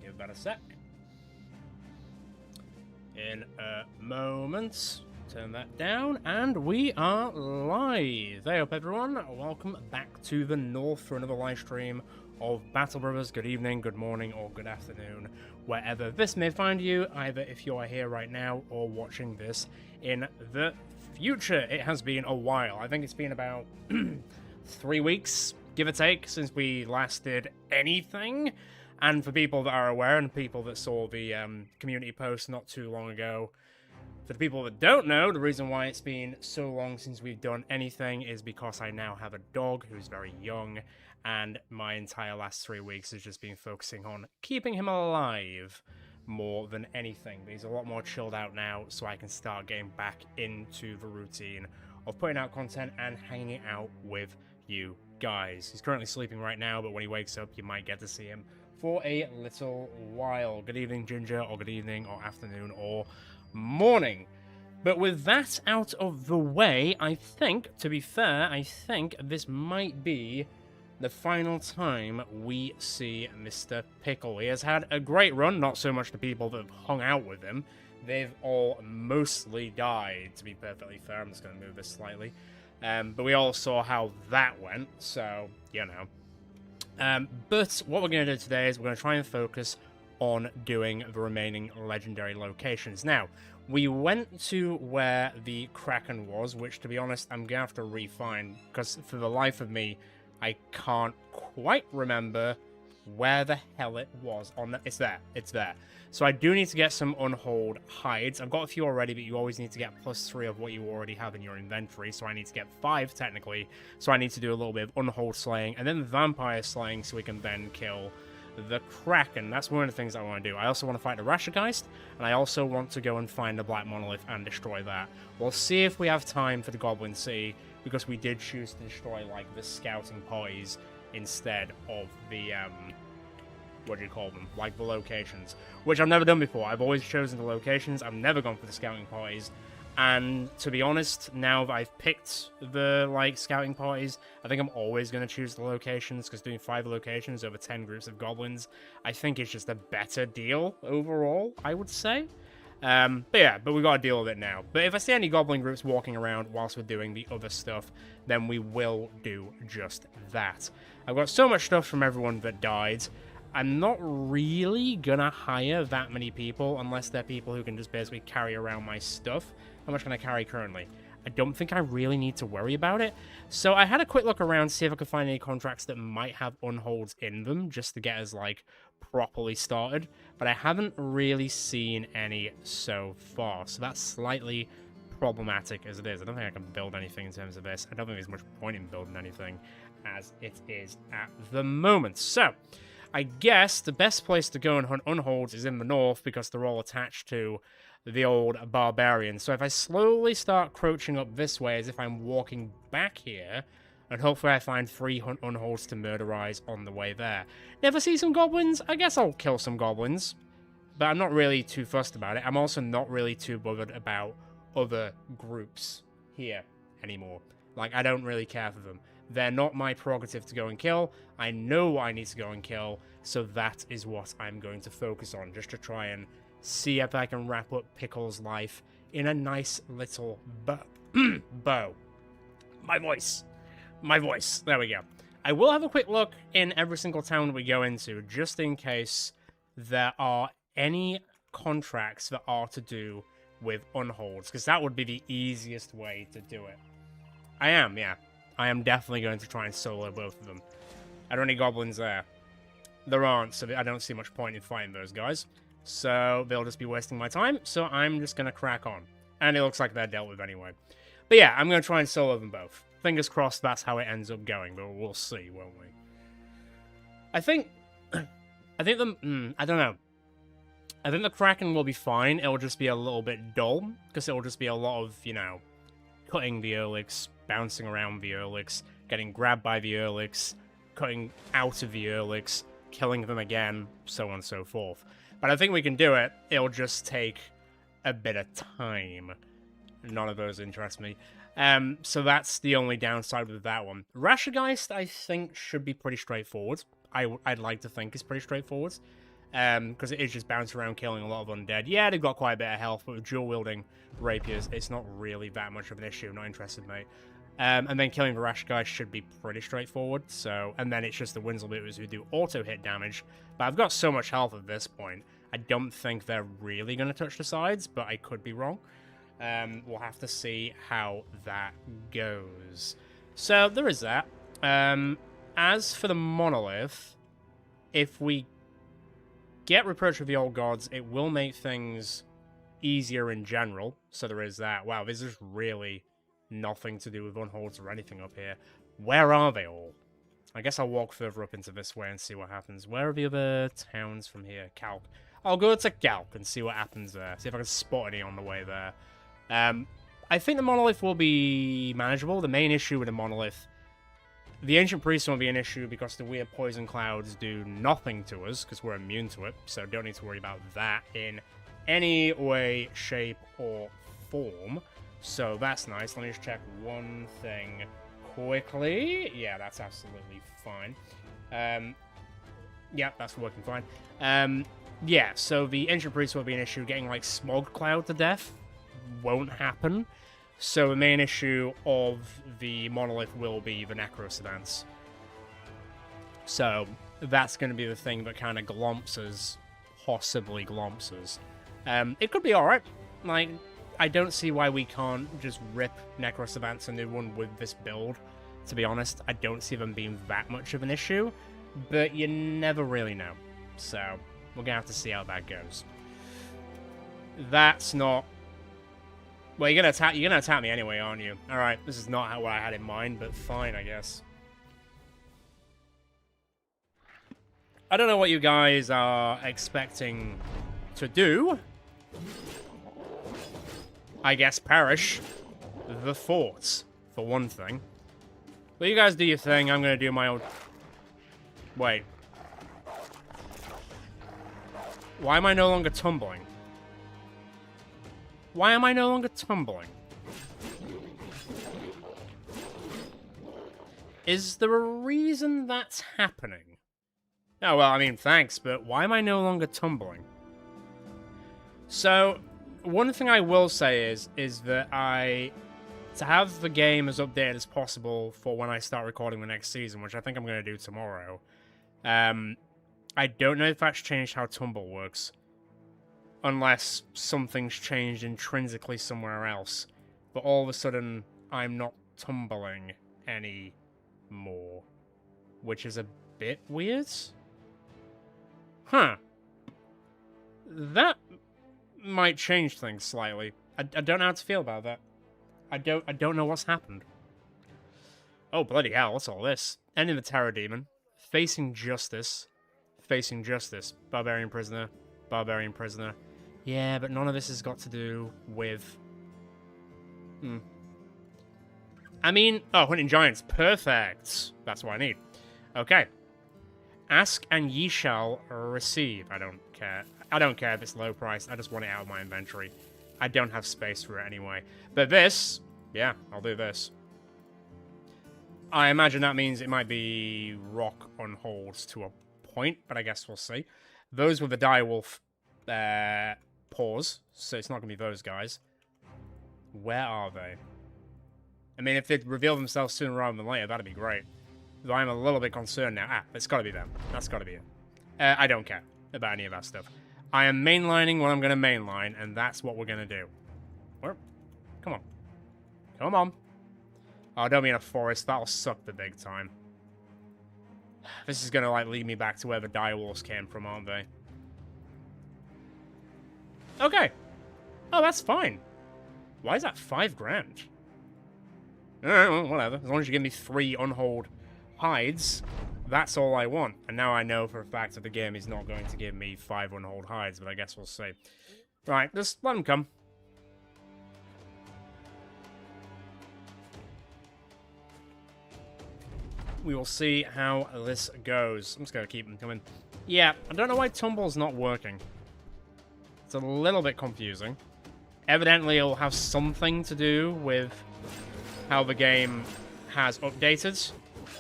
Give that a sec. In a moment. Turn that down, and we are live. Hey up, everyone. Welcome back to the North for another live stream of Battle Brothers. Good evening, good morning, or good afternoon, wherever this may find you, either if you are here right now or watching this in the future. It has been a while. I think it's been about 3 weeks, give or take, since we last did anything. And for people that are aware and people that saw the community post not too long ago, for the people that don't know, the reason why it's been so long since we've done anything is because I now have a dog who's very young, and my entire last 3 weeks has just been focusing on keeping him alive more than anything. But he's a lot more chilled out now, so I can start getting back into the routine of putting out content and hanging out with you guys. He's currently sleeping right now, but when he wakes up, you might get to see him for a little while. Good evening, Ginger, or good evening, or afternoon, or morning. But with that out of the way, I think, to be fair, I think this might be the final time we see Mr. Pickle. He has had a great run, not so much the people that have hung out with him. They've all mostly died, to be perfectly fair. I'm just going to move this slightly. But we all saw how that went, so, you know. But what we're going to do today is we're going to try and focus on doing the remaining legendary locations. Now, we went to where the Kraken was, which, to be honest, I'm going to have to re-find, because for the life of me, I can't quite remember where the hell it was. It's there. It's there. So I do need to get some unhauled hides. I've got a few already, but you always need to get +3 of what you already have in your inventory, so I need to get 5, technically. So I need to do a little bit of unhauled slaying, and then vampire slaying, so we can then kill the Kraken. That's one of the things I want to do. I also want to fight the Rashergeist, and I also want to go and find the Black Monolith and destroy that. We'll see if we have time for the Goblin City, because we did choose to destroy, like, the scouting parties instead of the, what do you call them? Like, the locations. Which I've never done before. I've always chosen the locations. I've never gone for the scouting parties. And, to be honest, now that I've picked the, like, scouting parties, I think I'm always going to choose the locations, because doing 5 locations over 10 groups of goblins, I think it's just a better deal overall, I would say. But we got to deal with it now. But if I see any goblin groups walking around whilst we're doing the other stuff, then we will do just that. I've got so much stuff from everyone that died. I'm not really gonna hire that many people unless they're people who can just basically carry around my stuff. How much can I carry currently? I don't think I really need to worry about it. So I had a quick look around, see if I could find any contracts that might have unholds in them, just to get us, like, properly started. But I haven't really seen any so far, so that's slightly problematic as it is. I don't think I can build anything in terms of this. I don't think there's much point in building anything as it is at the moment. So I guess the best place to go and hunt unholds is in the north, because they're all attached to the old barbarian. So if I slowly start crouching up this way as if I'm walking back here, and hopefully I find 3 unholds to murderize on the way there. Never see some goblins? I guess I'll kill some goblins. But I'm not really too fussed about it. I'm also not really too bothered about other groups here anymore. Like, I don't really care for them. They're not my prerogative to go and kill. I know what I need to go and kill, so that is what I'm going to focus on, just to try and see if I can wrap up Pickle's life in a nice little bow. My voice. There we go. I will have a quick look in every single town we go into, just in case there are any contracts that are to do with unholds, because that would be the easiest way to do it. I am definitely going to try and solo both of them. Are there any goblins there? There aren't, so I don't see much point in fighting those guys. So they'll just be wasting my time, so I'm just going to crack on. And it looks like they're dealt with anyway. But yeah, I'm going to try and solo them both. Fingers crossed that's how it ends up going, but we'll see, won't we? I think I don't know. I think the Kraken will be fine. It'll just be a little bit dull, because it'll just be a lot of, you know, cutting the Earlix, bouncing around the Earlix, getting grabbed by the Earlix, cutting out of the Earlix, killing them again, so on and so forth. But I think we can do it. It'll just take a bit of time. None of those interest me. So that's the only downside with that one. Rashergeist, I think, should be pretty straightforward. I'd like to think is pretty straightforward. Because it is just bouncing around killing a lot of undead. Yeah, they've got quite a bit of health, but with dual-wielding rapiers, it's not really that much of an issue. Not interested, mate. And then killing the rash guys should be pretty straightforward. So, and then it's just the Winselbooters who do auto-hit damage. But I've got so much health at this point, I don't think they're really going to touch the sides, but I could be wrong. We'll have to see how that goes. So, there is that. As for the monolith, if we get Reproach of the Old Gods, it will make things easier in general. So there is that. Wow, there's just really nothing to do with unholds or anything up here. Where are they all? I guess I'll walk further up into this way and see what happens. Where are the other towns from here? Calc. I'll go to Calc and see what happens there. See if I can spot any on the way there. I think the monolith will be manageable. The main issue with the monolith, the Ancient Priest won't be an issue because the weird poison clouds do nothing to us because we're immune to it. So don't need to worry about that in any way, shape, or form. So that's nice. Let me just check one thing quickly. Yeah, that's absolutely fine. Yeah, that's working fine. Yeah, so the Ancient Priest won't be an issue. Getting, like, Smog Cloud to death won't happen. So the main issue of the monolith will be the Necrosavants. So that's going to be the thing that kind of glomps us, possibly glomps us. It could be alright. Like, I don't see why we can't just rip Necrosavants a new one with this build, to be honest. I don't see them being that much of an issue, but you never really know. So we're going to have to see how that goes. That's not... Well, you're gonna attack me anyway, aren't you? Alright, this is not what I had in mind, but fine, I guess. I don't know what you guys are expecting to do. I guess perish the forts, for one thing. But you guys do your thing, I'm gonna do my own... Wait. Why am I no longer tumbling? Why am I no longer tumbling? Is there a reason that's happening? Oh, well, I mean, thanks, but why am I no longer tumbling? So, one thing I will say is that to have the game as updated as possible for when I start recording the next season, which I think I'm going to do tomorrow, I don't know if that's changed how tumble works. Unless something's changed intrinsically somewhere else. But all of a sudden, I'm not tumbling anymore. Which is a bit weird. Huh. That might change things slightly. I don't know how to feel about that. I don't know what's happened. Oh, bloody hell, what's all this? Ending the Terror Demon. Facing Justice. Facing Justice. Barbarian Prisoner. Barbarian Prisoner. Yeah, but none of this has got to do with... I mean... Oh, Hunting Giants. Perfect. That's what I need. Okay. Ask and ye shall receive. I don't care. I don't care if it's low price. I just want it out of my inventory. I don't have space for it anyway. But this... Yeah, I'll do this. I imagine that means it might be rock on holds to a point, but I guess we'll see. Those with the direwolf... Pause, so it's not going to be those guys. Where are they? I mean, if they'd reveal themselves sooner rather than later, that'd be great. Though I'm a little bit concerned now. Ah, it's got to be them. That's got to be it. I don't care about any of that stuff. I am mainlining what I'm going to mainline, and that's what we're going to do. Where? Come on. Come on. Oh, don't be in a forest. That'll suck the big time. This is going to, like, lead me back to where the direwolves came from, aren't they? Okay. Oh, that's fine. Why is that $5 grand? Alright, well, whatever. As long as you give me 3 unhold hides, that's all I want. And now I know for a fact that the game is not going to give me 5 unhold hides, but I guess we'll see. Right, just let them come. We will see how this goes. I'm just going to keep them coming. Yeah, I don't know why Tumble's not working. It's a little bit confusing. Evidently, it'll have something to do with how the game has updated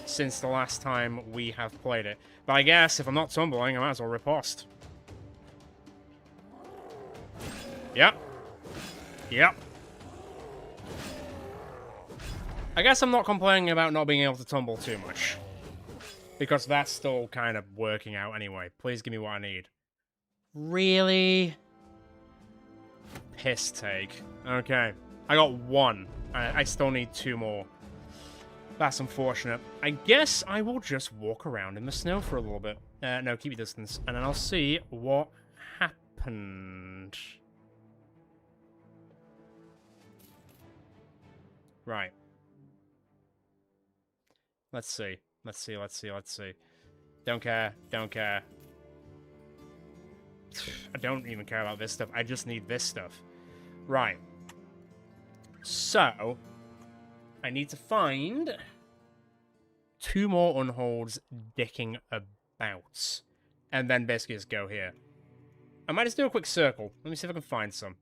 since the last time we have played it. But I guess if I'm not tumbling, I might as well riposte. Yep. Yep. I guess I'm not complaining about not being able to tumble too much. Because that's still kind of working out anyway. Please give me what I need. Really? Piss take. Okay. I got 1. I still need 2 more. That's unfortunate. I guess I will just walk around in the snow for a little bit. No, keep your distance. And then I'll see what happened. Right. Let's see. Let's see, let's see, let's see. Don't care, don't care. I don't even care about this stuff. I just need this stuff. Right. So, I need to find 2 more unholds dicking about. And then basically just go here. I might just do a quick circle. Let me see if I can find some.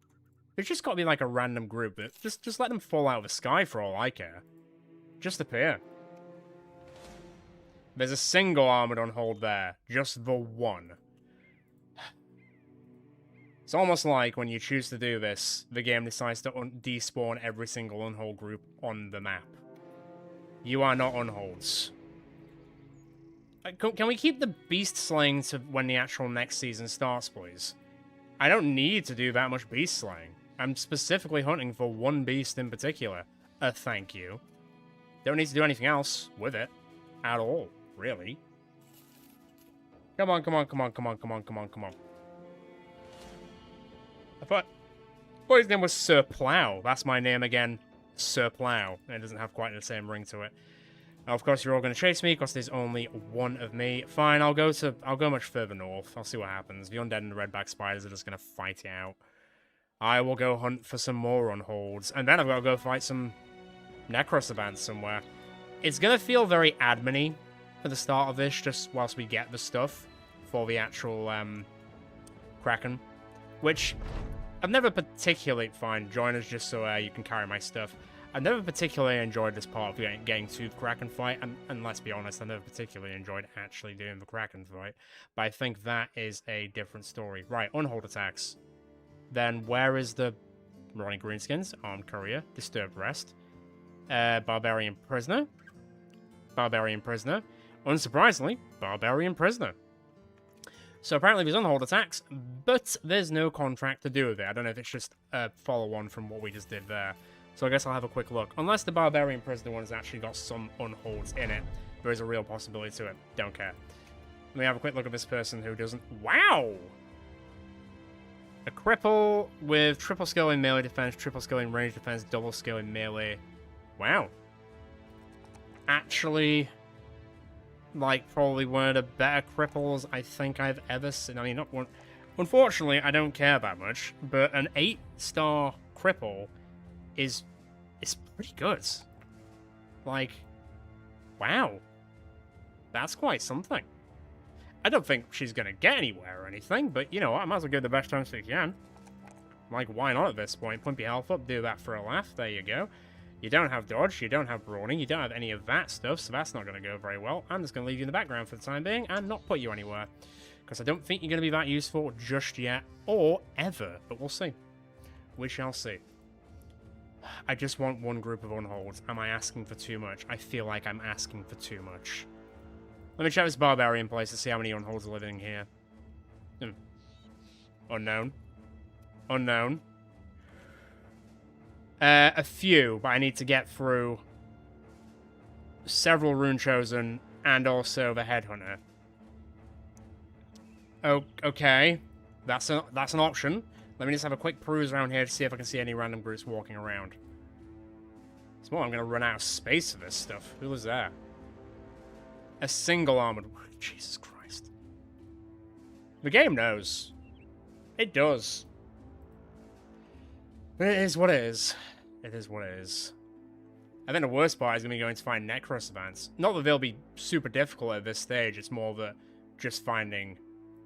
There's just got to be like a random group. That just let them fall out of the sky for all I care. Just appear. There's a single armored unhold there. Just the one. It's almost like when you choose to do this, the game decides to despawn every single unhold group on the map. You are not unholds. Can we keep the beast slaying to when the actual next season starts, please? I don't need to do that much beast slaying. I'm specifically hunting for 1 beast in particular. Thank you. Don't need to do anything else with it. At all, really. Come on, come on, come on, come on, come on, come on, come on. I thought his name was Sir Plow. That's my name again. Sir Plow. It doesn't have quite the same ring to it. Now, of course, you're all going to chase me because there's only 1 of me. Fine, I'll go much further north. I'll see what happens. The undead and the redback spiders are just going to fight it out. I will go hunt for some more unholds, and then I've got to go fight some necrosavants somewhere. It's going to feel very admin-y at the start of this, just whilst we get the stuff for the actual Kraken, which I've never particularly... Fine, join us just so you can carry my stuff. I've never particularly enjoyed this part of getting to the Kraken fight, and let's be honest, I never particularly enjoyed actually doing the Kraken fight, but I think that is a different story. Right, unhold attacks. Then where is the Running Greenskins, Armed Courier, Disturbed Rest, Barbarian Prisoner, Barbarian Prisoner, unsurprisingly, Barbarian Prisoner. So apparently there's unhold attacks, but there's no contract to do with it. I don't know if it's just a follow-on from what we just did there. So I guess I'll have a quick look. Unless the Barbarian Prisoner one has actually got some unholds in it, there is a real possibility to it. Don't care. Let me have a quick look at this person who doesn't... Wow! A cripple with triple skill in melee defense, triple skill in range defense, double skill in melee. Wow. Actually, like, probably one of the better cripples I think I've ever seen. I mean, not one... Unfortunately, I don't care that much, but an 8-star cripple is pretty good. Like, wow. That's quite something. I don't think she's going to get anywhere or anything, but you know what, I might as well give the best chance we can. Like, why not at this point? Pump your health up, do that for a laugh, there you go. You don't have dodge, you don't have brawling, you don't have any of that stuff, so that's not going to go very well. I'm just going to leave you in the background for the time being and not put you anywhere. Because I don't think you're going to be that useful just yet, or ever, but we'll see. We shall see. I just want 1 group of unholds. Am I asking for too much? I feel like I'm asking for too much. Let me check this barbarian place to see how many unholds are living here. Unknown. Unknown. A few, but I need to get through several Rune Chosen and also the Headhunter. Oh, okay. That's an option. Let me just have a quick peruse around here to see if I can see any random groups walking around. It's more I'm going to run out of space for this stuff. Who was that? A single armored... Jesus Christ. The game knows. It does. But it is what it is. It is what it is. I think the worst part is going to be going to find necrosavants. Not that they'll be super difficult at this stage, it's more that just finding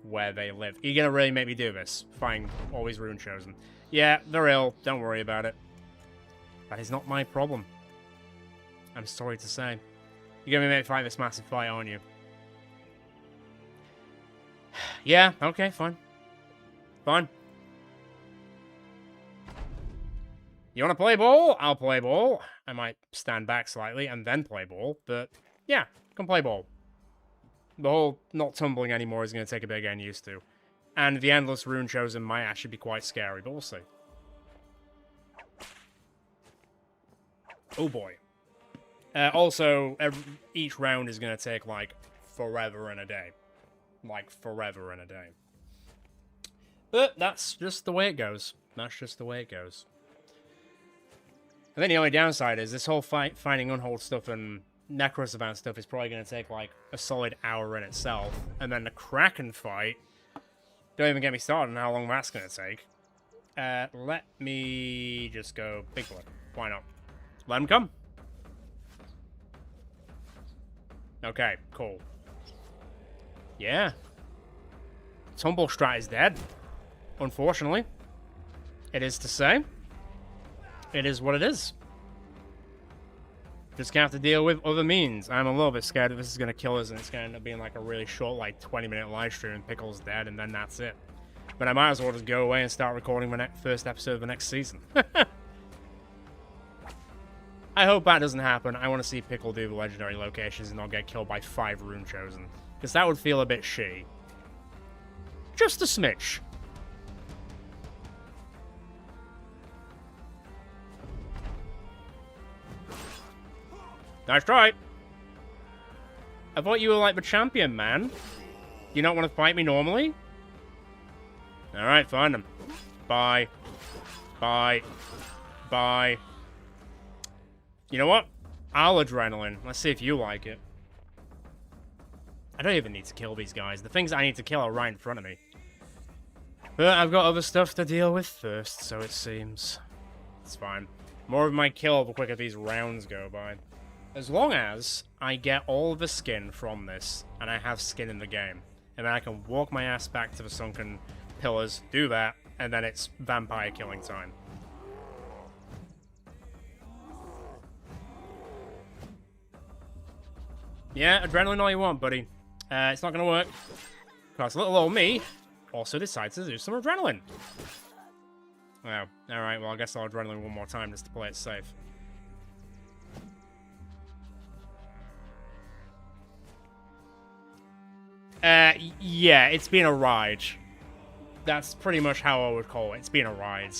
where they live. You're going to really make me do this. Find all these Rune Chosen. Yeah, they're ill. Don't worry about it. That is not my problem. I'm sorry to say. You're going to make me fight this massive fight, aren't you? Yeah, okay, fine. Fine. You want to play ball? I'll play ball. I might stand back slightly and then play ball, but yeah, can play ball. The whole not tumbling anymore is going to take a bit getting used to. And the endless rune chosen might actually be quite scary, but we'll see. Oh boy. Also, each round is going to take, like, forever and a day. Like, forever and a day. But that's just the way it goes. That's just the way it goes. And then the only downside is this whole finding unhold stuff and Necrosavant stuff is probably going to take, like, a solid hour in itself. And then the Kraken fight, don't even get me started on how long that's going to take. Let me just go Big Blood. Why not? Let him come. Okay, cool. Yeah. Tumble Strat is dead. Unfortunately. It is to say. It is what it is. Just gonna have to deal with other means. I'm a little bit scared that this is gonna kill us and it's gonna end up being like a really short, like 20-minute live stream and Pickle's dead and then that's it. But I might as well just go away and start recording my first episode of the next season. I hope that doesn't happen. I want to see Pickle do the legendary locations and not get killed by 5 rune chosen. Because that would feel a bit shitty. Just a smidge. Nice try. I thought you were like the champion, man. Do you not want to fight me normally? Alright, find him. Bye. Bye. Bye. You know what? I'll adrenaline. Let's see if you like it. I don't even need to kill these guys. The things I need to kill are right in front of me. But I've got other stuff to deal with first, so it seems. It's fine. More of my kill the quicker these rounds go by. As long as I get all of the skin from this, and I have skin in the game, and then I can walk my ass back to the sunken pillars, do that, and then it's vampire killing time. Yeah, adrenaline all you want, buddy. It's not going to work. Because little old me also decides to do some adrenaline. Oh, alright, well I guess I'll adrenaline one more time just to play it safe. Yeah, it's been a ride. That's pretty much how I would call it. It's been a ride.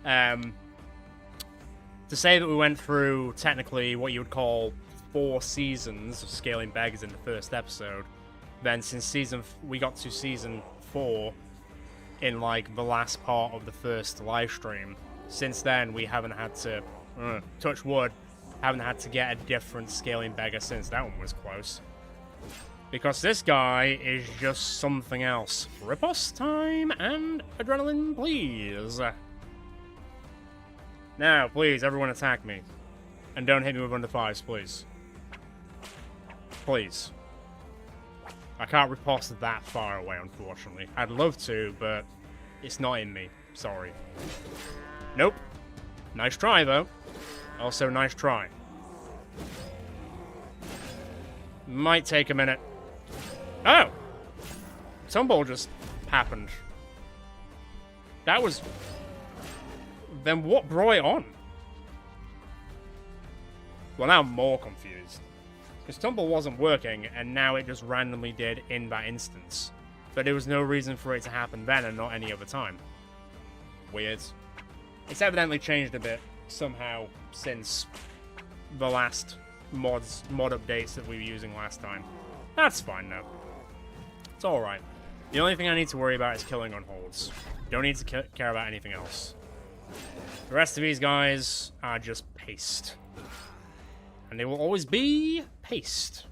To say that we went through, technically, what you would call 4 seasons of Scaling Beggars in the first episode, then since we got to season 4 in, like, the last part of the first live stream, since then we haven't had to, touch wood, haven't had to get a different Scaling Beggar since that one was close. Because this guy is just something else. Riposte time and adrenaline, please. Now, please, everyone attack me. And don't hit me with under 5s, please. Please. I can't riposte that far away, unfortunately. I'd love to, but it's not in me. Sorry. Nope. Nice try, though. Also, nice try. Might take a minute. Oh! Tumble just happened. That was... Then what brought it on? Well, now I'm more confused. Because Tumble wasn't working, and now it just randomly did in that instance. But there was no reason for it to happen then and not any other time. Weird. It's evidently changed a bit, somehow, since the last mod updates that we were using last time. That's fine, though. It's alright. The only thing I need to worry about is killing on holds. Don't need to care about anything else. The rest of these guys are just paste. And they will always be paste.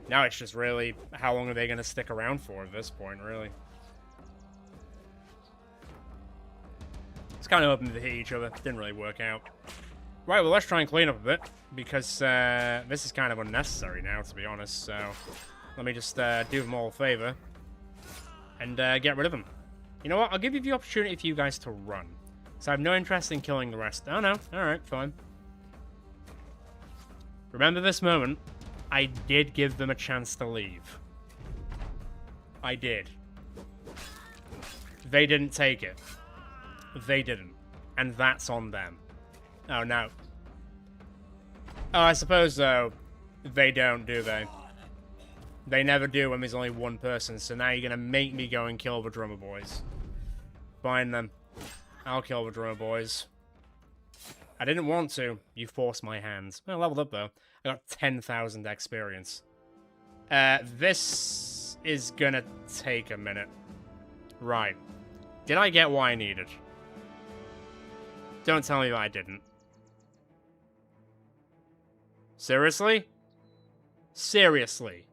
Now it's just really, how long are they going to stick around for at this point, really? It's kind of hoping to hit each other. Didn't really work out. Right, well, let's try and clean up a bit. Because this is kind of unnecessary now, to be honest. So let me just do them all a favor. And get rid of them. You know what? I'll give you the opportunity for you guys to run. So I have no interest in killing the rest. Oh, no. Alright, fine. Remember this moment. I did give them a chance to leave. I did. They didn't take it. They didn't. and that's on them. Oh, no. Oh, I suppose, though, they don't, do they? They never do when there's only one person, so now you're going to make me go and kill the drummer boys. Fine, then. I'll kill the drummer boys. I didn't want to. You forced my hand. I leveled up, though. I got 10,000 experience. This is going to take a minute. Right. Did I get what I needed? Don't tell me that I didn't. Seriously? Seriously?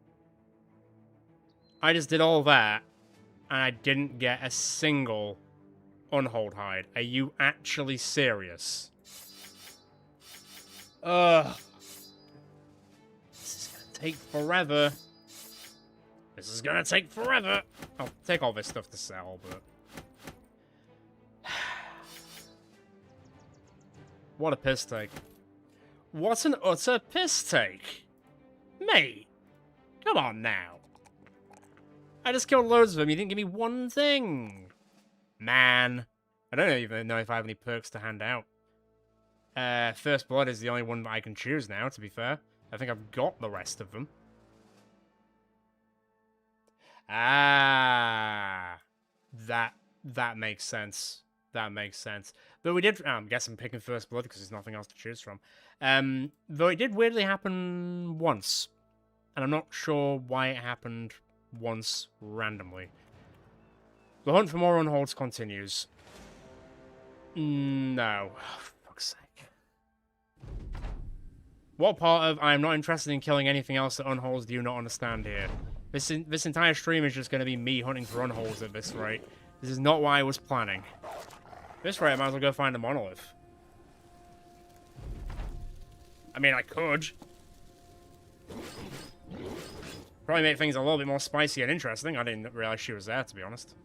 I just did all that, and I didn't get a single unhold hide. Are you actually serious? Ugh. This is gonna take forever. This is gonna take forever. I'll take all this stuff to sell, but... What a piss take. What an utter piss take. Mate, come on now. I just killed loads of them, you didn't give me one thing. Man. I don't even know if I have any perks to hand out. First Blood is the only one that I can choose now, to be fair. I think I've got the rest of them. Ah. That makes sense. That makes sense. Though we did... I guess I'm picking First Blood because there's nothing else to choose from. Though it did weirdly happen once. And I'm not sure why it happened once randomly. The hunt for more unholds continues. No. Oh, for fuck's sake. What part of I'm not interested in killing anything else that unholds do you not understand here? This entire stream is just going to be me hunting for unholds at this rate. This is not what I was planning. At this rate, I might as well go find a monolith. I mean, I could. Probably make things a little bit more spicy and interesting. I didn't realize she was there, to be honest.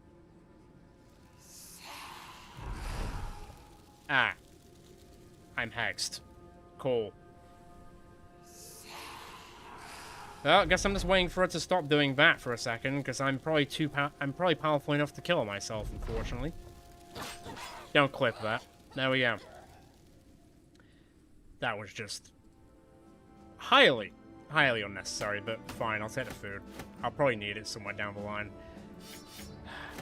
Ah. I'm hexed. Cool. Well, I guess I'm just waiting for her to stop doing that for a second, because I'm probably powerful enough to kill myself, unfortunately. Don't clip that. There we go. That was just highly unnecessary, but fine, I'll take the food. I'll probably need it somewhere down the line.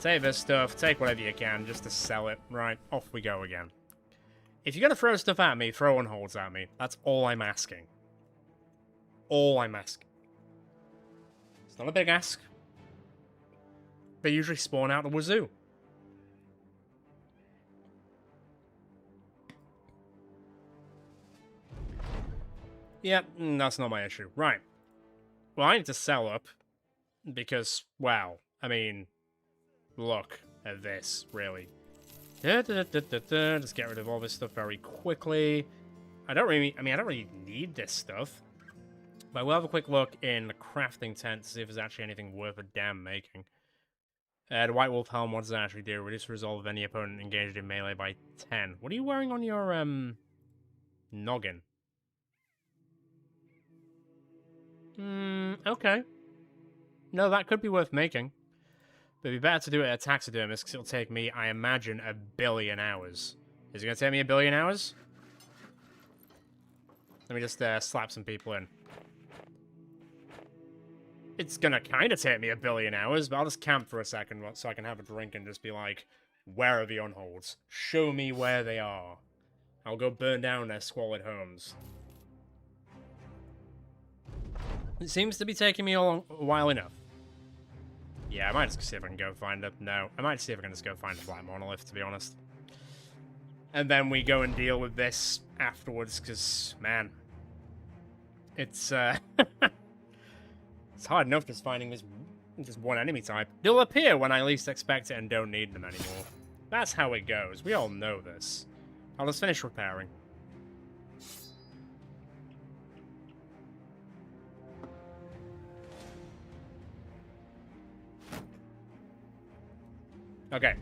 Take this stuff, take whatever you can, just to sell it. Right, off we go again. If you're gonna throw stuff at me, throw unholds at me. That's all I'm asking. All I'm asking. It's not a big ask. They usually spawn out the wazoo. Yep, that's not my issue. Right. Well, I need to sell up. Because, wow. I mean, look at this, really. Just get rid of all this stuff very quickly. I don't really need this stuff. But we'll have a quick look in the crafting tent to see if there's actually anything worth a damn making. The White Wolf Helm, what does it actually do? Reduce the resolve of any opponent engaged in melee by 10. What are you wearing on your, noggin? Okay. No, that could be worth making. But it'd be better to do it at taxidermist, because it'll take me, I imagine, 1 billion hours. Is it going to take me 1 billion hours? Let me just slap some people in. It's going to kind of take me 1 billion hours, but I'll just camp for a second so I can have a drink and just be like, where are the unholds? Show me where they are. I'll go burn down their squalid homes. It seems to be taking me a while enough. Yeah, I might just see if I can go find a... No, I might see if I can just go find a black monolith, to be honest. And then we go and deal with this afterwards, because, man... It's, it's hard enough just finding this one enemy type. They'll appear when I least expect it and don't need them anymore. That's how it goes. We all know this. I'll just finish repairing. Okay.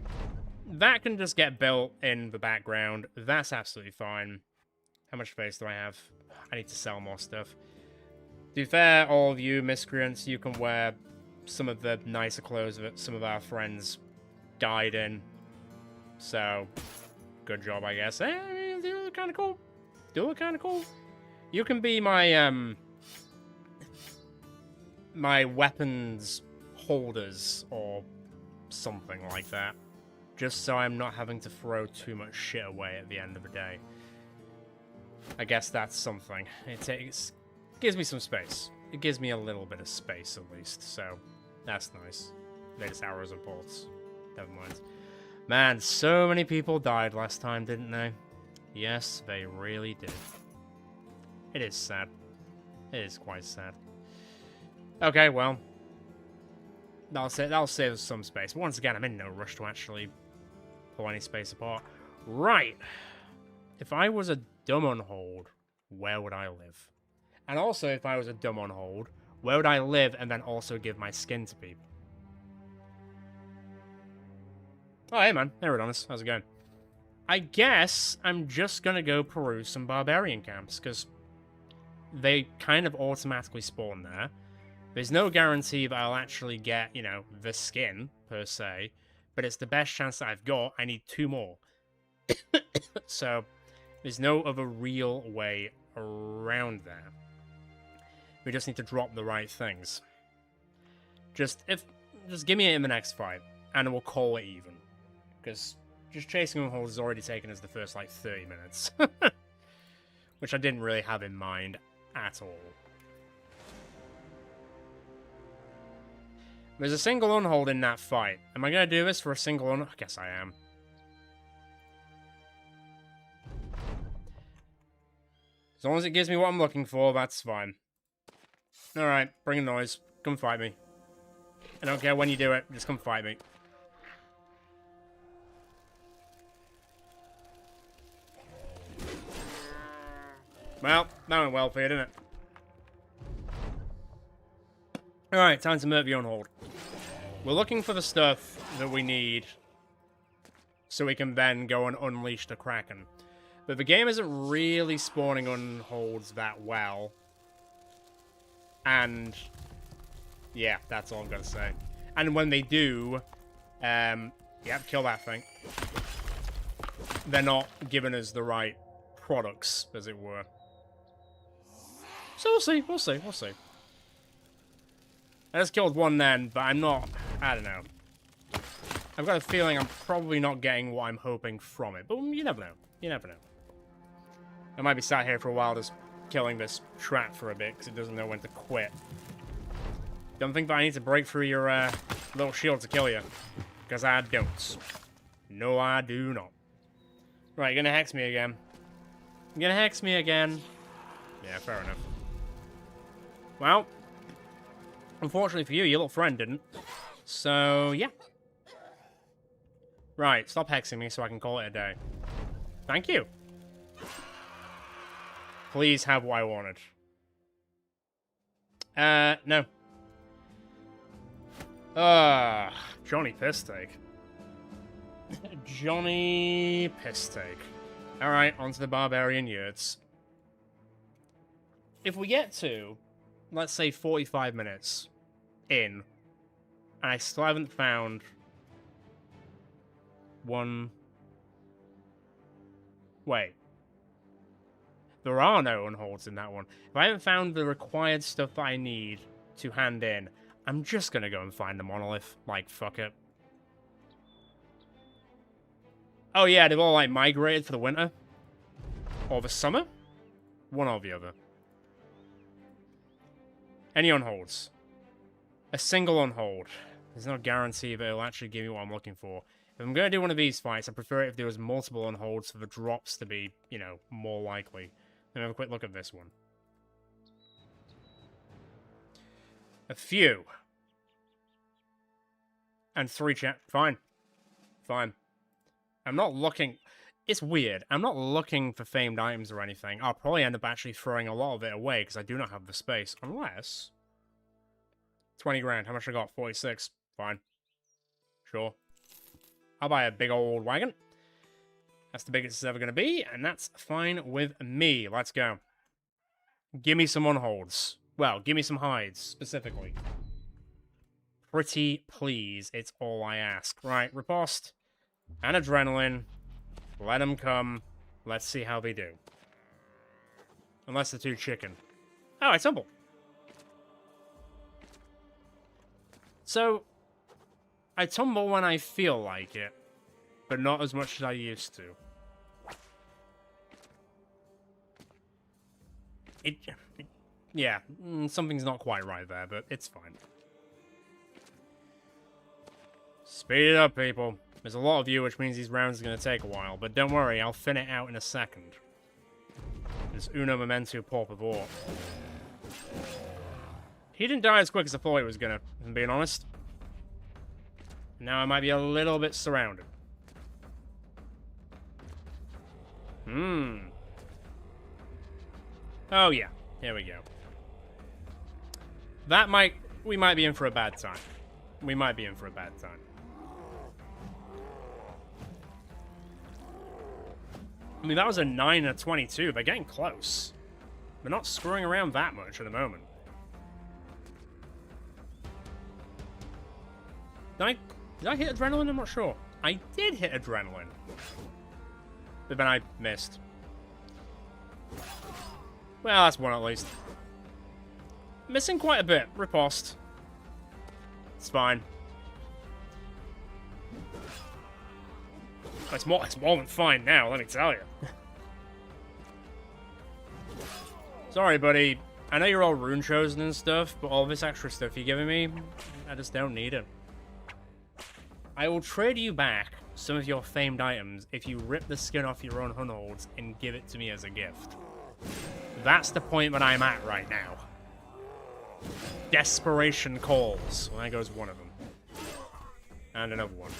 That can just get built in the background. That's absolutely fine. How much space do I have? I need to sell more stuff. To be fair, all of you miscreants, you can wear some of the nicer clothes that some of our friends died in. So, good job, I guess. Eh, they look kind of cool. Do look kind of cool. You can be my, my weapons holders or something like that. Just so I'm not having to throw too much shit away at the end of the day. I guess that's something. It gives me some space. It gives me a little bit of space, at least, so that's nice. Latest arrows and bolts. Never mind. Man, so many people died last time, didn't they? Yes, they really did. It is sad. It is quite sad. Okay, well. That'll save us some space. But once again, I'm in no rush to actually pull any space apart. Right. If I was a dumb on hold, where would I live? And also, if I was a dumb on hold, where would I live and then also give my skin to people? Oh, hey man. Hey, Redonis. How's it going? I guess I'm just gonna go peruse some barbarian camps, because they kind of automatically spawn there. There's no guarantee that I'll actually get, you know, the skin, per se, but it's the best chance that I've got. I need 2 more. So, there's no other real way around that. We just need to drop the right things. Just give me it in the next fight, and we'll call it even. Because just chasing on holds has already taken us the first, like, 30 minutes. Which I didn't really have in mind at all. There's a single unhold in that fight. Am I going to do this for a single unhold? I guess I am. As long as it gives me what I'm looking for, that's fine. Alright, bring a noise. Come fight me. I don't care when you do it, just come fight me. Well, that went well for you, didn't it? Alright, time to murder you on hold. We're looking for the stuff that we need so we can then go and unleash the Kraken. But the game isn't really spawning unholds that well. And yeah, that's all I'm gonna say. And when they do, yep, kill that thing. They're not giving us the right products, as it were. So we'll see, we'll see, we'll see. I just killed one then, but I'm not, I don't know. I've got a feeling I'm probably not getting what I'm hoping from it, but you never know, you never know. I might be sat here for a while just killing this trap for a bit, because it doesn't know when to quit. Don't think that I need to break through your little shield to kill you, because I don't. No, I do not. Right, you're gonna hex me again. You're gonna hex me again. Yeah, fair enough. Well, unfortunately for you, your little friend didn't. So, yeah. Right, stop hexing me so I can call it a day. Thank you. Please have what I wanted. No. Johnny Pissteak. Johnny Pissteak. Alright, onto the barbarian yurts. If we get to, let's say 45 minutes in, and I still haven't found one... Wait. There are no unholds in that one. If I haven't found the required stuff that I need to hand in, I'm just gonna go and find the monolith. Like, fuck it. Oh yeah, they've all, like, migrated for the winter. Or the summer? One or the other. Any unholds? A single unhold. There's no guarantee that it'll actually give me what I'm looking for. If I'm gonna do one of these fights, I prefer it if there was multiple unholds for the drops to be, you know, more likely. Let me have a quick look at this one. A few. And 3 chat. Fine. Fine. I'm not looking... It's weird. I'm not looking for famed items or anything. I'll probably end up actually throwing a lot of it away because I do not have the space. Unless... 20 grand. How much I got? 46. Fine. Sure. I'll buy a big old wagon. That's the biggest it's ever going to be, and that's fine with me. Let's go. Give me some unholds. Well, give me some hides, specifically. Pretty please, it's all I ask. Right, riposte. And adrenaline. Let them come. Let's see how they do. Unless they're too chicken. Oh, I tumble. So, I tumble when I feel like it, but not as much as I used to. Yeah, something's not quite right there, but it's fine. Speed it up, people. There's a lot of you, which means these rounds are going to take a while, but don't worry, I'll thin it out in a second. There's uno momento por favor. He didn't die as quick as I thought he was gonna, if I'm being honest. Now I might be a little bit surrounded. Oh yeah, here we go. We might be in for a bad time. We might be in for a bad time. I mean, that was a 9 and a 22. They're getting close. They're not screwing around that much at the moment. Did I hit adrenaline? I'm not sure. I did hit adrenaline. But then I missed. Well, that's one at least. Missing quite a bit. Riposte. It's fine. It's more than fine now, let me tell you. Sorry, buddy. I know you're all rune chosen and stuff, but all this extra stuff you're giving me, I just don't need it. I will trade you back some of your famed items if you rip the skin off your own hunholds and give it to me as a gift. That's the point that I'm at right now. Desperation calls. Well, there goes one of them. And another one.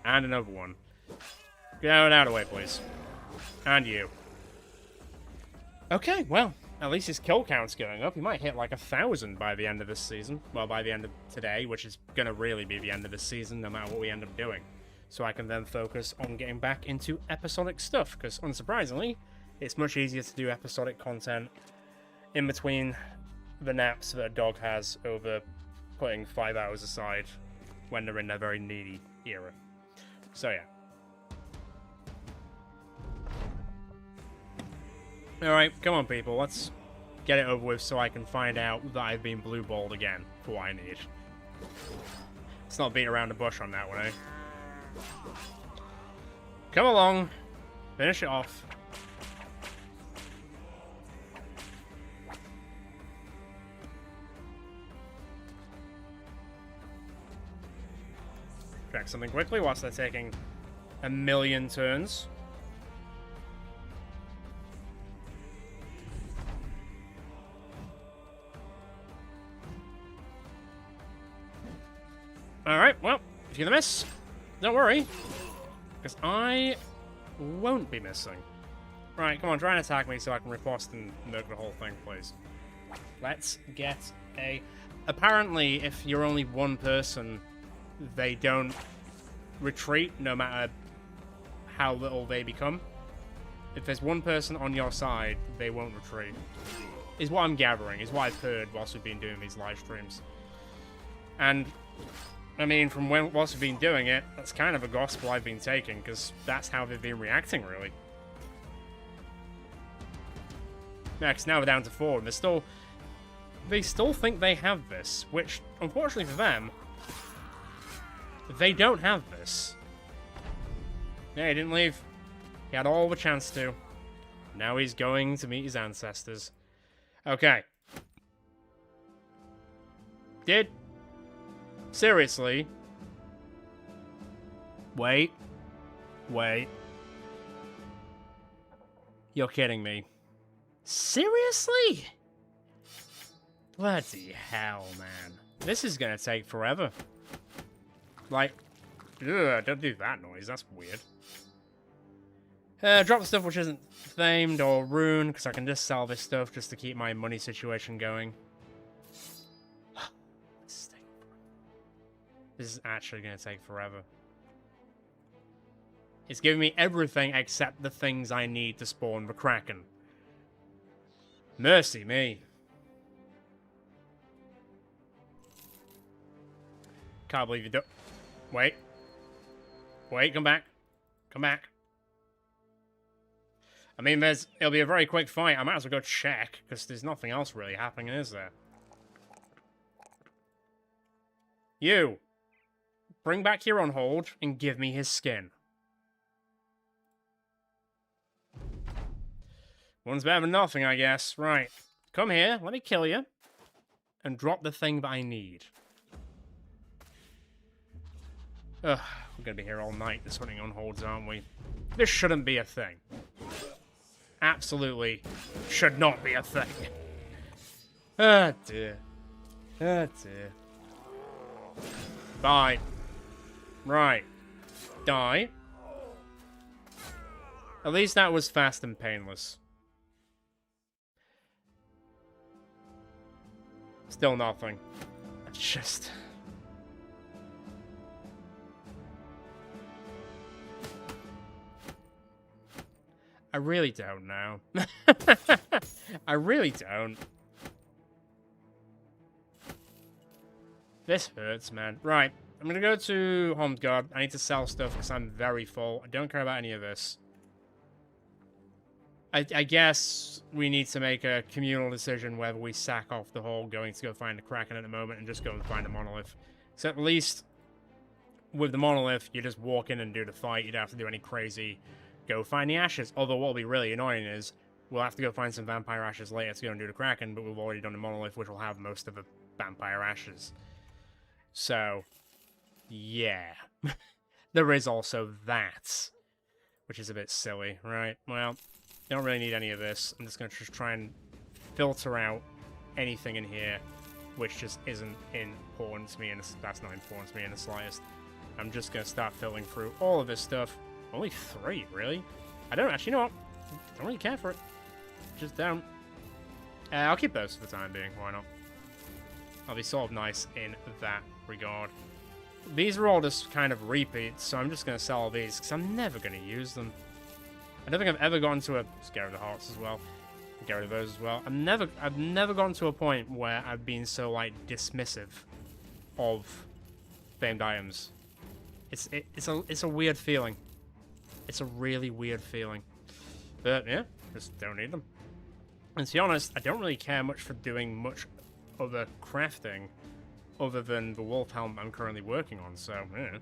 And another one. Get out of the way, please. And you. Okay, well, at least his kill count's going up. He might hit like 1,000 by the end of this season. Well, by the end of today, which is going to really be the end of this season, no matter what we end up doing. So I can then focus on getting back into episodic stuff, because unsurprisingly, it's much easier to do episodic content in between the naps that a dog has over putting 5 hours aside when they're in their very needy era. So yeah. Alright, come on people, let's get it over with so I can find out that I've been blue-balled again for what I need. Let's not beat around the bush on that one, eh? Come along. Finish it off. Check something quickly whilst they're taking a million turns. Alright, well, if you're gonna miss, don't worry, because I won't be missing. Right, come on, try and attack me so I can riposte and nuke the whole thing, please. Let's get a... Apparently, if you're only one person, they don't retreat, no matter how little they become. If there's one person on your side, they won't retreat. Is what I'm gathering, is what I've heard whilst we've been doing these live streams. And... I mean, from whilst we've been doing it, that's kind of a gospel I've been taking, because that's how they've been reacting, really. Next, now we're down to 4, and they still think they have this, which, unfortunately for them, they don't have this. Yeah, he didn't leave. He had all the chance to. Now he's going to meet his ancestors. Okay. Seriously? Wait. You're kidding me. Seriously? Bloody hell, man. This is gonna take forever. Like, ugh, don't do that noise, that's weird. Drop the stuff which isn't famed or ruined, because I can just sell this stuff just to keep my money situation going. This is actually going to take forever. It's giving me everything except the things I need to spawn the Kraken. Mercy me. Can't believe you don't... Wait, come back. Come back. I mean, it'll be a very quick fight. I might as well go check, because there's nothing else really happening, is there? You! Bring back your on hold and give me his skin. One's better than nothing, I guess. Right. Come here, let me kill you. And drop the thing that I need. Ugh, we're gonna be here all night just hunting on holds, aren't we? This shouldn't be a thing. Absolutely should not be a thing. Ah, dear. Ah, dear. Bye. Right. Die. At least that was fast and painless. Still nothing. It's just... I really don't know. I really don't. This hurts, man. Right. I'm gonna go to Homesguard. I need to sell stuff because I'm very full. I don't care about any of this. I guess we need to make a communal decision whether we sack off the whole going to go find the Kraken at the moment and just go and find a monolith. So at least with the monolith, you just walk in and do the fight. You don't have to do any crazy go find the ashes. Although what will be really annoying is we'll have to go find some vampire ashes later to go and do the Kraken, but we've already done the monolith, which will have most of the vampire ashes. So, yeah. There is also that, which is a bit silly, right? Well, don't really need any of this. I'm just going to just try and filter out anything in here which just isn't important to me, and that's not important to me in the slightest. I'm just going to start filtering through all of this stuff. Only 3, really? I don't actually know what. I don't really care for it. Just don't. I'll keep those for the time being. Why not? I'll be sort of nice in that regard. These are all just kind of repeats, so I'm just going to sell all these, because I'm never going to use them. I don't think I've ever gotten to a... Let's get rid of the hearts as well. Get rid of those as well. I've never gotten to a point where I've been so, like, dismissive of famed items. It's a weird feeling. It's a really weird feeling. But, yeah, just don't need them. And to be honest, I don't really care much for doing much other crafting other than the wolf helm I'm currently working on, so, yeah.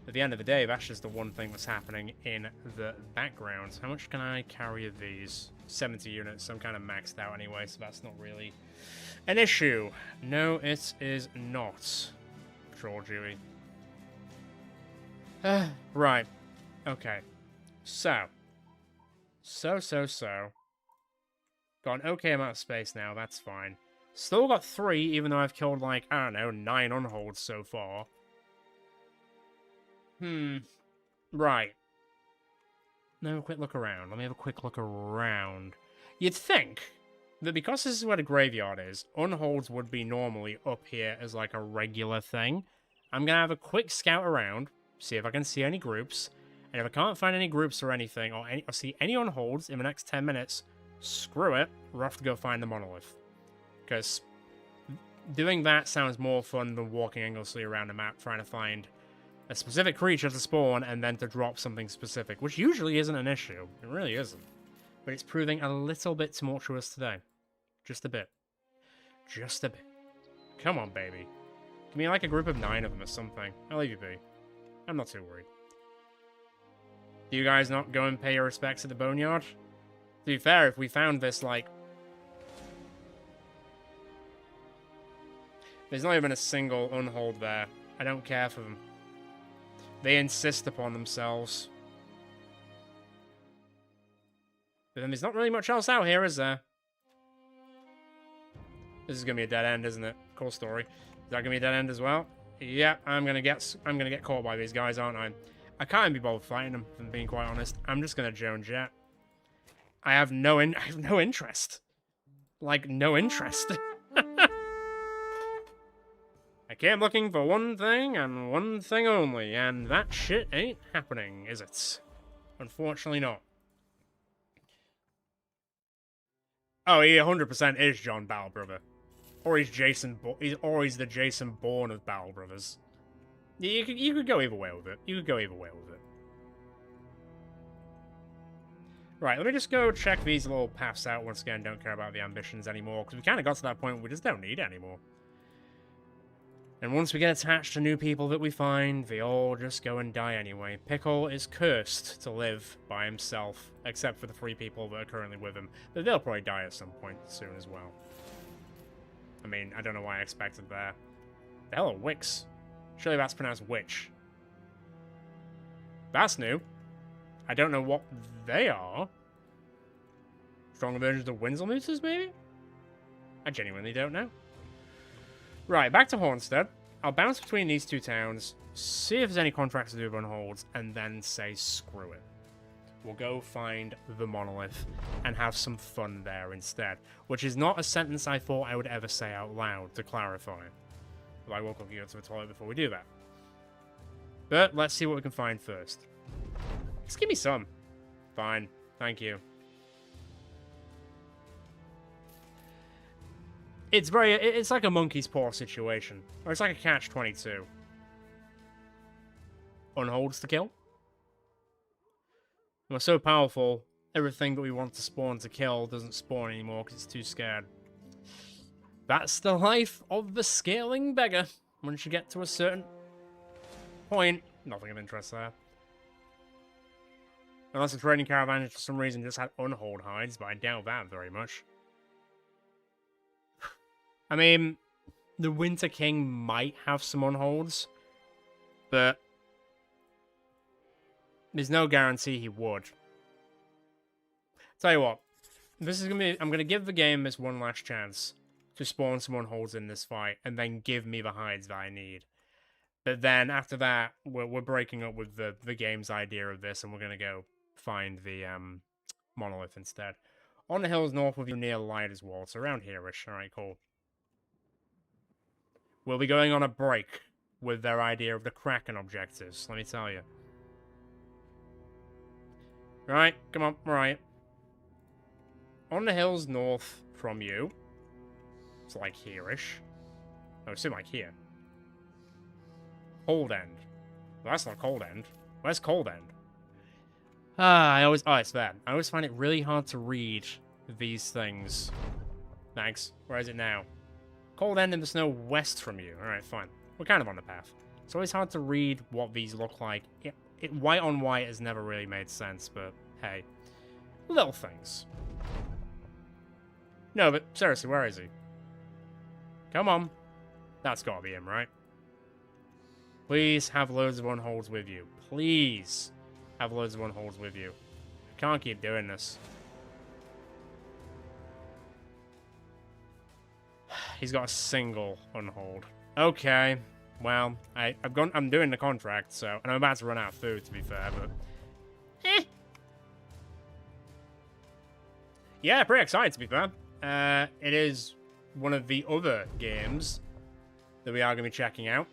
At the end of the day, that's just the one thing that's happening in the background. How much can I carry of these? 70 units. I'm kind of maxed out anyway, so that's not really an issue. No, it is not. Troll Dewey. Right. Okay. So. Got an okay amount of space now, that's fine. Still got 3, even though I've killed, like, I don't know, 9 unholds so far. Right. Let me have a quick look around. You'd think that because this is where the graveyard is, unholds would be normally up here as, like, a regular thing. I'm gonna have a quick scout around, see if I can see any groups, and if I can't find any groups or anything, or see any unholds in the next 10 minutes, screw it, we'll have to go find the monolith. Because doing that sounds more fun than walking aimlessly around the map trying to find a specific creature to spawn and then to drop something specific, which usually isn't an issue. It really isn't. But it's proving a little bit tumultuous today. Just a bit. Just a bit. Come on, baby. Give me like a group of 9 of them or something. I'll leave you be. I'm not too worried. Do you guys not go and pay your respects at the boneyard? To be fair, if we found this, like... There's not even a single unhold there. I don't care for them. They insist upon themselves. But then there's not really much else out here, is there? This is gonna be a dead end, isn't it? Cool story. Is that gonna be a dead end as well? Yeah, I'm gonna get caught by these guys, aren't I? I can't be bothered fighting them, if I'm being quite honest. I'm just gonna Joan Jet. I have no interest. Like, no interest. I came looking for one thing and one thing only, and that shit ain't happening, is it? Unfortunately not. Oh, he 100% is John Battle Brother. Or he's Jason, or he's the Jason Bourne of Battle Brothers. You could go either way with it. Right, let me just go check these little paths out once again. Don't care about the ambitions anymore, because we kind of got to that point where we just don't need it anymore. And once we get attached to new people that we find, they all just go and die anyway. Pickle is cursed to live by himself, except for the 3 people that are currently with him. But they'll probably die at some point soon as well. I mean, I don't know why I expected that. The hell are wicks? Surely that's pronounced witch. That's new. I don't know what they are. Stronger versions of Winselmooters, maybe? I genuinely don't know. Right, back to Hornstead. I'll bounce between these 2 towns, see if there's any contracts to do on holds, and then say screw it. We'll go find the monolith and have some fun there instead. Which is not a sentence I thought I would ever say out loud, to clarify. But I will quickly go to the toilet before we do that. But let's see what we can find first. Just give me some. Fine. Thank you. It's like a monkey's paw situation. Or it's like a catch-22. Unholds to kill. We're so powerful, everything that we want to spawn to kill doesn't spawn anymore because it's too scared. That's the life of the Scaling Beggar. Once you get to a certain point, nothing of interest there. Unless the trading caravan for some reason just had unhold hides, but I doubt that very much. I mean, the Winter King might have some unholds, but there's no guarantee he would. Tell you what, this is gonna be. I'm gonna give the game this one last chance to spawn some unholds in this fight, and then give me the hides that I need. But then after that, we're breaking up with the game's idea of this, and we're gonna go find the monolith instead. On the hills north of you near Light as well, so around here-ish. All right, cool. We'll be going on a break with their idea of the Kraken objectives, let me tell you. Right, come on, right. On the hills north from you, it's like here-ish. No, it's like here. Cold End. Well, that's not Cold End. Where's Cold End? Oh, it's there. I always find it really hard to read these things. Thanks. Where is it now? Cold End in the snow west from you. Alright, fine. We're kind of on the path. It's always hard to read what these look like. White on white has never really made sense, but hey. Little things. No, but seriously, where is he? Come on. That's gotta be him, right? Please have loads of unholds with you. Please have loads of unholds with you. I can't keep doing this. He's got a single unhold. Okay. Well, I'm doing the contract, so... And I'm about to run out of food, to be fair, but... Yeah, pretty excited, to be fair. It is one of the other games that we are going to be checking out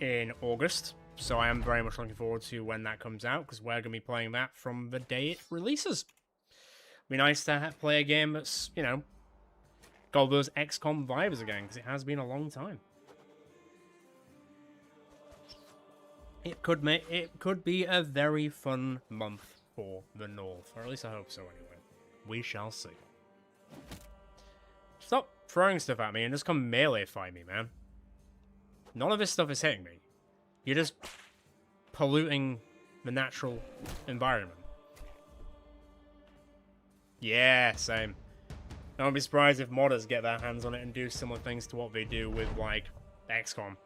in August. So I am very much looking forward to when that comes out, because we're going to be playing that from the day it releases. It'd be nice to play a game that's, you know, got those XCOM vibes again, because it has been a long time. It could be a very fun month for the North, or at least I hope so anyway. We shall see. Stop throwing stuff at me and just come melee fight me, man. None of this stuff is hitting me. You're just polluting the natural environment. Yeah, same. I won't be surprised if modders get their hands on it and do similar things to what they do with, like, XCOM.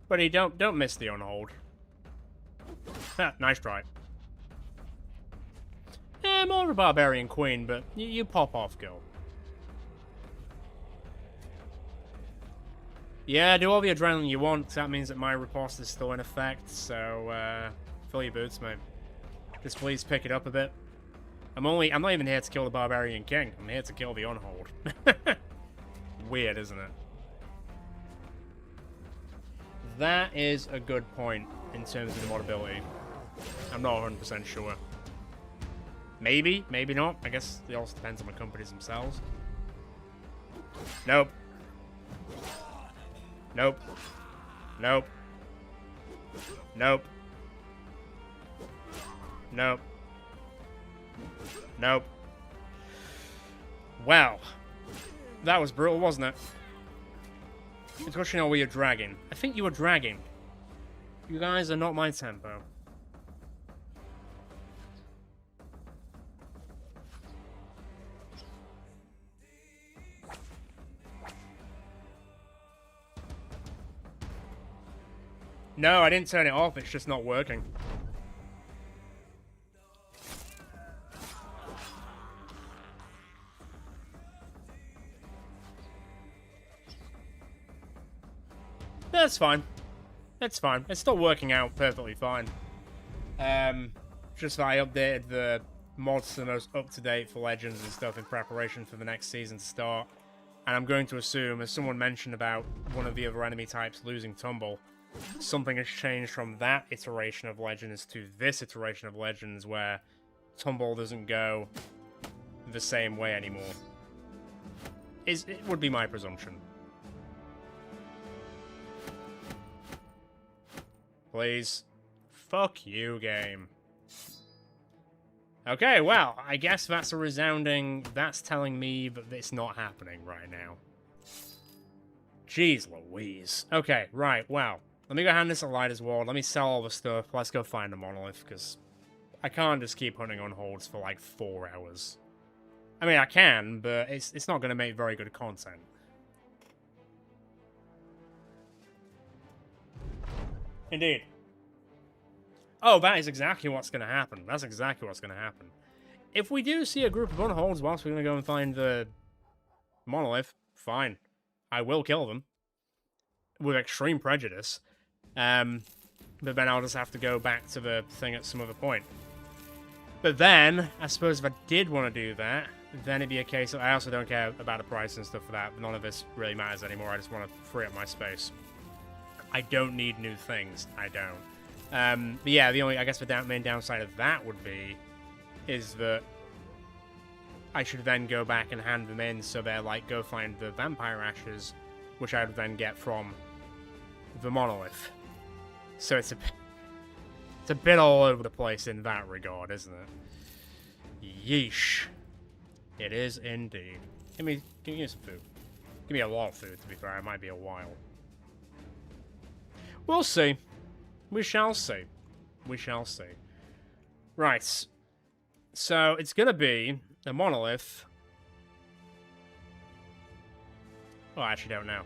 Buddy, don't miss the unhold. Nice try. Yeah, more of a barbarian queen, but you pop off, girl. Yeah, do all the adrenaline you want, 'cause that means that my riposte is still in effect, so, fill your boots, mate. Just please pick it up a bit. I'm not even here to kill the barbarian king, I'm here to kill the unhold. Weird, isn't it? That is a good point in terms of the modability. I'm not 100% sure. Maybe, maybe not. I guess it also depends on the companies themselves. Nope. Nope. Nope. Nope. Nope. Nope. Well, that was brutal, wasn't it? It's good to know where you're dragging. I think you were dragging. You guys are not my tempo. No, I didn't turn it off. It's just not working. That's fine. That's fine. It's still working out perfectly fine. Just that I updated the mods to the most up-to-date for Legends and stuff in preparation for the next season to start. And I'm going to assume, as someone mentioned about one of the other enemy types losing Tumble, something has changed from that iteration of Legends to this iteration of Legends where Tumble doesn't go the same way anymore. It would be my presumption. Please. Fuck you, game. Okay, well, I guess that's a resounding... That's telling me that it's not happening right now. Jeez Louise. Okay, right, well. Let me go hand this at Lighter's Ward. Let me sell all the stuff. Let's go find a monolith, because I can't just keep hunting on holds for like 4 hours. I mean, I can, but it's not going to make very good content. Indeed. Oh, that is exactly what's going to happen. That's exactly what's going to happen. If we do see a group of unholds whilst we're going to go and find the monolith, fine. I will kill them. With extreme prejudice. But then I'll just have to go back to the thing at some other point. But then, I suppose if I did want to do that, then it'd be a case of... I also don't care about the price and stuff for that. None of this really matters anymore. I just want to free up my space. I don't need new things. I don't. But yeah, the only, I guess, the main downside of that would be, is that I should then go back and hand them in, so they're like, go find the vampire ashes, which I would then get from the monolith. So it's a bit all over the place in that regard, isn't it? Yeesh. It is indeed. Give me some food. Give me a lot of food, to be fair. It might be a while. We'll see. We shall see. We shall see. Right. So, it's gonna be a monolith. Oh, I actually don't know.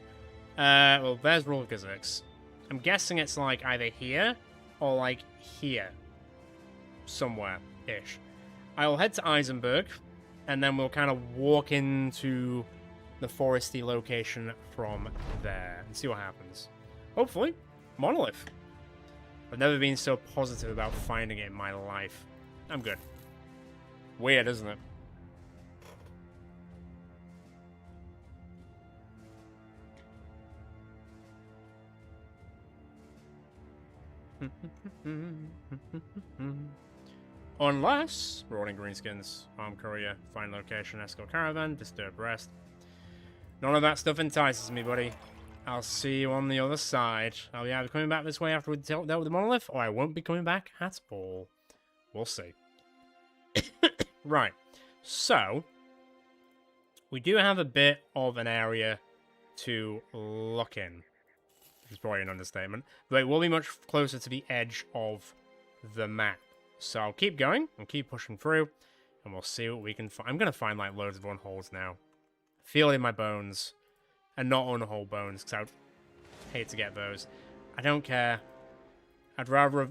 Well, there's Rule of Physics. I'm guessing it's like either here or like here. Somewhere-ish. I'll head to Eisenberg, and then we'll kind of walk into the foresty location from there and see what happens. Hopefully, monolith. I've never been so positive about finding it in my life. I'm good. Weird, isn't it? Unless rolling greenskins, armed courier, find location, escort caravan, disturb rest. None of that stuff entices me, buddy. I'll see you on the other side. I'll be either coming back this way after we dealt with the monolith, or I won't be coming back at all. We'll see. Right. So, we do have a bit of an area to look in. Which is probably an understatement. But it will be much closer to the edge of the map. So I'll keep going, and keep pushing through, and we'll see what we can find. I'm going to find like loads of unholds now. Feel it in my bones. And not unhold bones, because I would hate to get those. I don't care. I'd rather...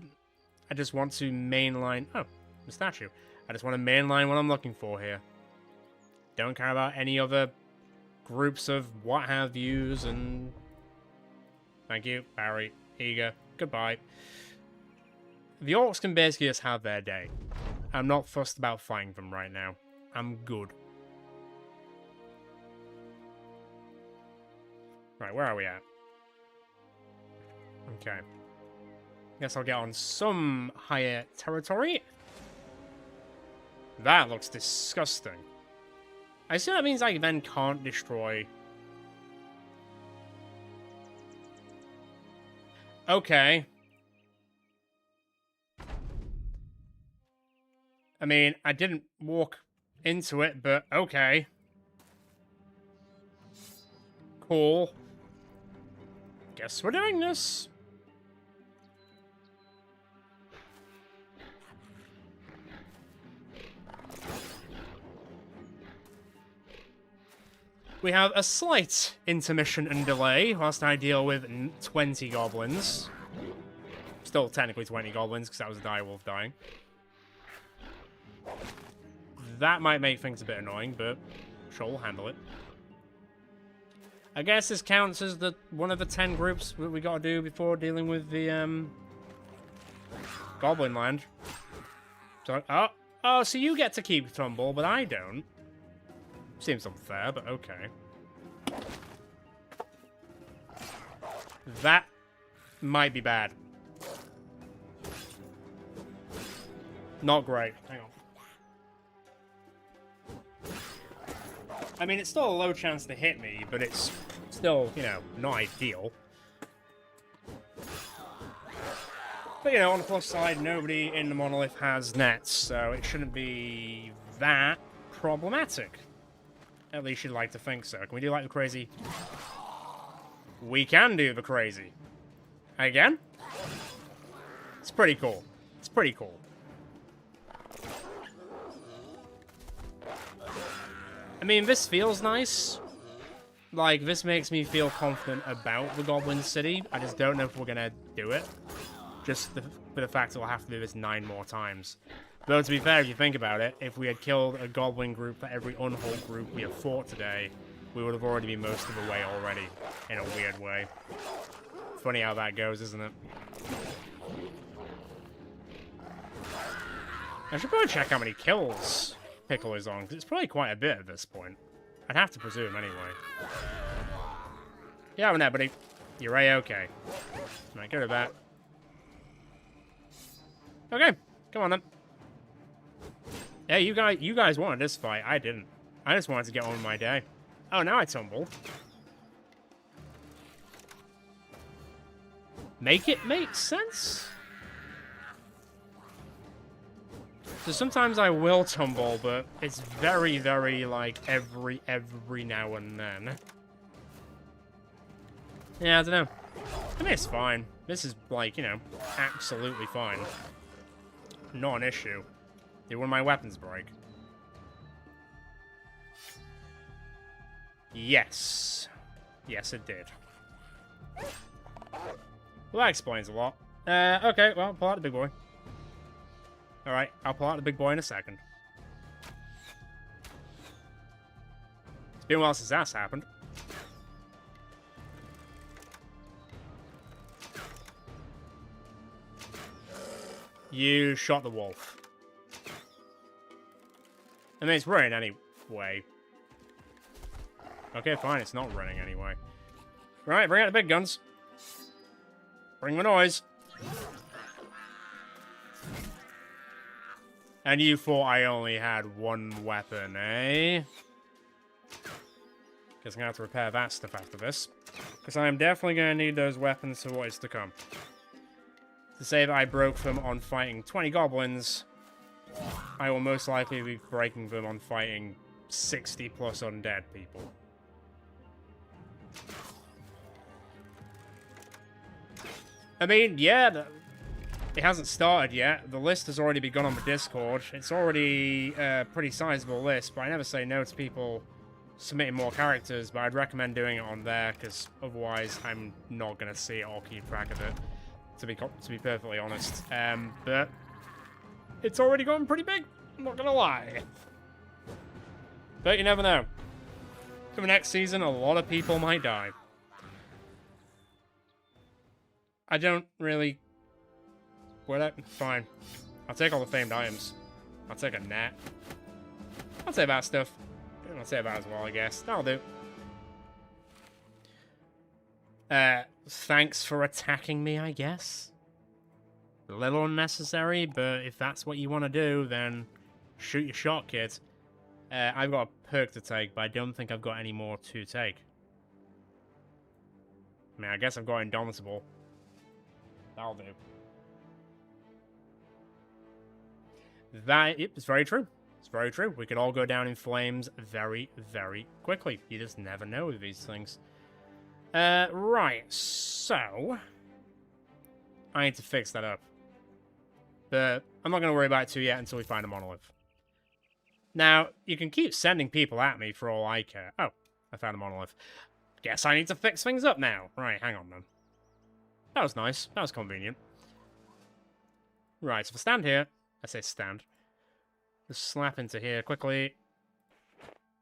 I just want to mainline... Oh, the statue. I just want to mainline what I'm looking for here. Don't care about any other groups of what-have-yous and... Thank you, Barry, Eager. Goodbye. The orcs can basically just have their day. I'm not fussed about fighting them right now. I'm good. Right, where are we at? Okay. Guess I'll get on some higher territory. That looks disgusting. I assume that means I then can't destroy... Okay. I mean, I didn't walk into it, but okay. Cool. Guess we're doing this. We have a slight intermission and delay whilst I deal with 20 goblins. Still technically 20 goblins, because that was a direwolf dying. That might make things a bit annoying, but sure, we'll handle it. I guess this counts as one of the 10 groups that we gotta do before dealing with the Goblin Land. So, oh, so you get to keep Tumble, but I don't. Seems unfair, but okay. That might be bad. Not great. Hang on. I mean, it's still a low chance to hit me, but it's still, you know, not ideal. But, you know, on the plus side, nobody in the monolith has nets, so it shouldn't be that problematic. At least you'd like to think so. Can we do, like, the crazy? We can do the crazy. Again? It's pretty cool. It's pretty cool. I mean, this feels nice. Like, this makes me feel confident about the Goblin City. I just don't know if we're gonna do it. Just for the fact that we'll have to do this 9 more times. Though, to be fair, if you think about it, if we had killed a Goblin group for every unhold group we have fought today, we would have already been most of the way already, in a weird way. Funny how that goes, isn't it? I should probably check how many kills Pickle is on, because it's probably quite a bit at this point. I'd have to presume, anyway. Yeah, I'm there, buddy. You're A-okay. Right, go to that. Okay, come on then. Yeah, you guys wanted this fight. I didn't. I just wanted to get on with my day. Oh, now I tumble. Make it make sense? So sometimes I will tumble, but it's very, very, like, every now and then. Yeah, I don't know. I mean, it's fine. This is, like, you know, absolutely fine. Not an issue. Did one of my weapons break? Yes. Yes, it did. Well, that explains a lot. Okay, well, pull out the big boy. Alright, I'll pull out the big boy in a second. It's been a while since that's happened. You shot the wolf. I mean, it's running anyway. Okay, fine, it's not running anyway. Right, bring out the big guns. Bring the noise. And you thought I only had one weapon, eh? Guess I'm gonna have to repair that stuff after this. Because I am definitely gonna need those weapons for what is to come. To say that I broke them on fighting 20 goblins, I will most likely be breaking them on fighting 60 plus undead people. I mean, yeah, it hasn't started yet. The list has already begun on the Discord. It's already a pretty sizable list, but I never say no to people submitting more characters, but I'd recommend doing it on there, because otherwise I'm not going to see it or keep track of it, to be perfectly honest. But it's already gotten pretty big, I'm not going to lie. But you never know. For the next season, a lot of people might die. I don't really... Fine. I'll take all the famed items. I'll take a net. I'll take that stuff. I'll take that as well, I guess. That'll do. Thanks for attacking me, I guess. A little unnecessary, but if that's what you want to do, then shoot your shot, kid. I've got a perk to take, but I don't think I've got any more to take. I mean, I guess I've got Indomitable. That'll do. It's very true. It's very true. We could all go down in flames very, very quickly. You just never know with these things. Right, so... I need to fix that up. But I'm not going to worry about it too yet until we find a monolith. Now, you can keep sending people at me for all I care. Oh, I found a monolith. Guess I need to fix things up now. Right, hang on then. That was nice. That was convenient. Right, so if I stand here... I say stand. Just slap into here quickly.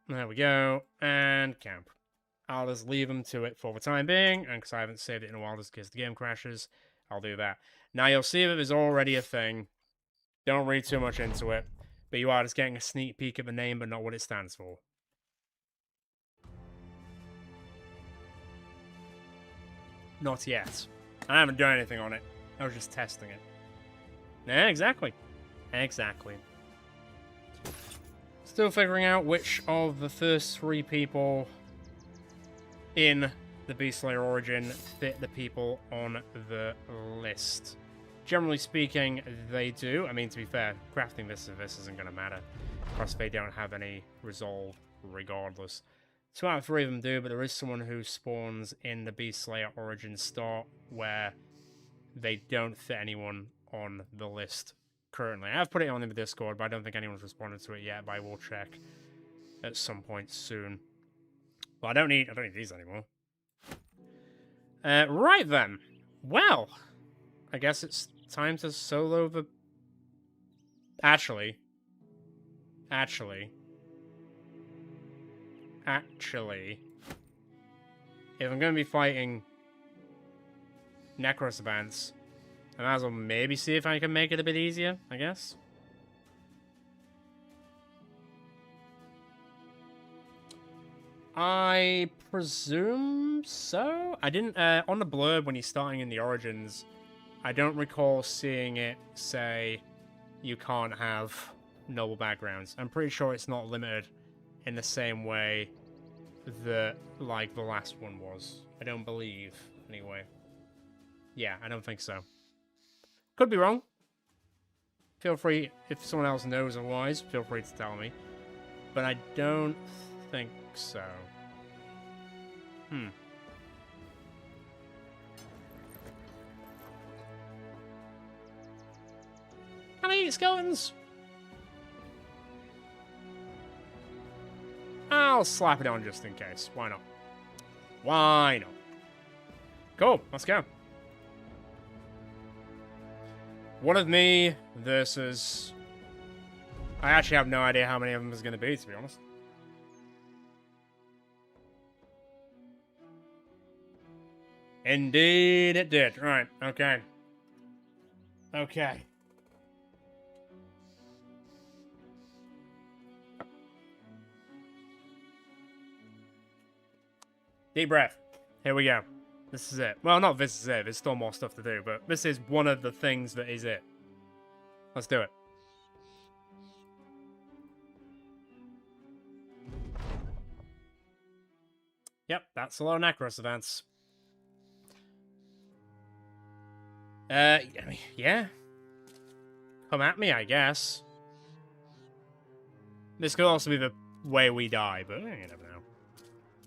There we go. And camp. I'll just leave them to it for the time being. And because I haven't saved it in a while just in case the game crashes, I'll do that. Now you'll see that there's already a thing. Don't read too much into it. But you are just getting a sneak peek at the name, but not what it stands for. Not yet. I haven't done anything on it. I was just testing it. Yeah, exactly. Exactly. Still figuring out which of the first 3 people in the Beast Slayer origin fit the people on the list. Generally speaking, they do. I mean, to be fair, crafting this isn't going to matter. Plus, they don't have any resolve regardless. 2 out of 3 of them do, but there is someone who spawns in the Beast Slayer origin start where they don't fit anyone on the list currently. I've put it on in the Discord, but I don't think anyone's responded to it yet, but I will check at some point soon. But I don't need these anymore. Right then. Well, I guess it's time to solo the... Actually, if I'm going to be fighting Necrosabants, I might as well maybe see if I can make it a bit easier, I guess. I presume so? I didn't, on the blurb when you're starting in the Origins, I don't recall seeing it say you can't have noble backgrounds. I'm pretty sure it's not limited in the same way that, like, the last one was. I don't believe, anyway. Yeah, I don't think so. Could be wrong. Feel free, if someone else knows otherwise, feel free to tell me. But I don't think so. Can I eat skeletons? I'll slap it on just in case. Why not? Why not? Cool, let's go. One of me versus... I actually have no idea how many of them is going to be, to be honest. Indeed it did. Right, okay. Okay. Deep breath. Here we go. This is it. Well, not this is it. There's still more stuff to do, but this is one of the things that is it. Let's do it. Yep, that's a lot of Necrosabants. I mean, yeah. Come at me, I guess. This could also be the way we die, but you never know.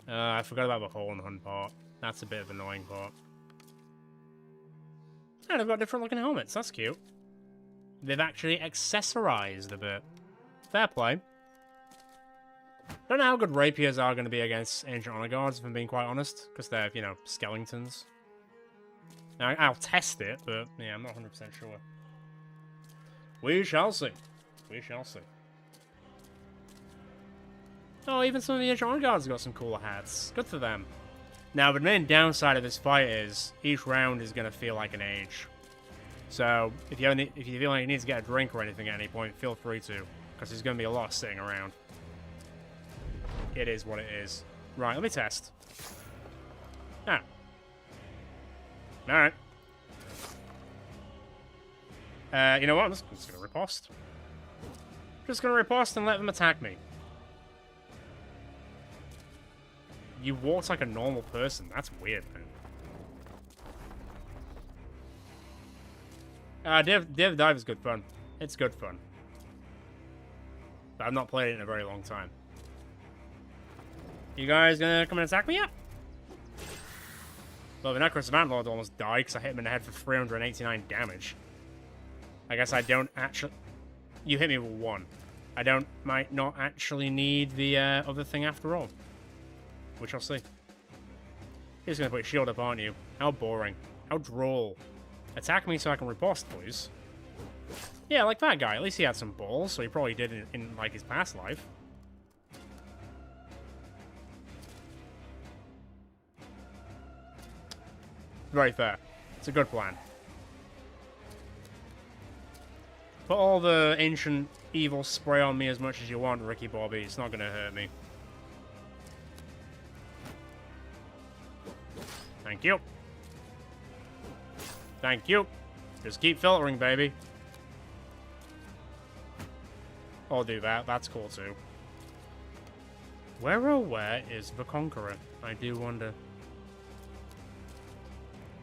I forgot about the hole and hunt part. That's a bit of an annoying part. And they've got different looking helmets. That's cute. They've actually accessorized a bit. Fair play. Don't know how good rapiers are going to be against Ancient Honor Guards, if I'm being quite honest. Because they're, you know, skeletons. Now, I'll test it, but yeah, I'm not 100% sure. We shall see. We shall see. Oh, even some of the Ancient Honor Guards have got some cooler hats. Good for them. Now, the main downside of this fight is each round is going to feel like an age. So, if you feel like you need to get a drink or anything at any point, feel free to. Because there's going to be a lot sitting around. It is what it is. Right, let me test. Ah. Alright. You know what? I'm just going to riposte. Just going to riposte and let them attack me. You walk like a normal person. That's weird, man. Div Dive is good fun. It's good fun. But I've not played it in a very long time. You guys gonna come and attack me yet? Well, the Necrosavant Lord almost died because I hit him in the head for 389 damage. I guess I don't actually... You hit me with 1. Might not actually need the other thing after all. Which I'll see. You're just gonna put your shield up, aren't you? How boring. How droll. Attack me so I can riposte, please. Yeah, like that guy. At least he had some balls, so he probably did in like, his past life. Very fair. It's a good plan. Put all the ancient evil spray on me as much as you want, Ricky Bobby. It's not gonna hurt me. Thank you. Thank you. Just keep filtering, baby. I'll do that. That's cool, too. Where, oh, where is the Conqueror? I do wonder.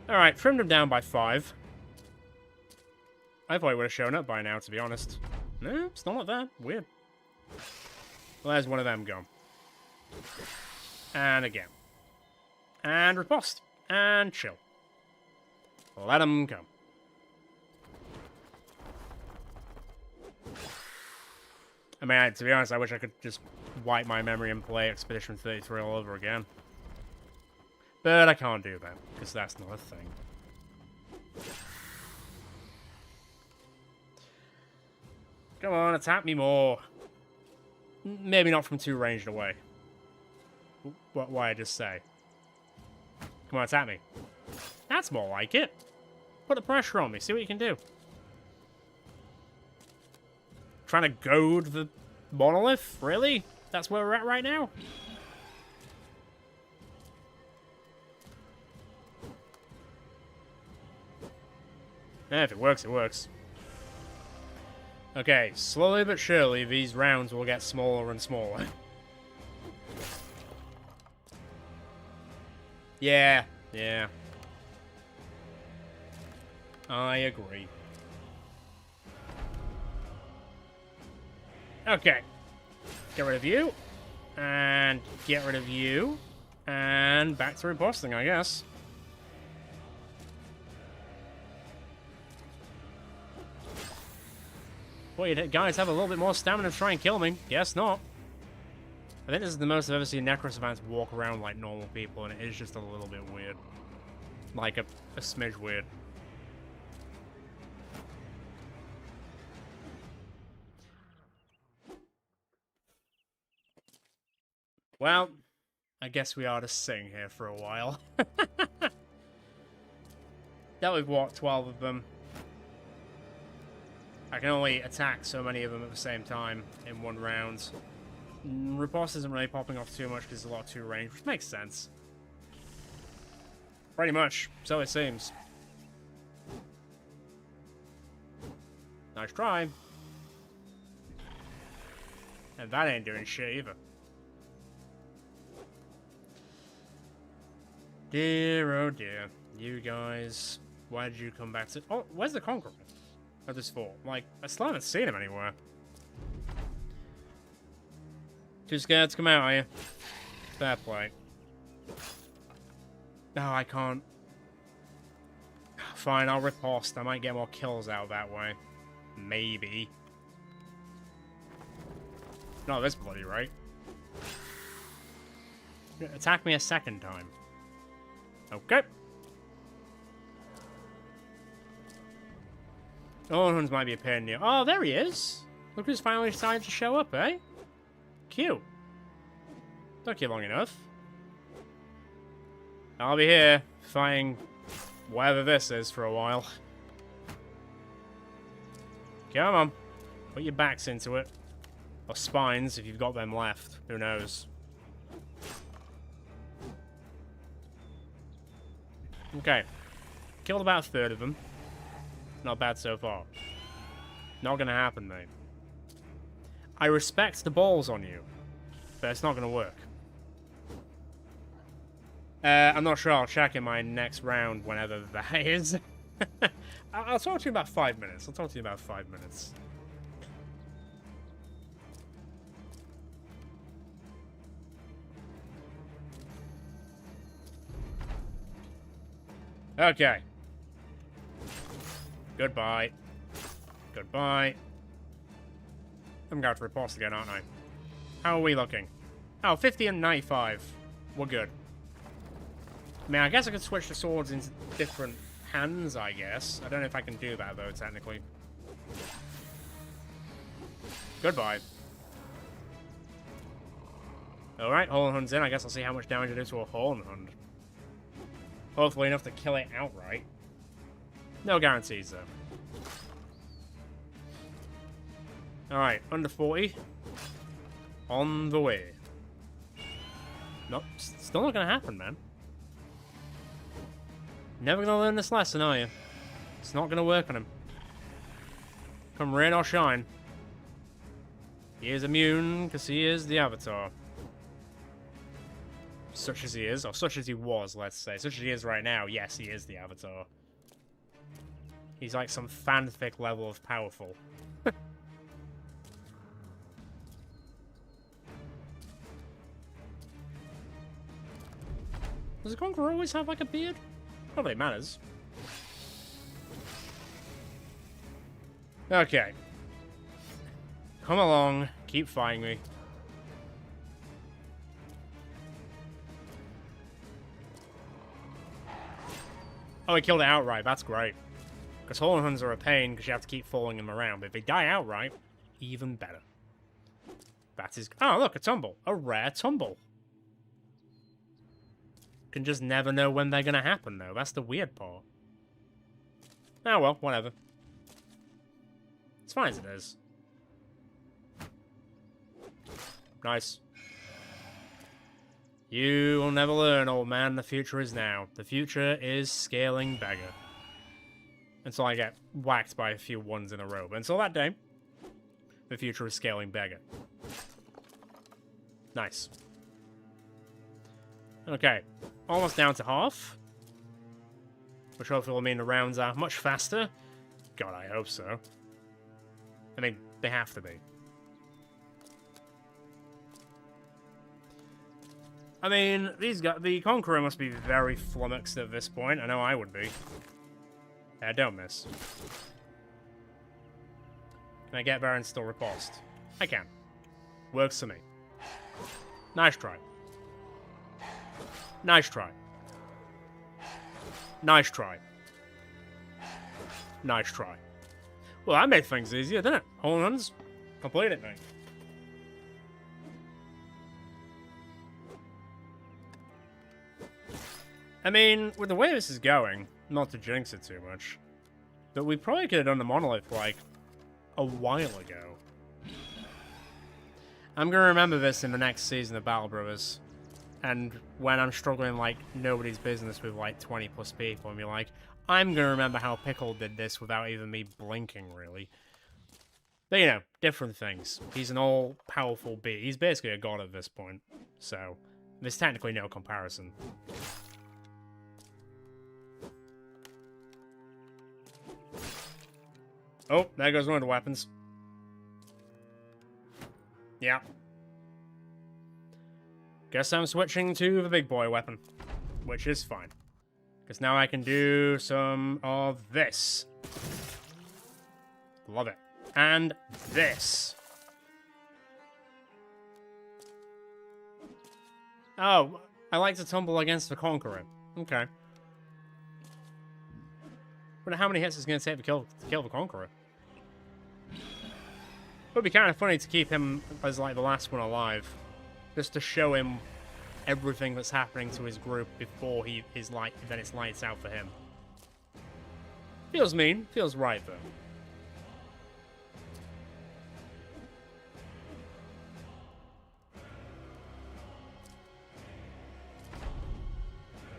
Alright, trimmed him down by 5. I thought he would have shown up by now, to be honest. No, it's not like that. Weird. Well, there's one of them gone. And again. And riposte. And chill. Let him come. I mean, to be honest, I wish I could just wipe my memory and play Expedition 33 all over again. But I can't do that, because that's not a thing. Come on, attack me more. Maybe not from too ranged away. What I just say? Come on, attack me. That's more like it. Put the pressure on me, see what you can do. Trying to goad the monolith? Really? That's where we're at right now? Yeah, if it works, it works. Okay, slowly but surely, these rounds will get smaller and smaller. Yeah. I agree. Okay. Get rid of you. And get rid of you. And back to riposting, I guess. Boy, you guys have a little bit more stamina to try and kill me. Guess not. I think this is the most I've ever seen Necrosavants walk around like normal people, and it is just a little bit weird. Like a smidge weird. Well, I guess we ought to sing here for a while. That we've walked 12 of them. I can only attack so many of them at the same time in one round. Riposte isn't really popping off too much because there's a lot too range, which makes sense. Pretty much, so it seems. Nice try. And that ain't doing shit either. Dear, oh dear. You guys, why did you come back to... Oh, where's the Conqueror of this fort? Like, I still haven't seen him anywhere. Too scared to come out, are you? Fair play. No, I can't. Fine, I'll riposte. I might get more kills out that way. Maybe. Not this bloody right. Attack me a second time. Okay. Orhans might be a pain near. Oh, there he is. Look who's finally decided to show up, eh? Cute. Took you long enough. I'll be here, fighting whatever this is for a while. Come on. Put your backs into it. Or spines, if you've got them left. Who knows? Okay. Killed about a third of them. Not bad so far. Not gonna happen, mate. I respect the balls on you, but it's not gonna work. I'm not sure. I'll check in my next round, whenever that is. I'll talk to you in about 5 minutes. Okay. Goodbye. Goodbye. I'm going to riposte again, aren't I? How are we looking? Oh, 50 and 95. We're good. I mean, I guess I could switch the swords into different hands, I guess. I don't know if I can do that, though, technically. Goodbye. Alright, Horn Hund's in. I guess I'll see how much damage it is to a Horn Hund. Hopefully enough to kill it outright. No guarantees, though. Alright, under 40. On the way. Nope, still not gonna happen, man. Never gonna learn this lesson, are you? It's not gonna work on him. Come rain or shine. He is immune, because he is the Avatar. Such as he is, or such as he was, let's say. Such as he is right now, yes, he is the Avatar. He's like some fanfic level of powerful. Does a Conqueror always have, like, a beard? Not that it matters. Okay. Come along. Keep fighting me. Oh, he killed it outright. That's great. Because Horn Huns are a pain because you have to keep following them around. But if they die outright, even better. That is... Oh, look, a tumble. A rare tumble. Can just never know when they're going to happen, though. That's the weird part. Oh, well, whatever. It's fine as it is. Nice. You will never learn, old man. The future is now. The future is Scaling Beggar. Until I get whacked by a few ones in a row. But until that day, the future is Scaling Beggar. Nice. Okay. Almost down to half. Which hopefully will mean the rounds are much faster. God, I hope so. I mean, they have to be. I mean, these guys, the Conqueror must be very flummoxed at this point. I know I would be. Yeah, don't miss. Can I get there and still riposte? I can. Works for me. Nice try. Nice try. Nice try. Nice try. Well, that made things easier, didn't it? Horn Huns, complete it, mate. I mean, with the way this is going, not to jinx it too much, but we probably could have done the monolith, like, a while ago. I'm gonna remember this in the next season of Battle Brothers. And when I'm struggling like nobody's business with like 20 plus people, and be like, I'm gonna remember how Pickle did this without even me blinking, really. But you know, different things. He's an all-powerful being. He's basically a god at this point. So, there's technically no comparison. Oh, there goes one of the weapons. Yeah. Guess I'm switching to the big boy weapon, which is fine. Because now I can do some of this. Love it. And this. Oh, I like to tumble against the Conqueror. Okay. Wonder how many hits it's going to take to kill the Conqueror. It would be kind of funny to keep him as like the last one alive. Just to show him everything that's happening to his group before then it's lights out for him. Feels mean, feels right though.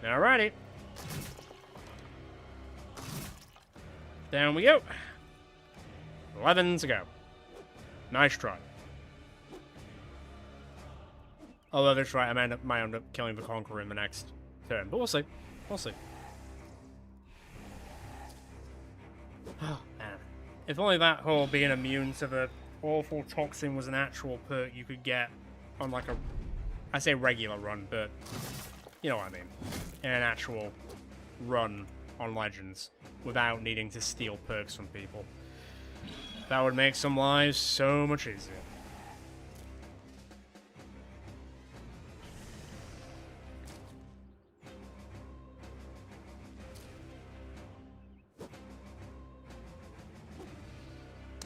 Alrighty. Down we go. 11 to go. Nice try. Although this right, I might end up killing the Conqueror in the next turn. But we'll see. We'll see. Oh, man. If only that whole being immune to the awful toxin was an actual perk you could get on like a... I say regular run, but... You know what I mean. In an actual run on Legends without needing to steal perks from people. That would make some lives so much easier.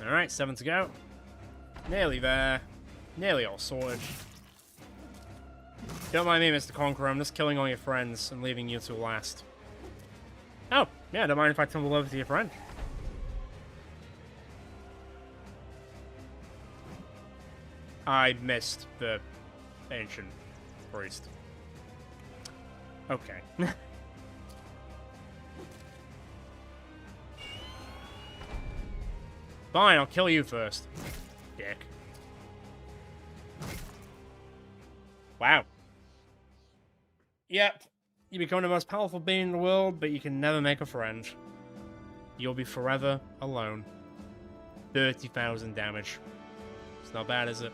Alright, 7 to go. Nearly there. Nearly all sorted. Don't mind me, Mr. Conqueror. I'm just killing all your friends and leaving you to last. Oh, yeah, don't mind if I tumble over to your friend. I missed the ancient priest. Okay. Fine, I'll kill you first. Dick. Wow. Yep. You become the most powerful being in the world, but you can never make a friend. You'll be forever alone. 30,000 damage. It's not bad, is it?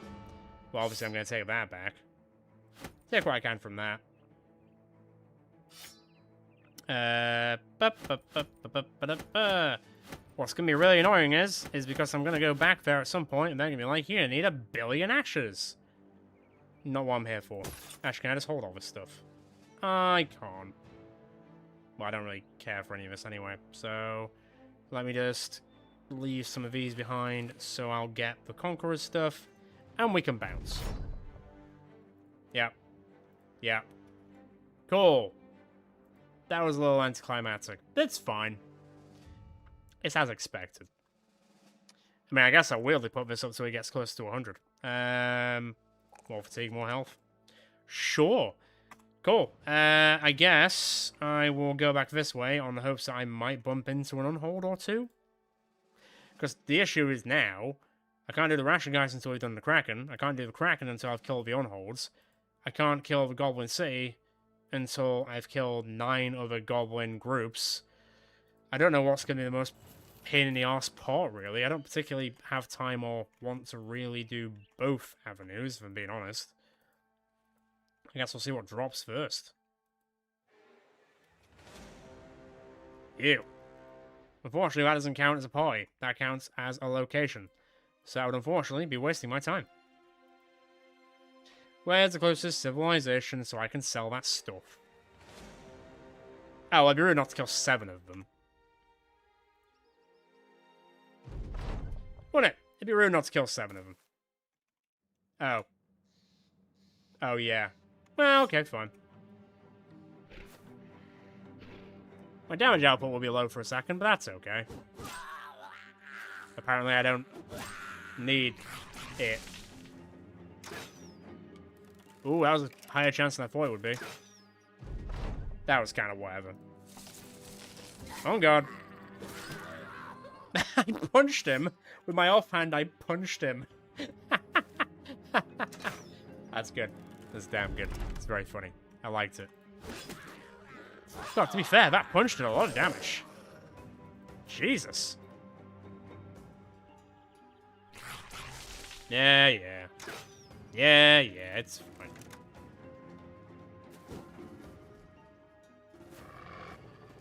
Well, obviously I'm going to take that back. Take what I can from that. What's going to be really annoying is because I'm going to go back there at some point, and they're going to be like, you're going to need 1 billion ashes. Not what I'm here for. Actually, can I just hold all this stuff? I can't. Well, I don't really care for any of this anyway, so let me just leave some of these behind so I'll get the Conqueror's stuff, and we can bounce. Yep. Yep. Cool. That was a little anticlimactic. That's fine. It's as expected. I mean, I guess I will put this up so he gets close to 100. More fatigue, more health. Sure. Cool. I guess I will go back this way on the hopes that I might bump into an unhold or two. Because the issue is now, I can't do the ration guys until we've done the Kraken. I can't do the Kraken until I've killed the unholds. I can't kill the Goblin City until I've killed 9 other Goblin groups. I don't know what's going to be the most pain in the arse part, really. I don't particularly have time or want to really do both avenues, if I'm being honest. I guess we'll see what drops first. Ew. Unfortunately, that doesn't count as a party. That counts as a location. So I would unfortunately be wasting my time. Where's the closest civilization so I can sell that stuff? Oh, I'd be rude not to kill 7 of them. Wouldn't it? It'd be rude not to kill 7 of them. Oh. Oh, yeah. Well, okay, fine. My damage output will be low for a second, but that's okay. Apparently I don't need it. Ooh, that was a higher chance than I thought it would be. That was kind of whatever. Oh, God. I punched him. With my offhand, I punched him. That's good. That's damn good. It's very funny. I liked it. God, to be fair, that punch did a lot of damage. Jesus. Yeah, yeah. Yeah, yeah, it's fine.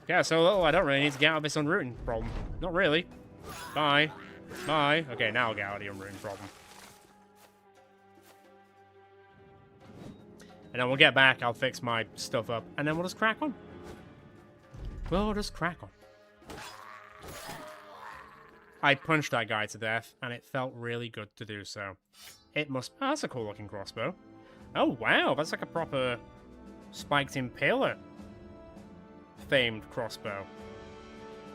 Yeah, so little, I don't really need to get out of this unrooting problem. Not really. Bye. Bye. Okay, now I'll get out of the unrooting problem. And then we'll get back, I'll fix my stuff up, and then we'll just crack on. We'll just crack on. I punched that guy to death, and it felt really good to do so. It must... Oh, that's a cool looking crossbow. Oh, wow, that's like a proper spiked impaler famed crossbow.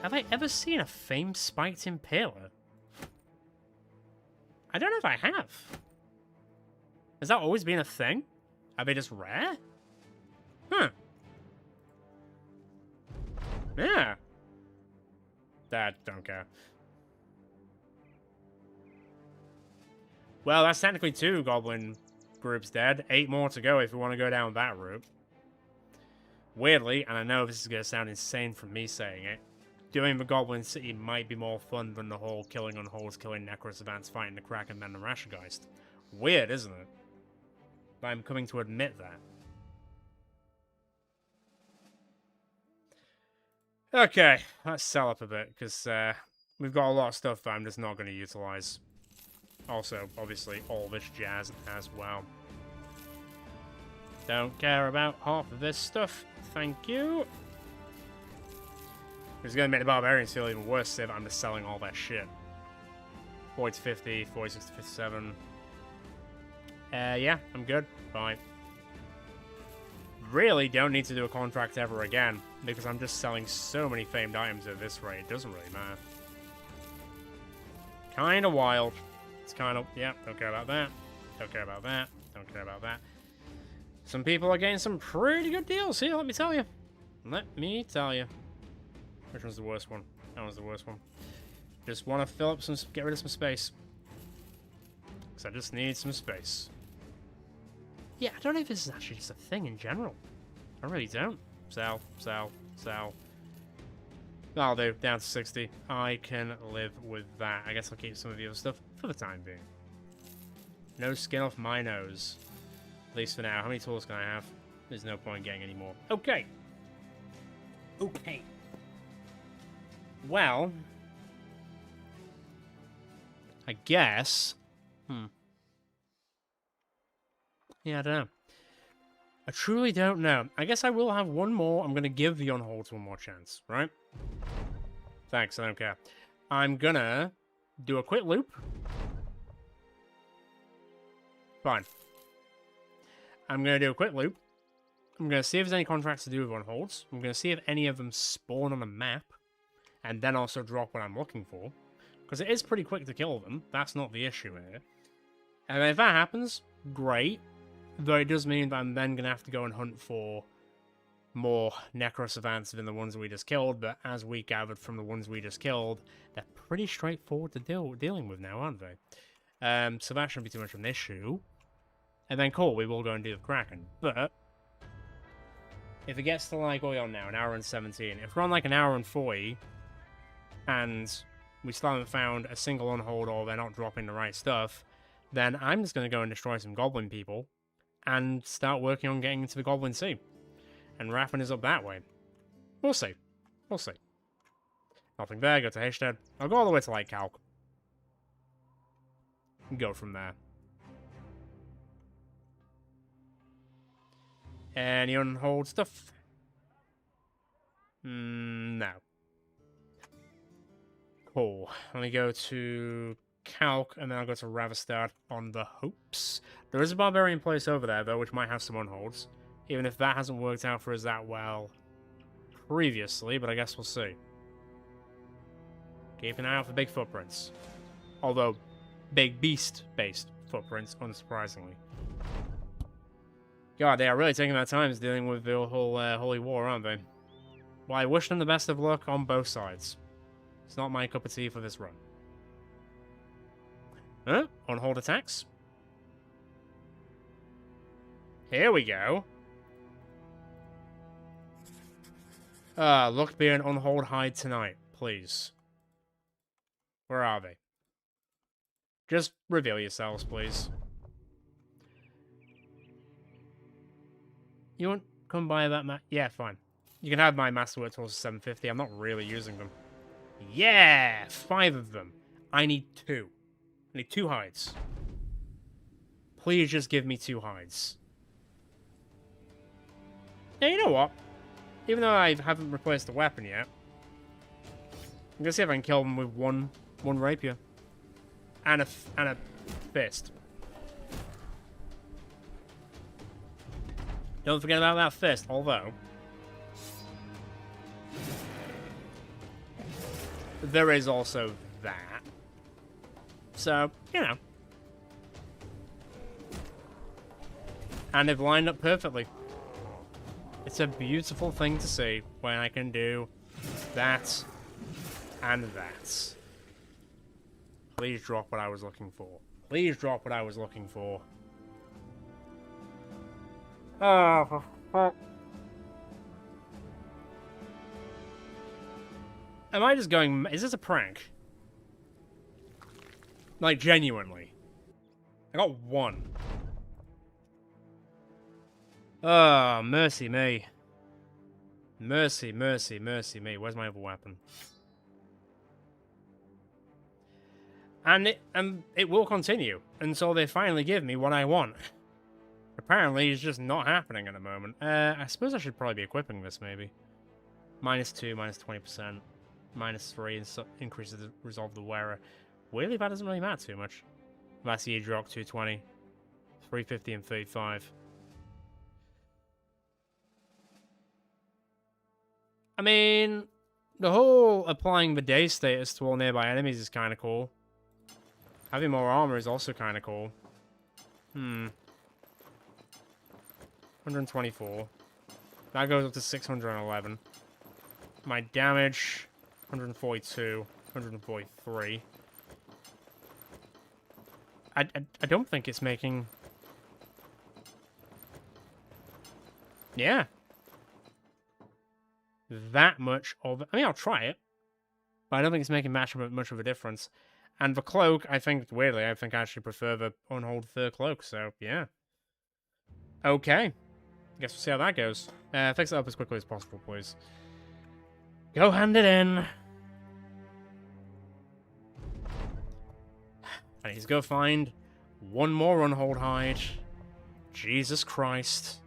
Have I ever seen a famed spiked impaler? I don't know if I have. Has that always been a thing? Are they just rare? Huh. Yeah. Dad, don't care. Well, that's technically 2 goblin groups dead. 8 more to go if we want to go down that route. Weirdly, and I know this is going to sound insane from me saying it, doing the Goblin City might be more fun than the whole killing unholds, killing Necrosavants, fighting the Kraken, then the Rashergeist. Weird, isn't it? But I'm coming to admit that. Okay, let's sell up a bit, because we've got a lot of stuff that I'm just not going to utilize. Also, obviously, all this jazz as well. Don't care about half of this stuff. Thank you. It's going to make the barbarians feel even worse if I'm just selling all that shit. 40 to 50, 46 to 57. Yeah, I'm good. Fine. Really don't need to do a contract ever again, because I'm just selling so many famed items at this rate, it doesn't really matter. Kinda wild. It's kind of, yeah, don't care about that. Don't care about that. Don't care about that. Some people are getting some pretty good deals here, let me tell you. Let me tell you. Which one's the worst one? That one's the worst one. Just want to fill up some, get rid of some space. Because I just need some space. Yeah, I don't know if this is actually just a thing in general. I really don't. Sell, sell, sell. That'll do. Down to 60. I can live with that. I guess I'll keep some of the other stuff for the time being. No skin off my nose. At least for now. How many tools can I have? There's no point getting any more. Okay. Okay. Well. I guess. Yeah, I don't know. I truly don't know. I guess I will have one more. I'm going to give the on-holds one more chance, right? Thanks, I don't care. I'm going to do a quick loop. Fine. I'm going to do a quick loop. I'm going to see if there's any contracts to do with on-holds. I'm going to see if any of them spawn on a map. And then also drop what I'm looking for. Because it is pretty quick to kill them. That's not the issue here. And if that happens, great. Though it does mean that I'm then going to have to go and hunt for more Necrosavants than the ones we just killed, but as we gathered from the ones we just killed, they're pretty straightforward to dealing with now, aren't they? So that shouldn't be too much of an issue. And then cool, we will go and do the Kraken. But if it gets to like, what are we on now? An hour and 17. If we're on like an hour and 40, and we still haven't found a single on-hold or they're not dropping the right stuff, then I'm just going to go and destroy some Goblin people and start working on getting into the Goblin Sea. And Raffin is up that way. We'll see. We'll see. Nothing there, go to Hashtag. I'll go all the way to Light Calc. Go from there. Any on-hold stuff? No. Cool. Let me go to Calc, and then I'll go to Ravistad on the hopes. There is a barbarian place over there, though, which might have some on-holds. Even if that hasn't worked out for us that well previously, but I guess we'll see. Keep an eye out for big footprints. Although, big beast-based footprints, unsurprisingly. God, they are really taking their time dealing with the whole Holy War, aren't they? Well, I wish them the best of luck on both sides. It's not my cup of tea for this run. On-hold attacks. Here we go. Look to be an on-hold hide tonight, please. Where are they? Just reveal yourselves, please. You want to come by that yeah, fine. You can have my Masterwork tools for 750. I'm not really using them. Yeah! 5 of them. I need 2. I need 2 hides. Please just give me 2 hides. Yeah, you know what? Even though I haven't replaced the weapon yet, I'm gonna see if I can kill them with one rapier. And a fist. Don't forget about that fist, although there is also that. So, you know. And they've lined up perfectly. It's a beautiful thing to see when I can do that and that. Please drop what I was looking for. Please drop what I was looking for. Oh, for fuck. Am I just going... Is this a prank? Like, genuinely. I got 1. Oh, mercy me. Mercy, mercy, mercy me. Where's my other weapon? And it will continue until they finally give me what I want. Apparently, it's just not happening at the moment. I suppose I should probably be equipping this, maybe. -2, -20%. -3, and so increases the resolve of the wearer. Weirdly, that doesn't really matter too much. That's the drop 220. 350 and 35. I mean, the whole applying the day status to all nearby enemies is kind of cool. Having more armor is also kind of cool. 124. That goes up to 611. My damage, 142, 143. I don't think it's making... Yeah. That much of... I mean, I'll try it. But I don't think it's making much of a difference. And the cloak, I think, weirdly, I think I actually prefer the unhold fur cloak, so, yeah. Okay. Guess we'll see how that goes. Fix it up as quickly as possible, please. Go hand it in. I need to go find one more unhold hide. Jesus Christ.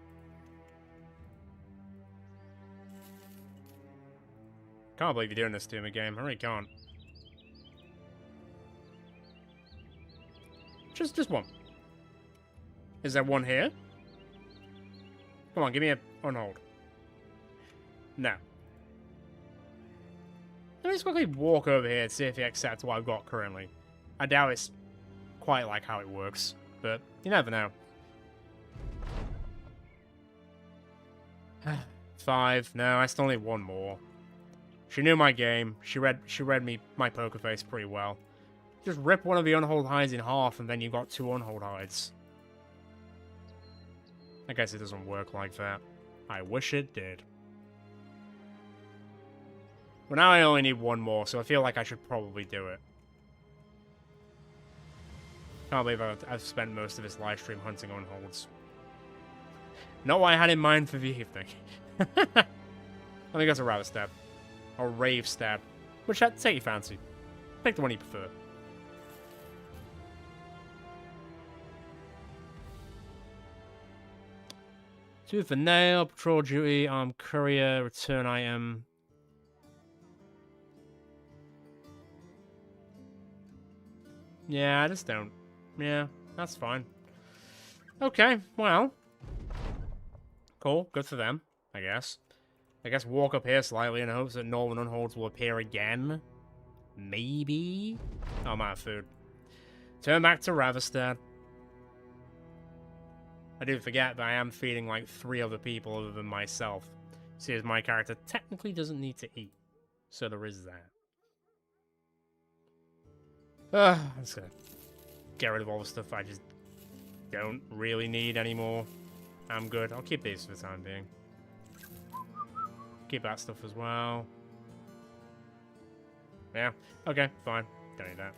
Can't believe you're doing this to me, game. I really can't. Just one. Is there one here? Come on, give me a unhold. No. Let me just quickly walk over here and see if he accepts what I've got currently. I doubt it's quite like how it works, but you never know. 5. No, I still need one more. She knew my game. She read me my poker face pretty well. Just rip one of the unhold hides in half, and then you've got 2 unhold hides. I guess it doesn't work like that. I wish it did. But now I only need one more, so I feel like I should probably do it. Can't believe I've spent most of this live stream hunting unholds. Not what I had in mind for the evening. I think that's a rabbit stab. Or rave stab. Which, take your fancy. Pick the one you prefer. Tooth and nail, patrol duty, armed courier, return item. Yeah, I just don't. Yeah, that's fine. Okay, well. Cool, good for them, I guess. I guess walk up here slightly in hopes that Northern Unholds will appear again. Maybe? Oh, I'm out of food. Turn back to Ravistad. I do forget that I am feeding like 3 other people other than myself. See, as my character technically doesn't need to eat. So there is that. I'm just gonna get rid of all the stuff I just don't really need anymore. I'm good. I'll keep these for the time being. Keep that stuff as well. Yeah, okay, fine. Don't need that.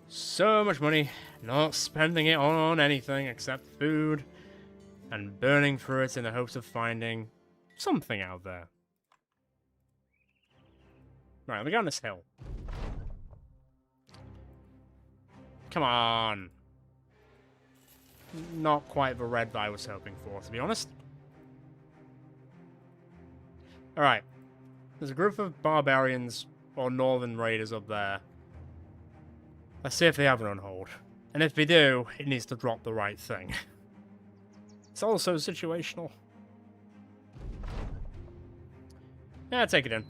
So much money, not spending it on anything except food, and burning through it in the hopes of finding something out there. Right, let me go on this hill. Come on. Not quite the red that I was hoping for, to be honest. Alright. There's a group of barbarians or northern raiders up there. Let's see if they have an unhold. And if they do, it needs to drop the right thing. It's also situational. Yeah, take it in.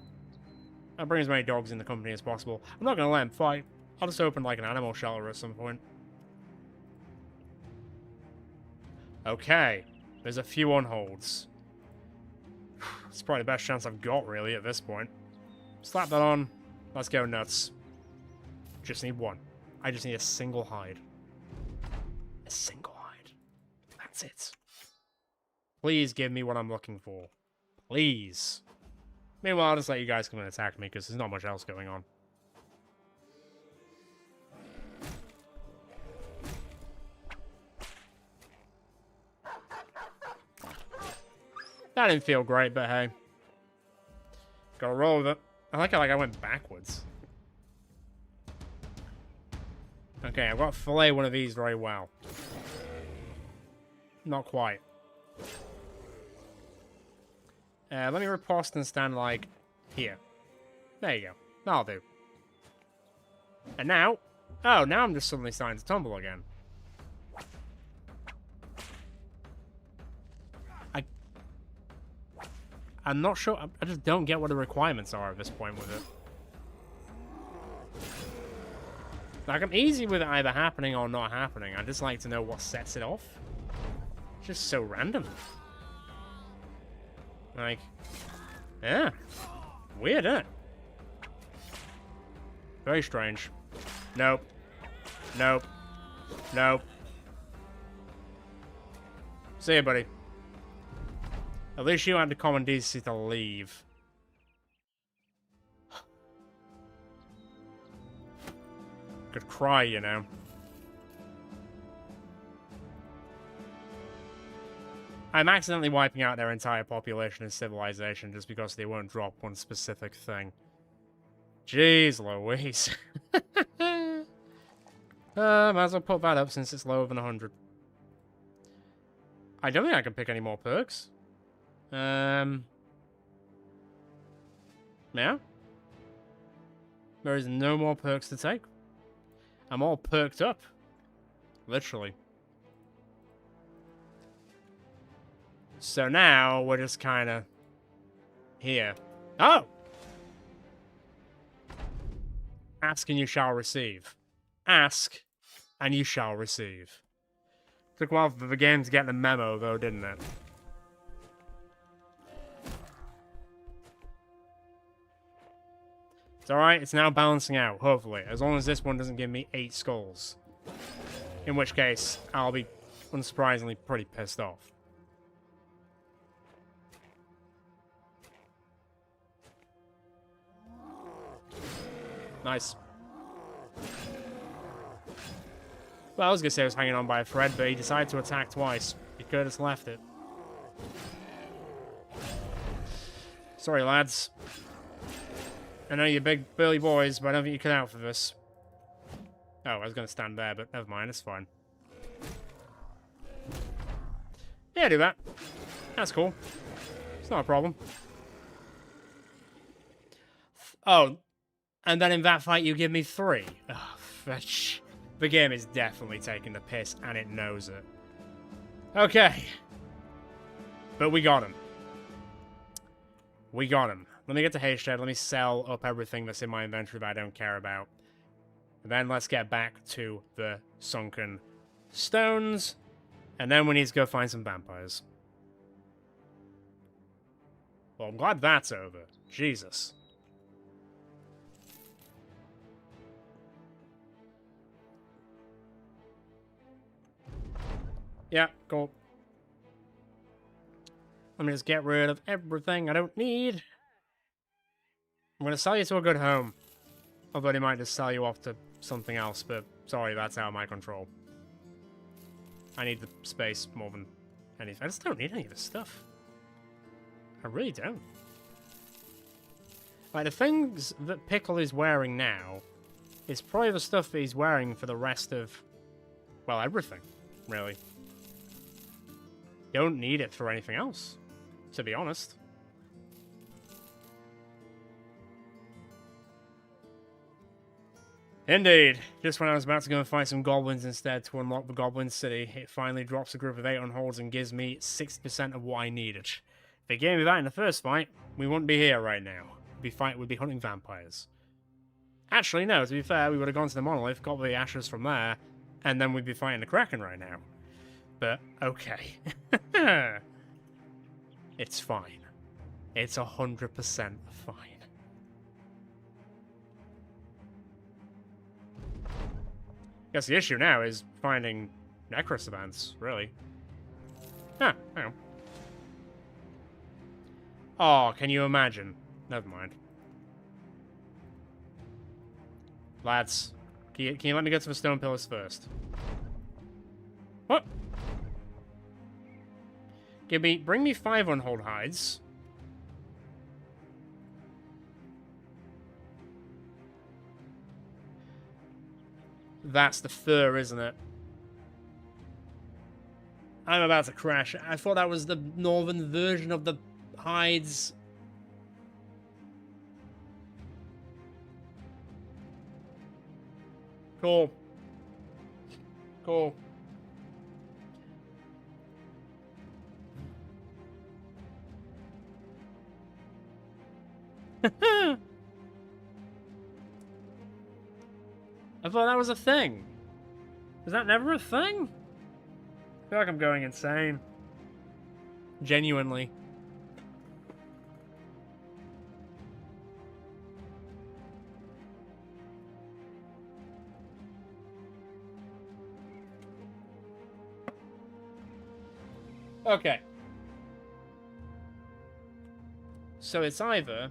I'll bring as many dogs in the company as possible. I'm not going to let them fight. I'll just open like an animal shelter at some point. Okay. There's a few unholds. It's probably the best chance I've got, really, at this point. Slap that on. Let's go nuts. Just need one. I just need a single hide. A single hide. That's it. Please give me what I'm looking for. Please. Meanwhile, I'll just let you guys come and attack me, because there's not much else going on. That didn't feel great, but hey. Gotta roll with it. I like how I went backwards. Okay, I've got to fillet one of these very well. Not quite. Let me riposte and stand, like, here. There you go. That'll do. And now... Oh, now I'm just suddenly starting to tumble again. I'm not sure... I just don't get what the requirements are at this point with it. Like, I'm easy with it either happening or not happening. I just like to know what sets it off. It's just so random. Like... Yeah. Weird, isn't it? Very strange. Nope. Nope. Nope. See ya, buddy. At least you had the common decency to leave. Could cry, you know. I'm accidentally wiping out their entire population and civilization just because they won't drop one specific thing. Jeez Louise. Might as well put that up since it's lower than 100. I don't think I can pick any more perks. Yeah? There is no more perks to take. I'm all perked up. Literally. So now, we're just kind of... here. Oh! Ask and you shall receive. Ask, and you shall receive. Took a while for the game to get the memo, though, didn't it? It's alright, it's now balancing out, hopefully. As long as this one doesn't give me 8 skulls. In which case, I'll be, unsurprisingly, pretty pissed off. Nice. Well, I was gonna say I was hanging on by a thread, but he decided to attack twice. He could have just left it. Sorry, lads. I know you're big, burly boys, but I don't think you cut out for this. Oh, I was gonna stand there, but never mind, it's fine. Yeah, do that. That's cool. It's not a problem. Oh, and then in that fight you give me 3. Oh, fetch. The game is definitely taking the piss, and it knows it. Okay. But we got him. We got him. Let me get to Hayshed. Let me sell up everything that's in my inventory that I don't care about. And then let's get back to the sunken stones. And then we need to go find some vampires. Well, I'm glad that's over. Jesus. Yeah, cool. Let me just get rid of everything I don't need. I'm going to sell you to a good home. Although they might just sell you off to something else, but sorry, that's out of my control. I need the space more than anything. I just don't need any of this stuff. I really don't. Like, the things that Pickle is wearing now is probably the stuff that he's wearing for the rest of, well, everything, really. Don't need it for anything else, to be honest. Indeed. Just when I was about to go and fight some goblins instead to unlock the Goblin City, it finally drops a group of 8 on holds and gives me 60% of what I needed. If they gave me that in the first fight, we wouldn't be here right now. We'd be hunting vampires. Actually, no, to be fair, we would have gone to the Monolith, got the ashes from there, and then we'd be fighting the Kraken right now. But, okay. It's fine. It's 100% fine. Guess the issue now is finding necrosavants, really. Ah, hang on. Oh, can you imagine? Never mind. Lads, can you let me get to the stone pillars first? What? Bring me 5 unhold hides. That's the fur, isn't it? I'm about to crash. I thought that was the northern version of the hides. Cool. Cool. I thought that was a thing. Was that never a thing? I feel like I'm going insane. Genuinely. Okay. So it's either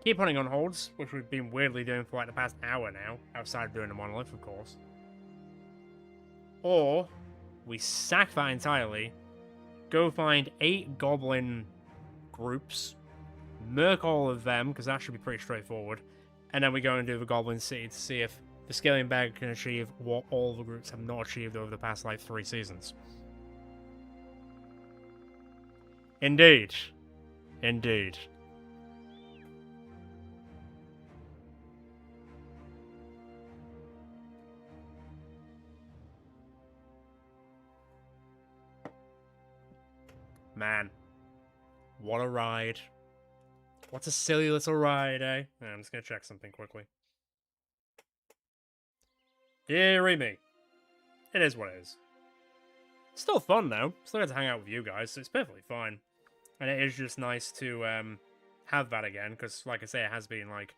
keep hunting on holds, which we've been weirdly doing for like the past hour now, outside of doing the monolith, of course. Or we sack that entirely, go find 8 goblin groups, murk all of them, because that should be pretty straightforward, and then we go and do the goblin city to see if the Scaling Beggar can achieve what all the groups have not achieved over the past like 3 seasons. Indeed. Indeed. Man. What a ride. What's a silly little ride, eh? I'm just gonna check something quickly. Deary me. It is what it is. Still fun, though. Still get to hang out with you guys, so it's perfectly fine. And it is just nice to have that again, because, like I say, it has been, like,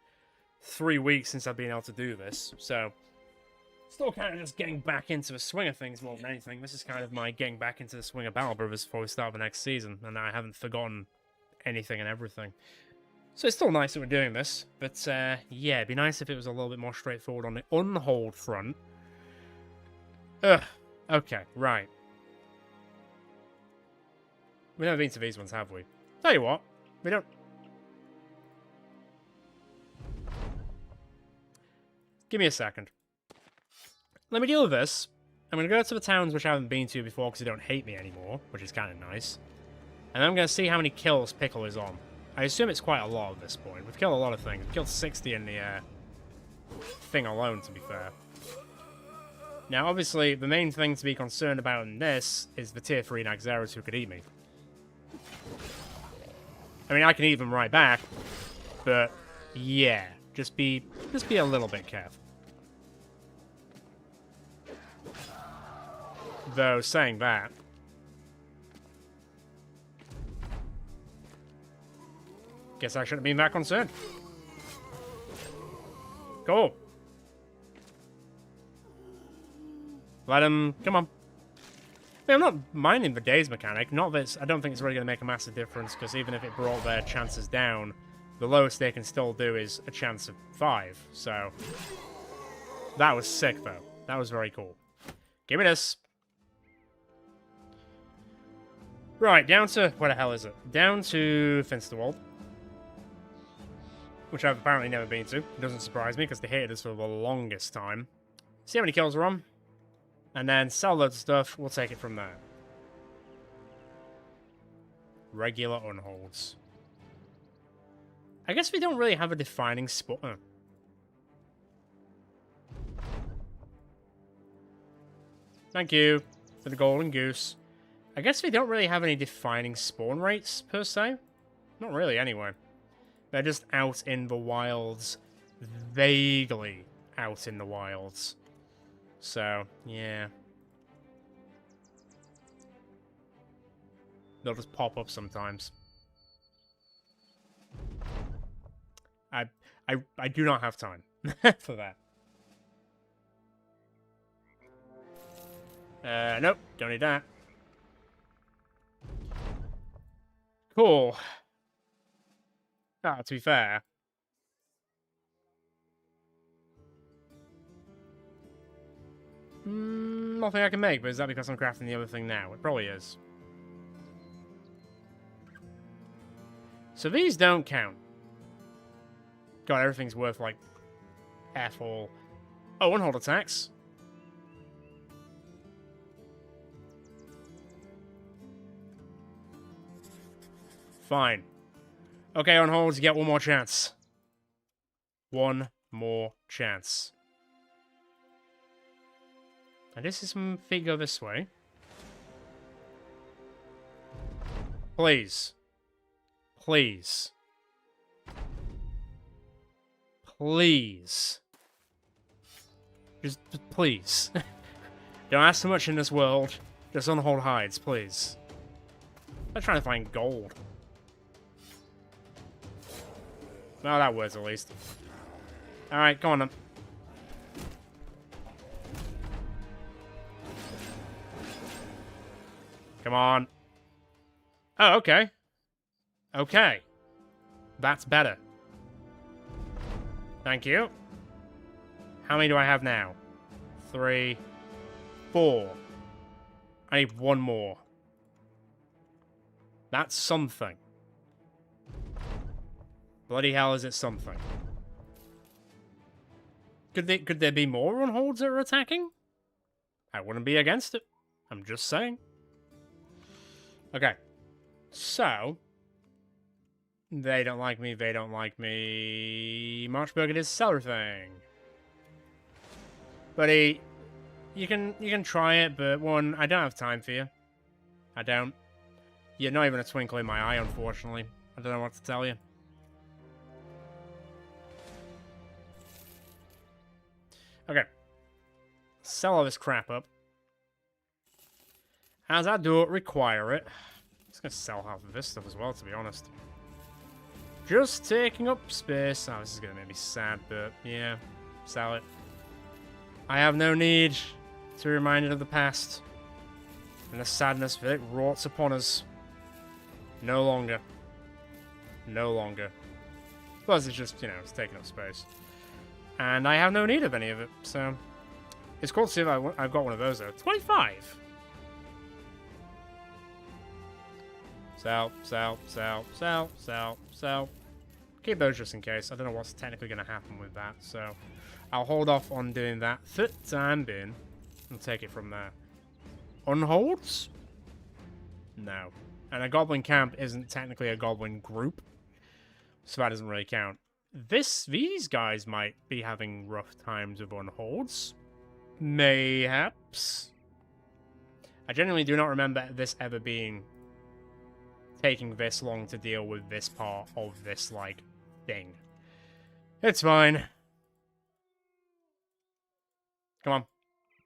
3 weeks since I've been able to do this, so still kind of just getting back into the swing of things more than anything. This is kind of my getting back into the swing of Battle Brothers before we start the next season, and I haven't forgotten anything and everything. So it's still nice that we're doing this, but yeah, it'd be nice if it was a little bit more straightforward on the unhold front. Ugh. Okay, right. We've never been to these ones, have we? Tell you what, we don't... Give me a second. Let me deal with this. I'm going to go to the towns which I haven't been to before because they don't hate me anymore, which is kind of nice. And then I'm going to see how many kills Pickle is on. I assume it's quite a lot at this point. We've killed a lot of things. We've killed 60 in the thing alone, to be fair. Now, obviously, the main thing to be concerned about in this is the tier 3 Naxxeras who could eat me. I mean, I can eat them right back, but yeah, just be a little bit careful. Though, saying that, guess I shouldn't have been that concerned. Cool. Let him... Come on. I mean, I'm not minding the days mechanic. Not that I don't think it's really going to make a massive difference, because even if it brought their chances down, the lowest they can still do is a chance of 5. So, that was sick, though. That was very cool. Give me this. Right, down to... Where the hell is it? Down to Finsterwald. Which I've apparently never been to. It doesn't surprise me, because they hated us for the longest time. See how many kills we're on. And then sell loads of stuff. We'll take it from there. Regular unholds. I guess we don't really have a defining spot. Thank you for the golden goose. I guess we don't really have any defining spawn rates, per se. Not really, anyway. They're just out in the wilds. Vaguely out in the wilds. So, yeah. They'll just pop up sometimes. I do not have time for that. Nope, don't need that. Cool. Ah, to be fair. Nothing I can make, but is that because I'm crafting the other thing now? It probably is. So these don't count. God, everything's worth, like, F all. Oh, on-hold attacks. Fine. Okay, on-holds, you get one more chance. One more chance. And this is some feet go this way. Please. Please. Please. Just please. Don't ask so much in this world. Just on-hold hides, please. I'm trying to find gold. Well, that works at least. Alright, go on then. Come on. Oh, okay. Okay. That's better. Thank you. How many do I have now? 3, 4. I need one more. That's something. Bloody hell, is it something? Could there be more on-holds that are attacking? I wouldn't be against it. I'm just saying. Okay. So. They don't like me, they don't like me. Marchburger is seller thing. Buddy, you can try it, but one, I don't have time for you. I don't. You're not even a twinkle in my eye, unfortunately. I don't know what to tell you. Okay. Sell all this crap up. As I don't require it. I'm just gonna sell half of this stuff as well, to be honest. Just taking up space. Oh, this is gonna make me sad, but yeah, sell it. I have no need to be reminded of the past. And the sadness that it wrought upon us. No longer. No longer. Plus, it's just, you know, it's taking up space. And I have no need of any of it, so... It's cool to see if I've got one of those, though. 25! Sell, sell, sell, sell, sell, sell. Keep those just in case. I don't know what's technically going to happen with that, so... I'll hold off on doing that for the time being. And take it from there. Unholds? No. And a goblin camp isn't technically a goblin group. So that doesn't really count. These guys might be having rough times with unholds. Mayhaps. I genuinely do not remember this ever taking this long to deal with this part of this, like, thing. It's fine. Come on.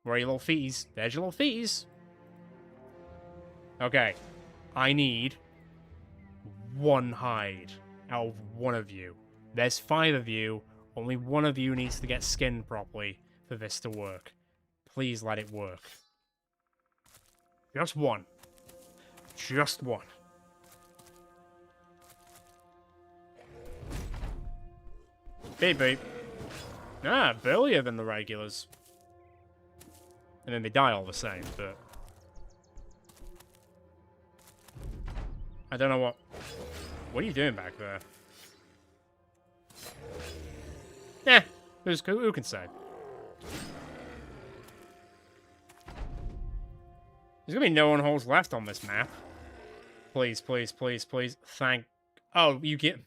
Where are your little feeties? There's your little feeties. Okay. I need one hide out of one of you. There's 5 of you. Only one of you needs to get skinned properly for this to work. Please let it work. Just one. Just one. Beep beep. Ah, burlier than the regulars. And then they die all the same, but... I don't know what... What are you doing back there? Eh, who can say? There's gonna be no one-holes left on this map. Please, please, please, please. Thank... Oh, you get...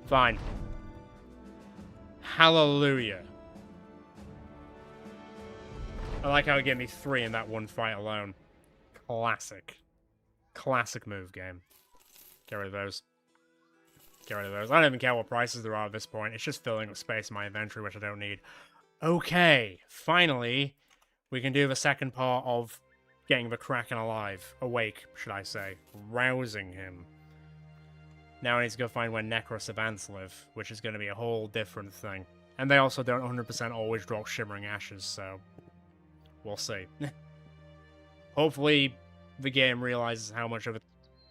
Fine. Hallelujah. I like how it gave me 3 in that one fight alone. Classic. Classic move game. Get rid of those. Get rid of those. I don't even care what prices there are at this point. It's just filling up space in my inventory, which I don't need. Okay. Finally, we can do the second part of getting the Kraken alive. Awake, should I say. Rousing him. Now I need to go find where Necro Savants live, which is going to be a whole different thing. And they also don't 100% always drop Shimmering Ashes, so... We'll see. Hopefully, the game realizes how much of a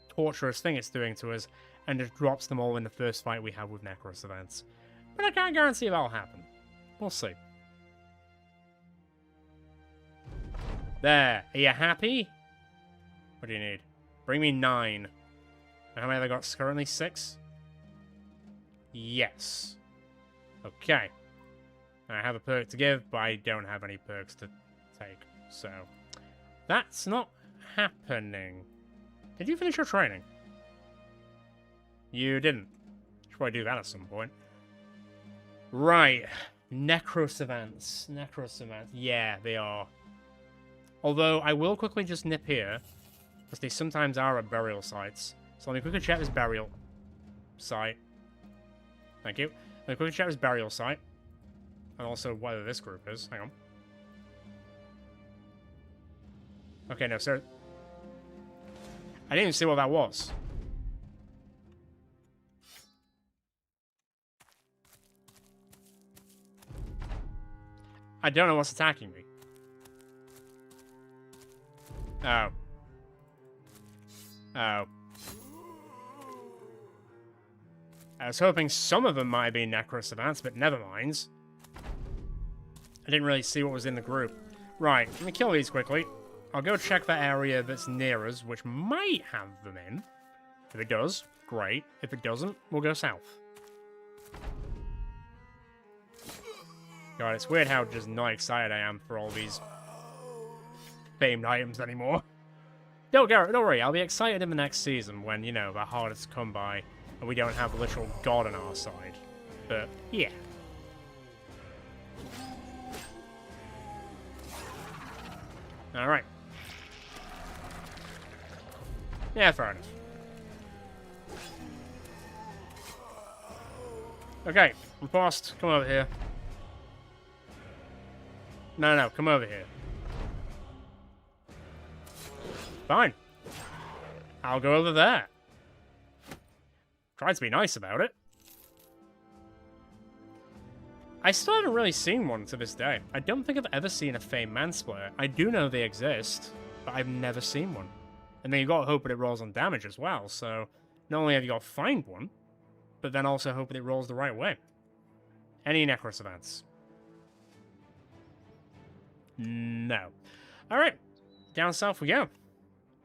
torturous thing it's doing to us, and just drops them all in the first fight we have with Necro Savants. But I can't guarantee that'll happen. We'll see. There. Are you happy? What do you need? Bring me 9. And how many have I got currently? 6? Yes. Okay. I have a perk to give, but I don't have any perks to take. So, that's not happening. Did you finish your training? You didn't. Should probably do that at some point. Right. Necrosavants. Necrosavants. Yeah, they are. Although, I will quickly just nip here, because they sometimes are at burial sites. So let me quickly check this burial site. Thank you. Let me quickly check this burial site. And also whether this group is. Hang on. Okay, no, sir. I didn't even see what that was. I don't know what's attacking me. Oh. Oh. I was hoping some of them might be necrosavants, but never mind. I didn't really see what was in the group. Right, let me kill these quickly. I'll go check that area that's near us, which might have them in. If it does, great. If it doesn't, we'll go south. God, it's weird how just not excited I am for all these famed items anymore. Don't worry, I'll be excited in the next season when, you know, they're harder to come by and we don't have a literal god on our side. But, yeah. Alright. Yeah, fair enough. Okay, Riposte, come over here. No, come over here. Fine. I'll go over there. Tried to be nice about it. I still haven't really seen one to this day. I don't think I've ever seen a famed mansplayer. I do know they exist, but I've never seen one. And then you've got to hope that it rolls on damage as well, so not only have you got to find one, but then also hope that it rolls the right way. Any necrosavants? No. Alright, down south we go.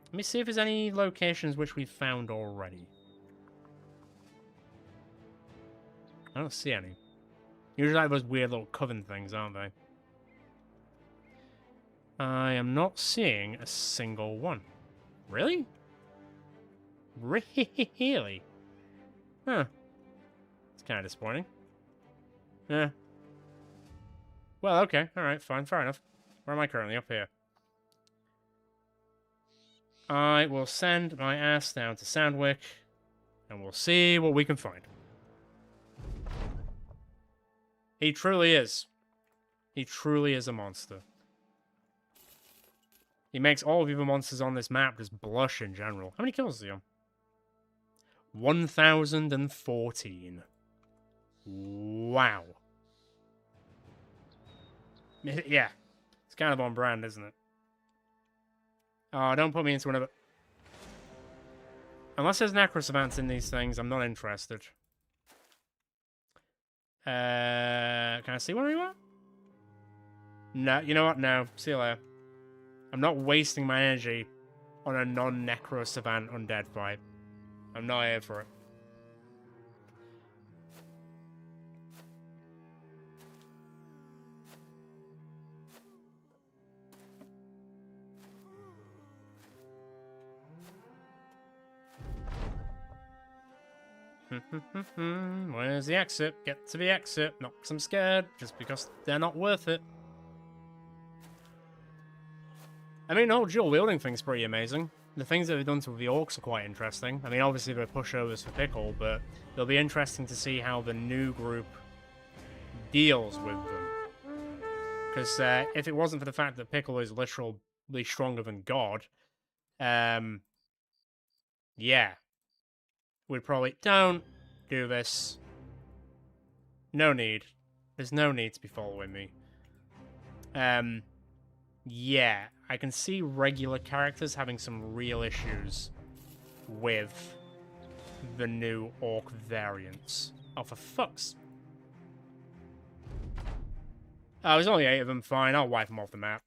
Let me see if there's any locations which we've found already. I don't see any. Usually like those weird little coven things, aren't they? I am not seeing a single one. Really? Really? Huh. It's kind of disappointing. Yeah. Well, okay. Alright, fine. Fair enough. Where am I currently? Up here. I will send my ass down to Sandwick, and we'll see what we can find. He truly is. He truly is a monster. He makes all of the other monsters on this map just blush in general. How many kills is he on? 1,014. Wow. Yeah. It's kind of on brand, isn't it? Oh, don't put me into another... Unless there's necrosavants in these things, I'm not interested. Can I see where you are? No, you know what? No. See you later. I'm not wasting my energy on a non-necrosavant undead fight. I'm not here for it. Where's the exit? Get to the exit. Not because I'm scared, just because they're not worth it. I mean, the whole dual wielding thing's pretty amazing. The things that they've done to the orcs are quite interesting. I mean, obviously they're pushovers for Pickle, but it'll be interesting to see how the new group deals with them. Because if it wasn't for the fact that Pickle is literally stronger than God, yeah. We'd probably... Don't do this. No need. There's no need to be following me. Yeah. I can see regular characters having some real issues with the new orc variants. Oh, for fuck's... Oh, there's only 8 of them. Fine, I'll wipe them off the map.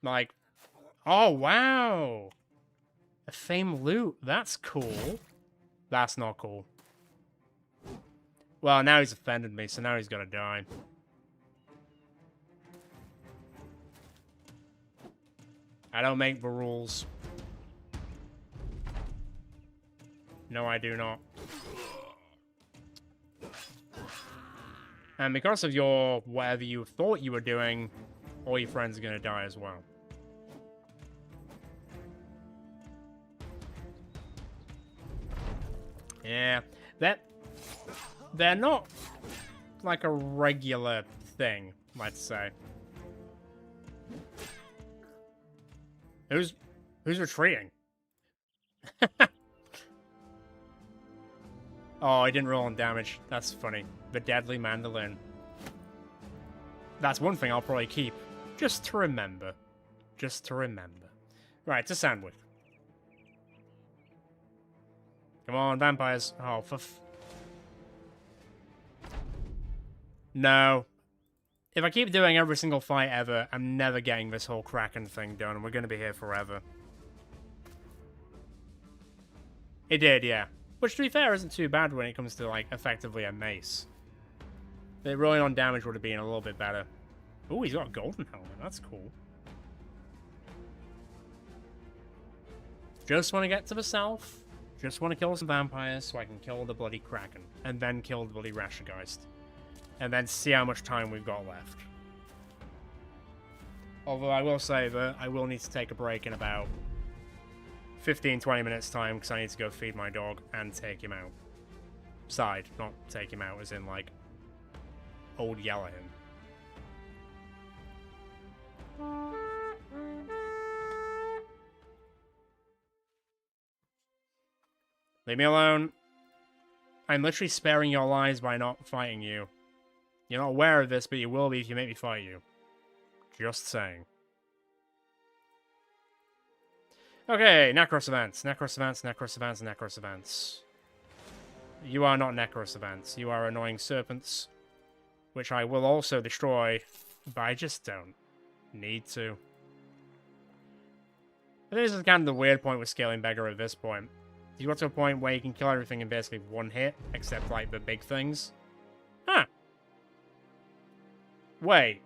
Like... Oh, wow! A famed loot. That's cool. That's not cool. Well, now he's offended me, so now he's gotta die. I don't make the rules. No, I do not. And because of your whatever you thought you were doing, all your friends are gonna die as well. Yeah, they're not like a regular thing, let's say. Who's retreating? Oh, I didn't roll on damage. That's funny. The deadly mandolin. That's one thing I'll probably keep. Just to remember. Just to remember. Right, to Sandwood. Come on, vampires. Oh, No. If I keep doing every single fight ever, I'm never getting this whole Kraken thing done. We're going to be here forever. It did, yeah. Which, to be fair, isn't too bad when it comes to, like, effectively a mace. The rolling on damage would have been a little bit better. Oh, he's got a golden helmet. That's cool. Just want to get to the south. Just want to kill some vampires so I can kill the bloody Kraken. And then kill the bloody Rashergeist. And then see how much time we've got left. Although I will say that I will need to take a break in about 15-20 minutes time because I need to go feed my dog and take him out. Side, not take him out as in like old yell at him. Leave me alone. I'm literally sparing your lives by not fighting you. You're not aware of this, but you will be if you make me fight you. Just saying. Okay, Necros events. Necros events, Necros events, Necros events. You are not Necros events. You are annoying serpents, which I will also destroy, but I just don't need to. I think this is kind of the weird point with Scaling Beggar at this point. You got to a point where you can kill everything in basically one hit, except like the big things. Huh. Wait.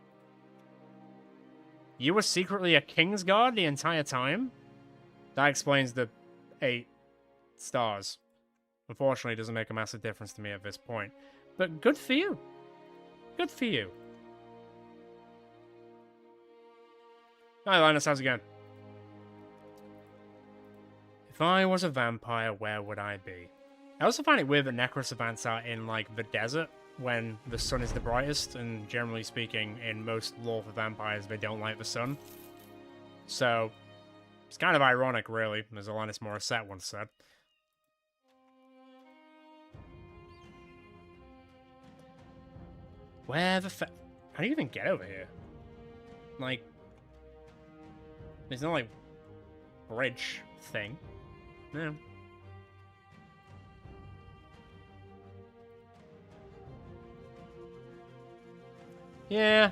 You were secretly a King's Guard the entire time? That explains the 8 stars. Unfortunately, it doesn't make a massive difference to me at this point. But good for you. Good for you. Hi, Linus. How's it going? If I was a vampire, where would I be? I also find it weird that Necros events are in, like, the desert when the sun is the brightest, and generally speaking, in most lore for vampires, they don't like the sun. So, it's kind of ironic, really, as Alanis Morissette once said. Where the how do you even get over here? Like, there's no, like, bridge thing. No. Yeah.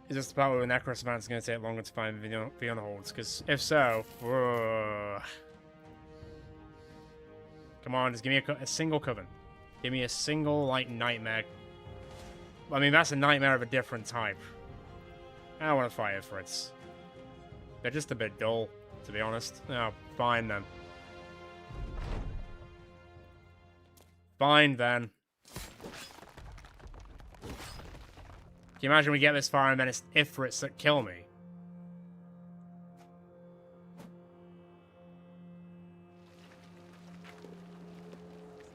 Is this the part where the Necros event is going to take longer to find beyond holds? Because if so, come on, just give me a single coven. Give me a single, like, nightmare. I mean, that's a nightmare of a different type. I don't want to fight it, Fritz. They're just a bit dull, to be honest. Oh, fine then. Fine then. Can you imagine we get this far and then it's Ifrits that kill me?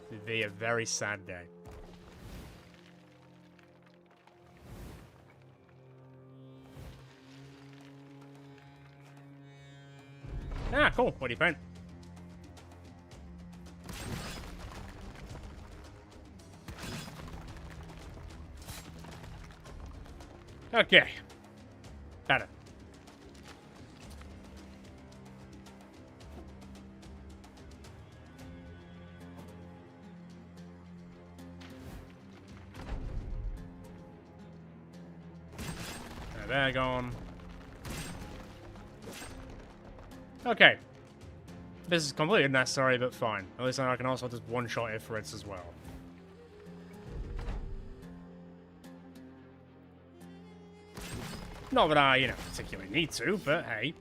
It'd be a very sad day. Ah, cool. What do you find? Okay. Better. They're gone. Okay. This is completely unnecessary, but fine. At least I can also just one-shot Ifrits as well. Not that I, particularly need to, but hey.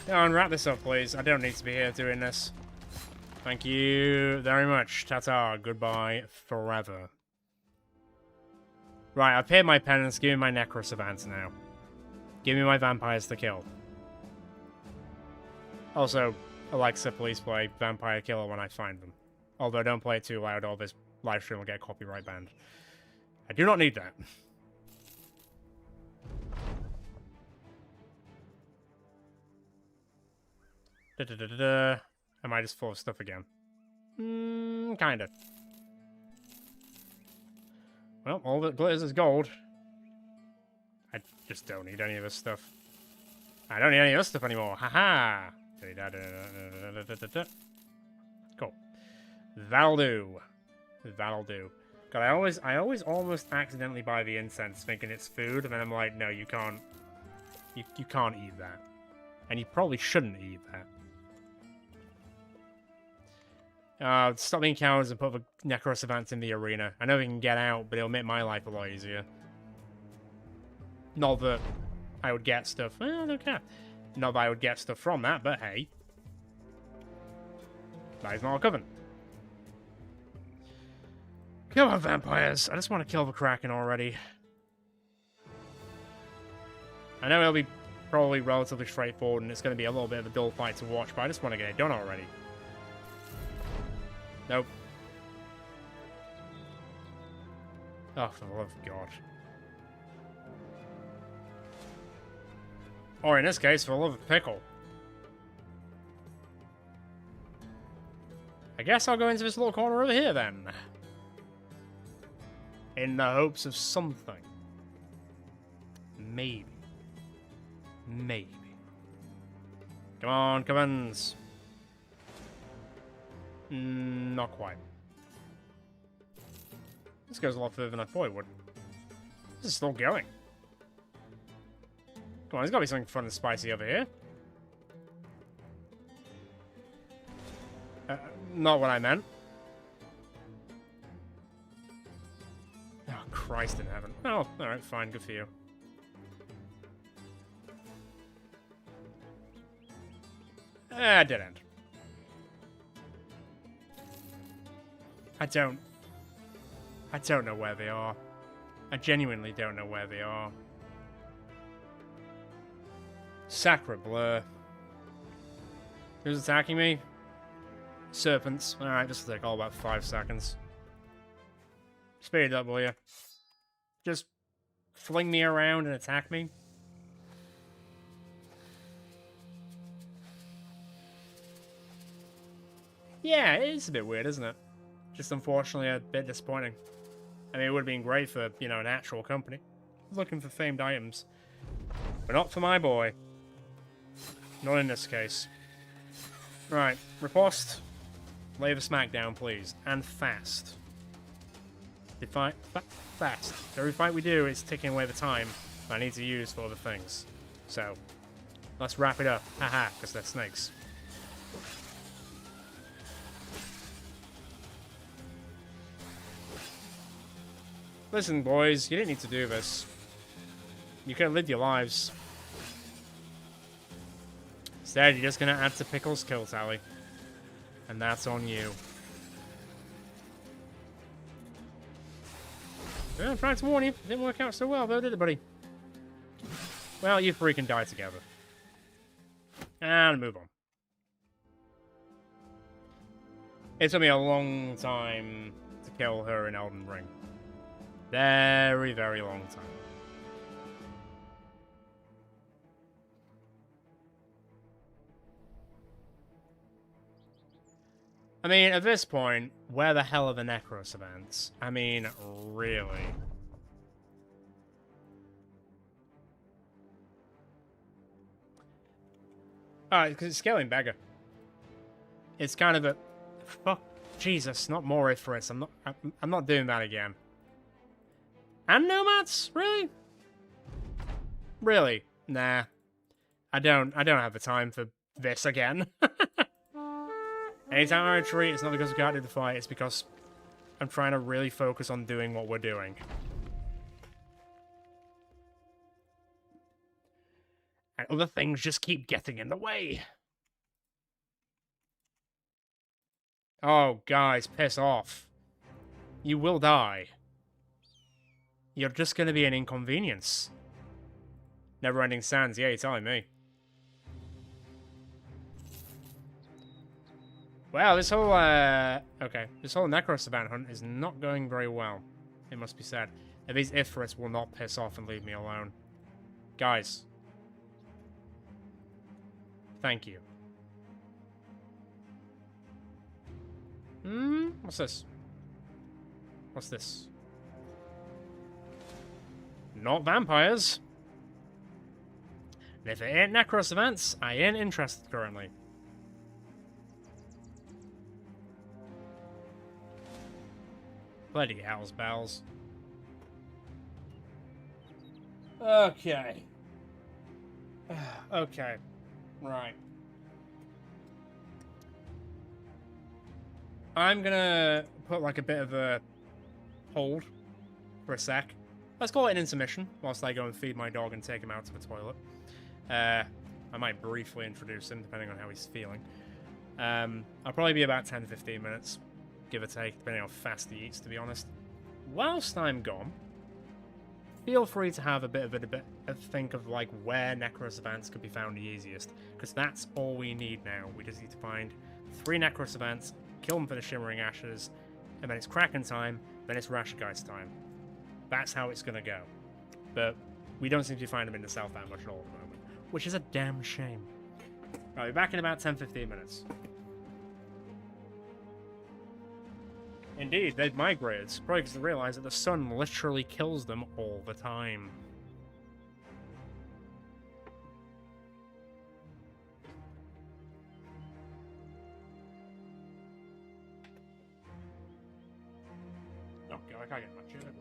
Go on, wrap this up, please. I don't need to be here doing this. Thank you very much. Ta-ta. Goodbye forever. Right, I've paid my penance. Give me my Necrosavants now. Give me my vampires to kill. Also, Alexa, please play Vampire Killer when I find them. Although, don't play it too loud or this livestream will get copyright banned. I do not need that. Am I just full of stuff again? Kinda. Well, all that glitters is gold. I just don't need any of this stuff. I don't need any of this stuff anymore. Haha! Cool. That'll do. That'll do. God, I always almost accidentally buy the incense thinking it's food, and then I'm like, no, you can't. You can't eat that. And you probably shouldn't eat that. Stop being cowards and put the Necrosavants in the arena. I know we can get out, but it'll make my life a lot easier. Not that I would get stuff. I don't care. Not that I would get stuff from that, but hey. That is not a coven. Come on, vampires. I just want to kill the Kraken already. I know it'll be probably relatively straightforward and it's going to be a little bit of a dull fight to watch, but I just want to get it done already. Nope. Oh, for the love of God. Or in this case, for the love of pickle. I guess I'll go into this little corner over here then. In the hopes of something. Maybe. Maybe. Come on, Covens. Not quite. This goes a lot further than I thought it would. This is still going. Come on, there's gotta be something fun and spicy over here. Not what I meant. Oh, Christ in heaven. Oh, alright, fine, good for you. Dead end. I don't know where they are. I genuinely don't know where they are. Sacre bleu. Who's attacking me? Serpents. Alright, this will take all about 5 seconds. Speed up, will you? Just fling me around and attack me. Yeah, it is a bit weird, isn't it? Just unfortunately a bit disappointing. I mean, it would have been great for, an actual company. Looking for famed items. But not for my boy. Not in this case. Right, riposte. Lay the smack down, please. And fast. Fast. Every fight we do is ticking away the time I need to use for other things. So, let's wrap it up. Haha, because they're snakes. Listen, boys, you didn't need to do this. You could have lived your lives. Instead, you're just going to add to Pickle's kill tally. And that's on you. Well, I'm trying to warn you. It didn't work out so well, though, did it, buddy? Well, you freaking die together. And move on. It took me a long time to kill her in Elden Ring. Very, very long time. I mean, at this point, where the hell are the Necrosavants? I mean, really? Alright, because it's Scaling Beggar. It's kind of a... Fuck. Jesus, not more Ifrits. I'm not doing that again. And nomads? Really? Really? Nah. I don't have the time for this again. Anytime I retreat, it's not because I can't do the fight, it's because I'm trying to really focus on doing what we're doing. And other things just keep getting in the way. Oh, guys, piss off. You will die. You're just going to be an inconvenience. Never-ending sands, yeah, you're telling me. Wow, this whole, okay, this whole Necro-Savant hunt is not going very well. It must be said. And these Ifrits will not piss off and leave me alone. Guys. Thank you. What's this? What's this? Not vampires. And if it ain't Necro-Savants, I ain't interested currently. Bloody hell's bells. Okay. Okay. Right. I'm gonna put like a bit of a hold for a sec. Let's call it an intermission whilst I go and feed my dog and take him out to the toilet. I might briefly introduce him depending on how he's feeling. I'll probably be about 10-15 minutes, give or take, depending on how fast he eats, to be honest. Whilst I'm gone, feel free to have a bit of a think of like where Necro-Savants could be found the easiest, because that's all we need now. We just need to find 3 Necro-Savants, kill them for the Shimmering Ashes, and then it's Kraken time, then it's Rashigeist time. That's how it's gonna go. But we don't seem to find them in the south that much at all at the moment, which is a damn shame. I'll be back in about 10-15 minutes. Indeed, they've migrated, probably because they realize that the sun literally kills them all the time. Oh god, I can't get much in it.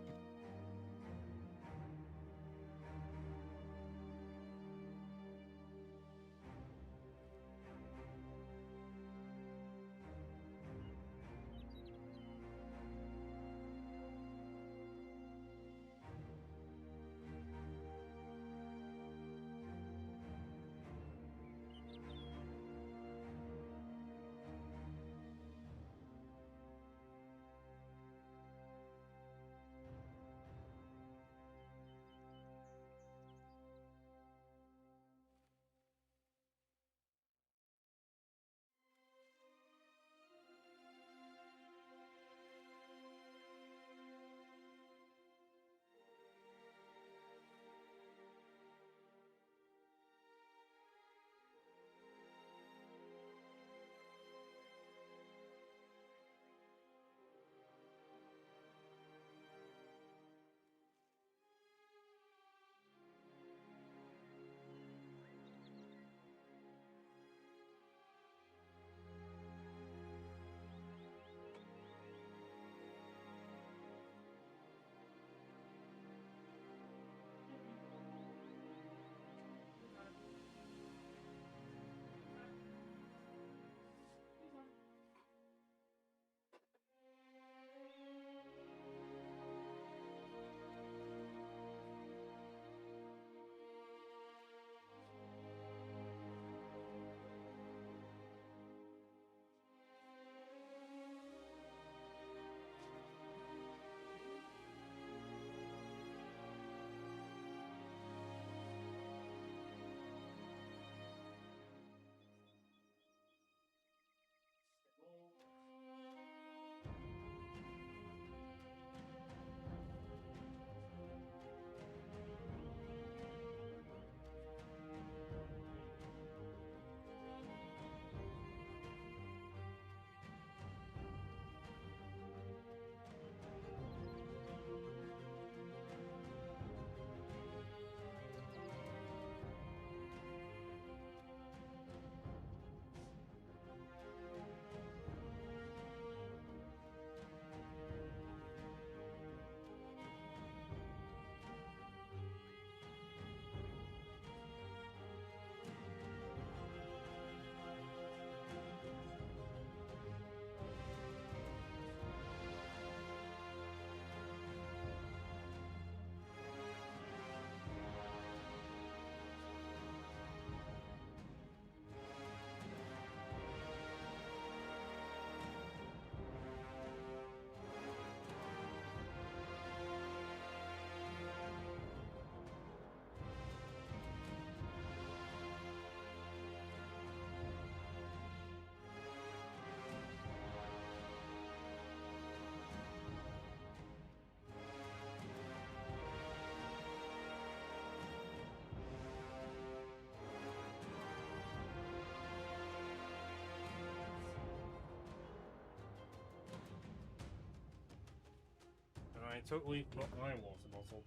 totally forgot my water bottle.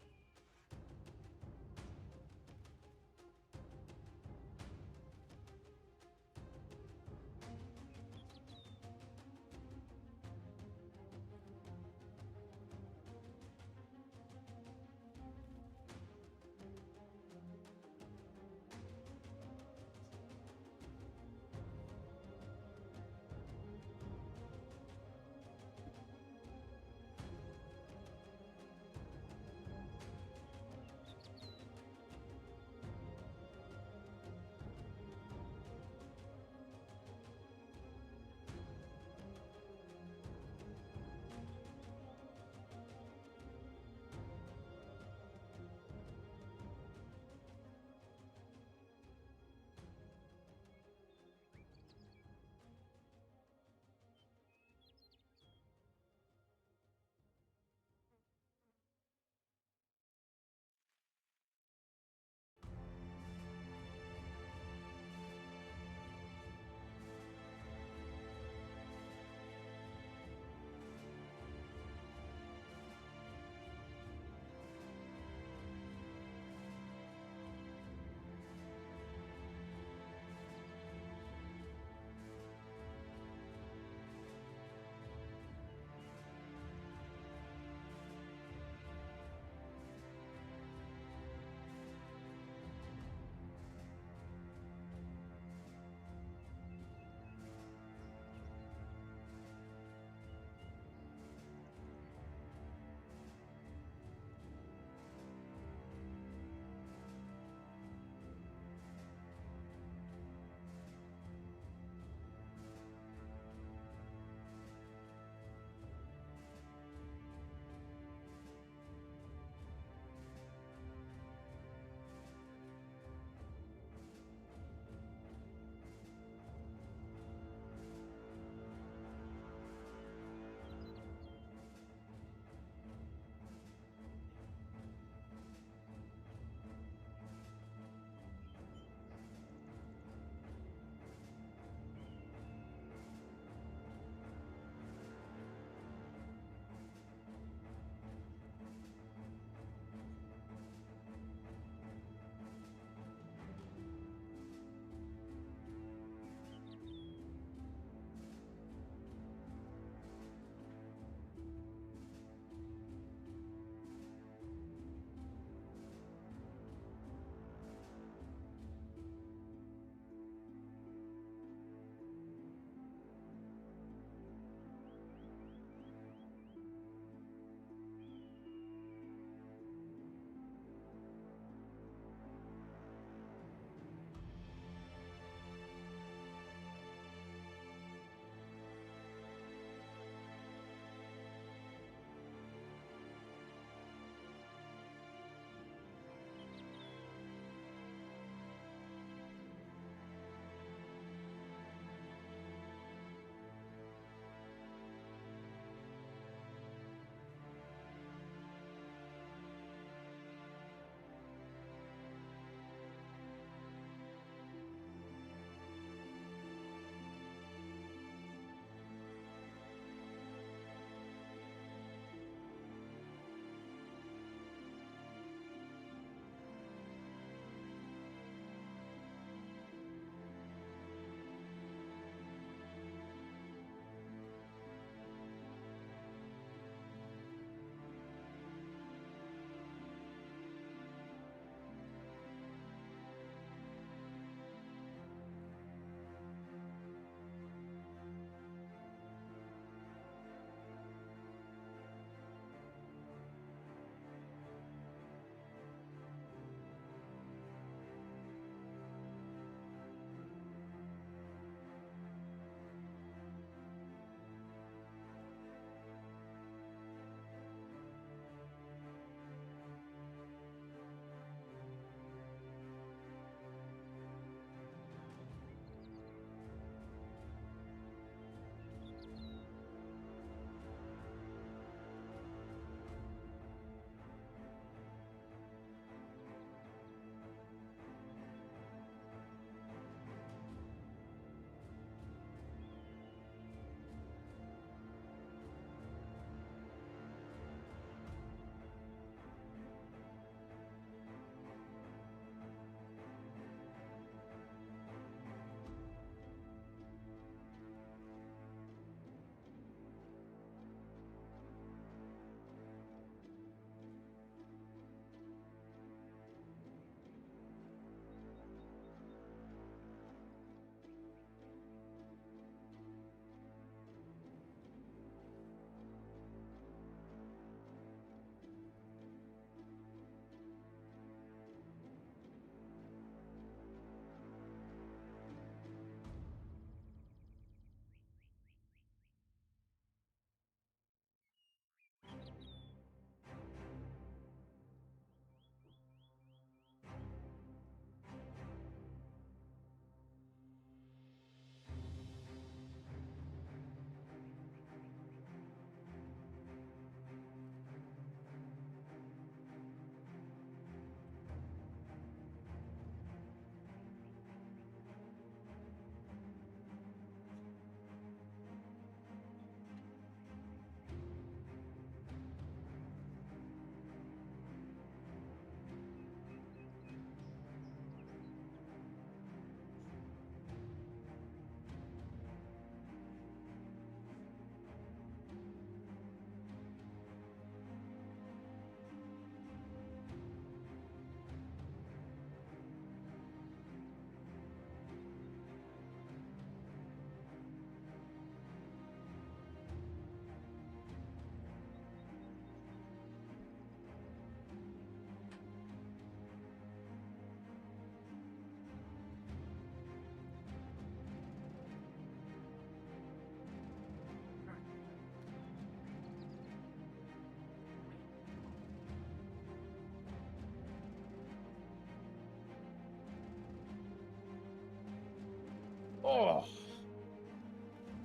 Oh.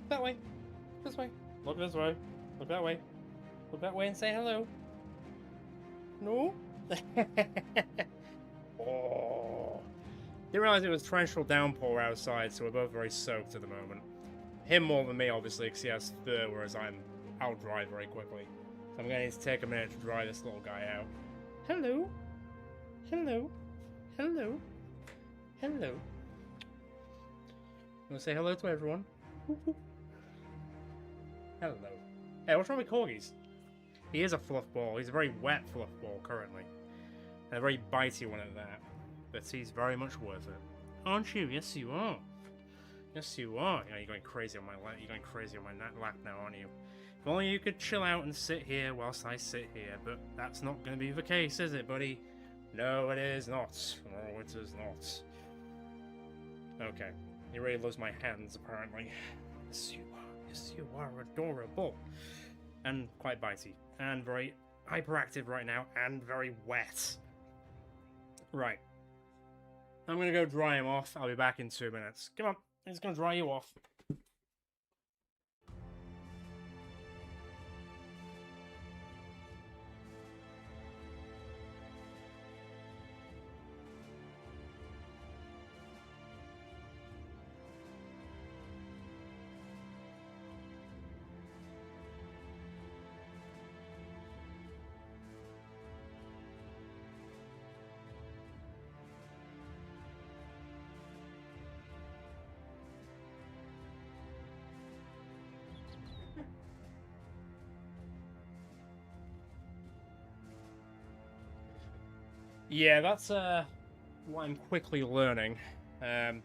That way. This way. Look this way. Look that way. Look that way and say hello. No? Oh. Didn't realize it was torrential downpour outside, so we're both very soaked at the moment. Him more than me, obviously, because he has fur, whereas I'll dry very quickly. So I'm going to need to take a minute to dry this little guy out. Hello. Hello. Hello. Hello. I'm going to say hello to everyone. Hello. Hey, what's wrong with corgis? He is a fluff ball. He's a very wet fluff ball currently. And a very bitey one at that. But he's very much worth it. Aren't you? Yes, you are. Yes, you are. Yeah, you're going crazy on my lap. You're going crazy on my lap now, aren't you? If only you could chill out and sit here whilst I sit here. But that's not going to be the case, is it, buddy? No, it is not. No, it is not. Okay. He really loves my hands, apparently. Yes, you are. Yes, you are adorable. And quite bitey. And very hyperactive right now. And very wet. Right. I'm going to go dry him off. I'll be back in 2 minutes. Come on. I'm just going to dry you off. Yeah, that's what I'm quickly learning. I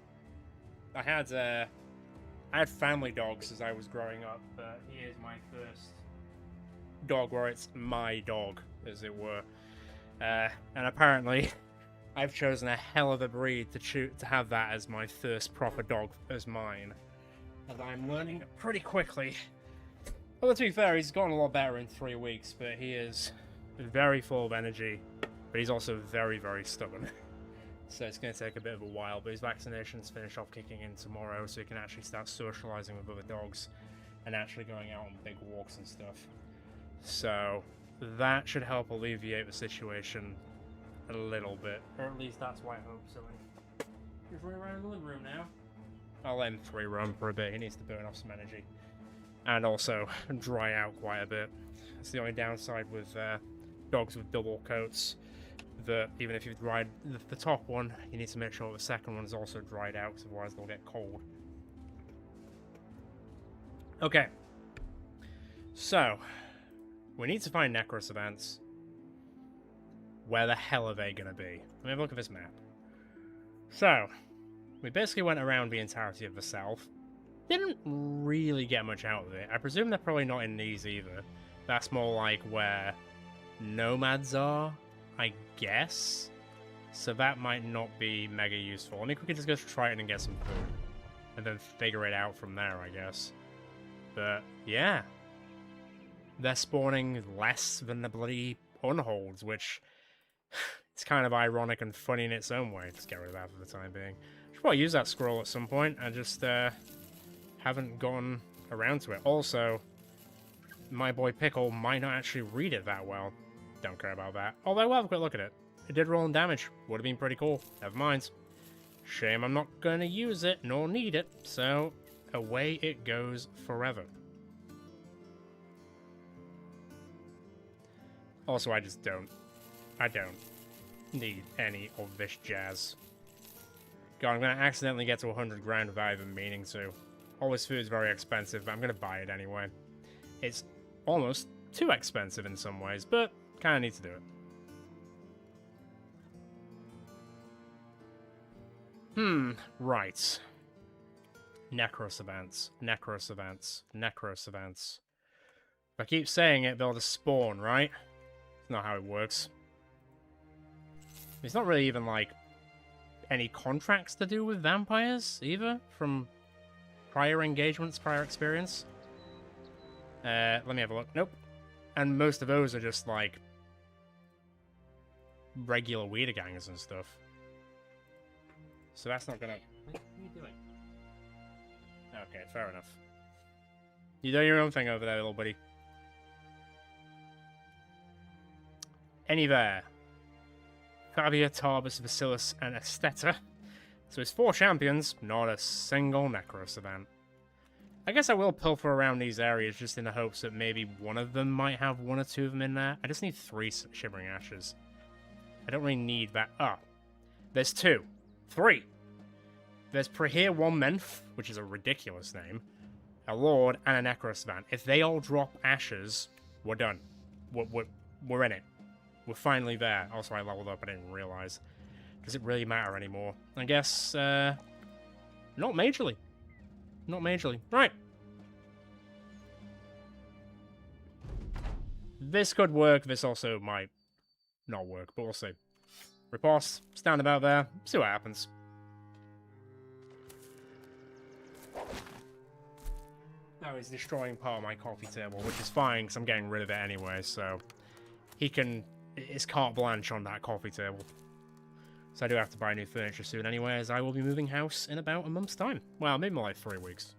had family dogs as I was growing up, but he is my first dog where it's my dog, as it were. And apparently, I've chosen a hell of a breed to have that as my first proper dog as mine. And I'm learning pretty quickly. Well, to be fair, he's gotten a lot better in 3 weeks, but he is very full of energy. But he's also very, very stubborn. So it's going to take a bit of a while, but his vaccinations finish off kicking in tomorrow, so he can actually start socializing with other dogs and actually going out on big walks and stuff. So that should help alleviate the situation a little bit, or at least that's why I hope so. He's running around the living room now. I'll let him free roam for a bit. He needs to burn off some energy. And also dry out quite a bit. That's the only downside with dogs with double coats. That even if you've dried the top one, you need to make sure the second one is also dried out, because otherwise they'll get cold. Okay. So, we need to find Necros events. Where the hell are they going to be? Let me have a look at this map. So, we basically went around the entirety of the south. Didn't really get much out of it. I presume they're probably not in these either. That's more like where nomads are, I guess. So that might not be mega useful. I mean, we could just go to Triton and get some food. And then figure it out from there, I guess. But, yeah. They're spawning less than the bloody unholds, which... it's kind of ironic and funny in its own way. Just get rid of that for the time being. I should probably use that scroll at some point. I just, haven't gone around to it. Also, my boy Pickle might not actually read it that well. Don't care about that. Although, we'll have a quick look at it. It did roll in damage. Would have been pretty cool. Never mind. Shame I'm not going to use it, nor need it. So, away it goes forever. Also, I don't need any of this jazz. God, I'm going to accidentally get to 100 grand without even meaning to. All this food is very expensive, but I'm going to buy it anyway. It's almost too expensive in some ways, but kind of need to do it. Right. Necros events. Necros events. Necros events. If I keep saying it, they'll just spawn, right? It's not how it works. It's not really even, like, any contracts to do with vampires, either, from prior engagements, prior experience. Let me have a look. Nope. And most of those are just, like, regular weeder gangers and stuff. So that's not gonna... What are you doing? Okay, fair enough. You do your own thing over there, little buddy. Any there? Fabia, Tarbus, Bacillus, and Esteta. So it's 4 champions, not a single Necros event. I guess I will pilfer around these areas just in the hopes that maybe one of them might have 1 or 2 of them in there. I just need 3 Shimmering Ashes. I don't really need that. Ah, there's 2. 3. There's Prahir 1 Menth, which is a ridiculous name, a Lord, and a Necros event. If they all drop Ashes, we're done. We're in it. We're finally there. Also, I leveled up, I didn't realize. Does it really matter anymore? I guess, not majorly. Not majorly. Right. This could work. This also might not work, but we'll see. Riposte. Stand about there. See what happens. Now he's destroying part of my coffee table, which is fine, because I'm getting rid of it anyway, so... He can... It's carte blanche on that coffee table. So I do have to buy new furniture soon anyway, as I will be moving house in about a month's time. Well, maybe more like 3 weeks.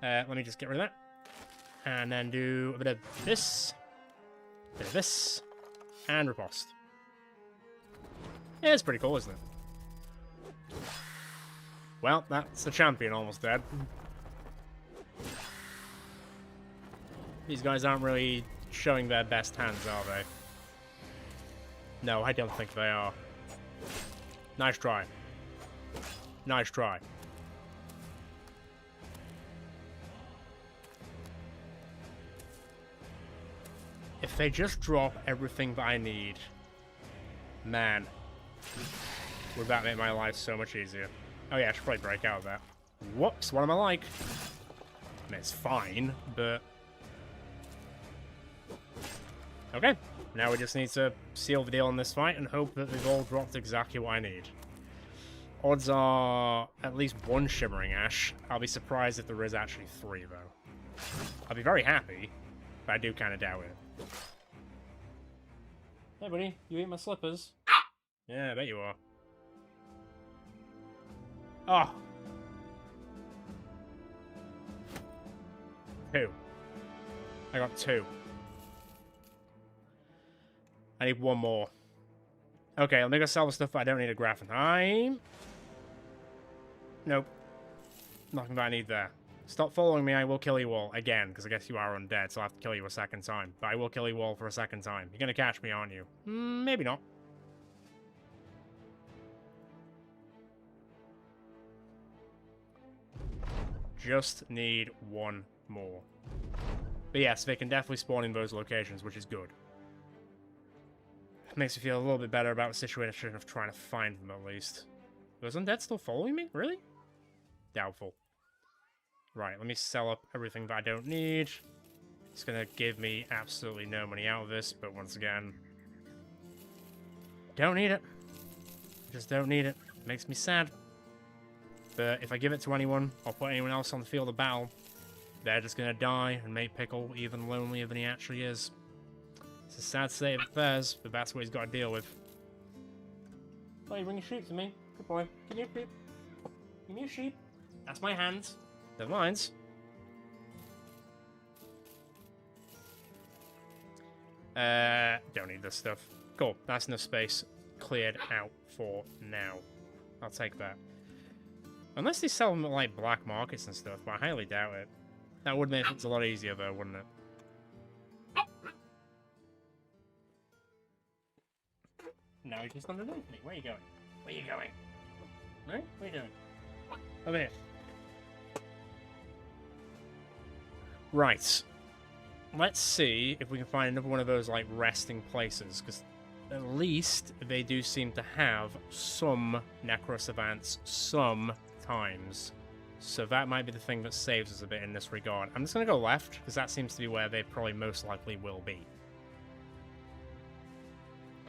Let me just get rid of that. And then do a bit of this. A bit of this. And riposte. Yeah, it's pretty cool, isn't it? Well, that's the champion almost dead. These guys aren't really showing their best hands, are they? No, I don't think they are. Nice try. Nice try. If they just drop everything that I need, man, would that make my life so much easier? Oh yeah, I should probably break out of that. Whoops, what am I like? I mean, it's fine, but... Okay, now we just need to seal the deal in this fight and hope that they've all dropped exactly what I need. Odds are at least 1 Shimmering Ash. I'll be surprised if there is actually 3, though. I'll be very happy, but I do kind of doubt it. Hey, buddy, you ate my slippers? Yeah, I bet you are. Oh! 2. I got 2. I need 1 more. Okay, let me go sell the stuff I don't need a graph in time. Nope. Nothing that I need there. Stop following me, I will kill you all. Again, because I guess you are undead, so I'll have to kill you a second time. But I will kill you all for a second time. You're gonna catch me, aren't you? Maybe not. Just need 1 more. But yes, they can definitely spawn in those locations, which is good. Makes me feel a little bit better about the situation of trying to find them, at least. Those undead still following me? Really? Doubtful. Right, let me sell up everything that I don't need. It's gonna give me absolutely no money out of this, but once again... Don't need it. Just don't need it. Makes me sad. But if I give it to anyone, or put anyone else on the field of battle, they're just gonna die and make Pickle even lonelier than he actually is. It's a sad state of affairs, but that's what he's got to deal with. Oh, you bring your sheep to me. Good boy. Give me a sheep. Give me a sheep. That's my hand. They're mine. Don't need this stuff. Cool. That's enough space cleared out for now. I'll take that. Unless they sell them at, like, black markets and stuff, but I highly doubt it. That would make things a lot easier, though, wouldn't it? No, he's just underneath me. Where are you going? Where are you going? Right? What are you doing? Over here. Right. Let's see if we can find another one of those, like, resting places, because at least they do seem to have some Necros events sometimes. So that might be the thing that saves us a bit in this regard. I'm just going to go left, because that seems to be where they probably most likely will be.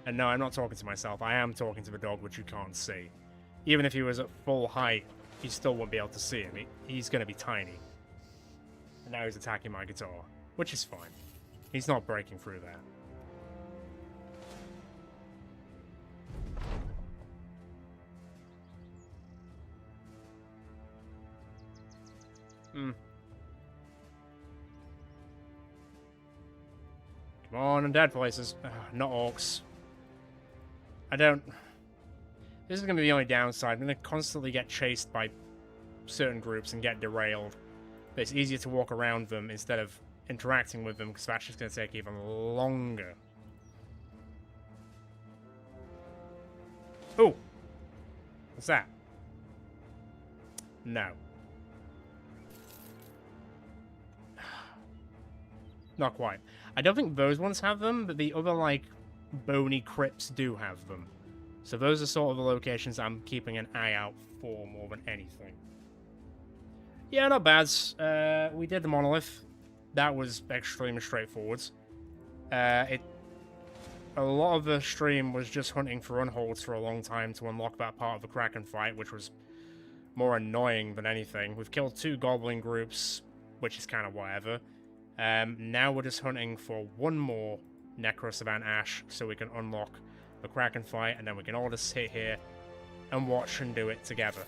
And no, I'm not talking to myself. I am talking to the dog, which you can't see. Even if he was at full height, you still wouldn't be able to see him. He's going to be tiny. And now he's attacking my guitar, which is fine. He's not breaking through that. Hmm. Come on, undead places. Ugh, not orcs. I don't... This is going to be the only downside. I'm going to constantly get chased by certain groups and get derailed. But it's easier to walk around them instead of interacting with them, because that's just going to take even longer. Oh! What's that? No. Not quite. I don't think those ones have them, but the other, like, bony crypts do have them. So those are sort of the locations I'm keeping an eye out for more than anything. Yeah, not bad. We did the monolith. That was extremely straightforward. A lot of the stream was just hunting for unholds for a long time to unlock that part of the Kraken fight, which was more annoying than anything. We've killed 2 goblin groups, which is kind of whatever. Now we're just hunting for one more Necrosavant Ash so we can unlock the Kraken fight, and then we can all just sit here and watch and do it together.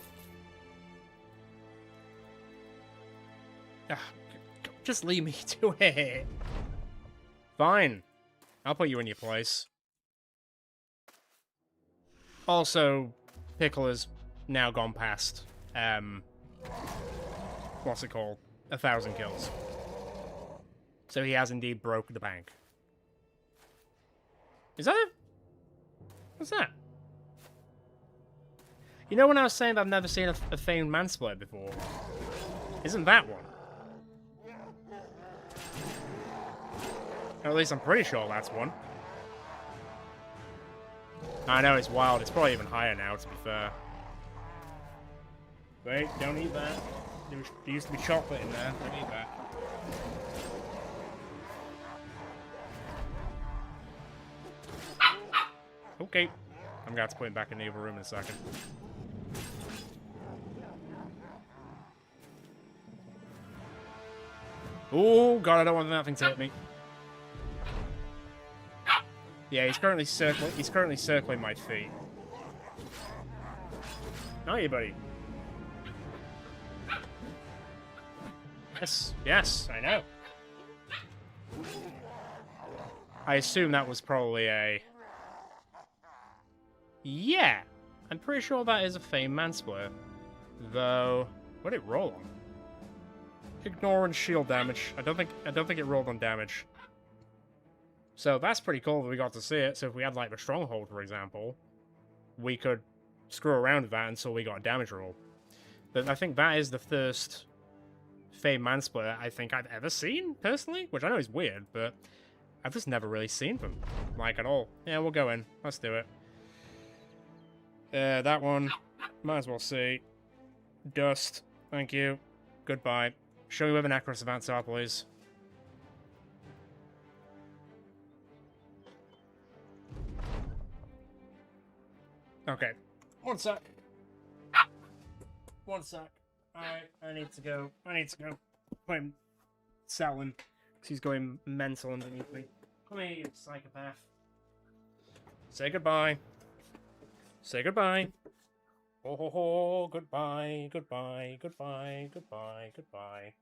Just leave me to it. Fine. I'll put you in your place. Also, Pickle has now gone past, what's it called? 1,000 kills. So he has indeed broke the bank. Is that it? What's that? You know when I was saying that I've never seen a famed mansplayer before? Isn't that one? Or at least I'm pretty sure that's one. I know, it's wild. It's probably even higher now, to be fair. Wait, don't eat that. There used to be chocolate in there. Don't eat that. Okay. I'm gonna have to put him back in the other room in a second. Oh god, I don't want that thing to hit me. Yeah, he's currently circling my feet. Oh, you buddy. Yes, I know. I assume that was probably a... Yeah, I'm pretty sure that is a famed mansplayer. Though, what did it roll on? Ignore and shield damage. I don't think it rolled on damage. So that's pretty cool that we got to see it. So if we had like the stronghold, for example, we could screw around with that until we got a damage roll. But I think that is the first famed mansplayer I think I've ever seen, personally, which I know is weird, but I've just never really seen them, like, at all. Yeah, we'll go in. Let's do it. That one, might as well see. Dust, thank you. Goodbye. Show me where the Necrosavants are, please. Okay, one sec. One sec. I need to go. I'm selling, because he's going mental underneath me. Come here, you psychopath. Say goodbye. Say goodbye. Oh ho ho, goodbye, goodbye, goodbye, goodbye, goodbye.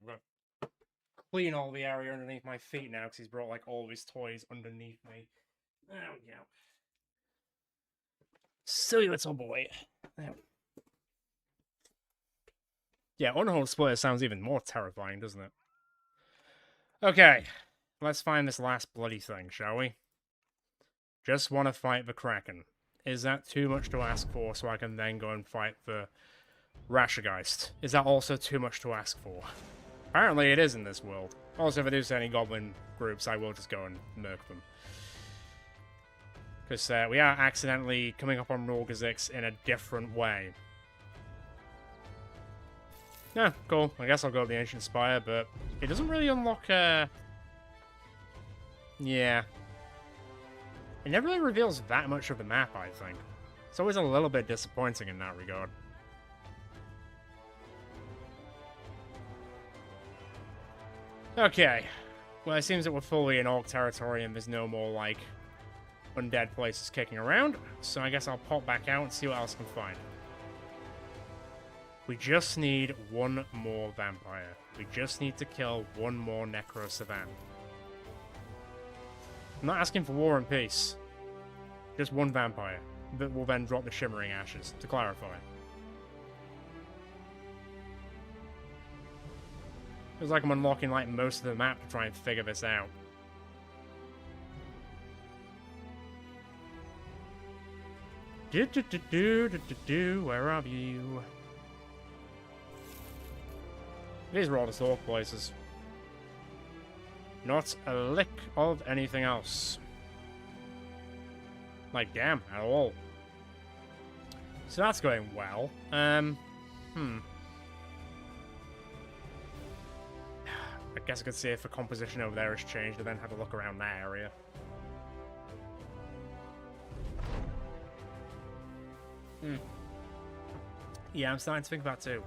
I'm gonna clean all the area underneath my feet now because he's brought like all of his toys underneath me. There we go. Silly little boy. There. Yeah, Unhold Splitter sounds even more terrifying, doesn't it? Okay, let's find this last bloody thing, shall we? Just want to fight the Kraken. Is that too much to ask for so I can then go and fight the Rashergeist? Is that also too much to ask for? Apparently it is in this world. Also, if I do see any goblin groups, I will just go and murk them. Because we are accidentally coming up on Rorgazix in a different way. Yeah, cool. I guess I'll go with the Ancient Spire, but it doesn't really unlock, Yeah. It never really reveals that much of the map, I think. It's always a little bit disappointing in that regard. Okay. Well, it seems that we're fully in Orc territory and there's no more, like, undead places kicking around. So I guess I'll pop back out and see what else I can find. We just need one more vampire. We just need to kill one more Necro Savant. I'm not asking for war and peace. Just one vampire that will then drop the Shimmering Ashes, to clarify. Feels like I'm unlocking like most of the map to try and figure this out. Where are you? These are all the Orc places. Not a lick of anything else. Like, damn, at all. So that's going well. I guess I could see if the composition over there has changed and then have a look around that area. Yeah, I'm starting to think about too.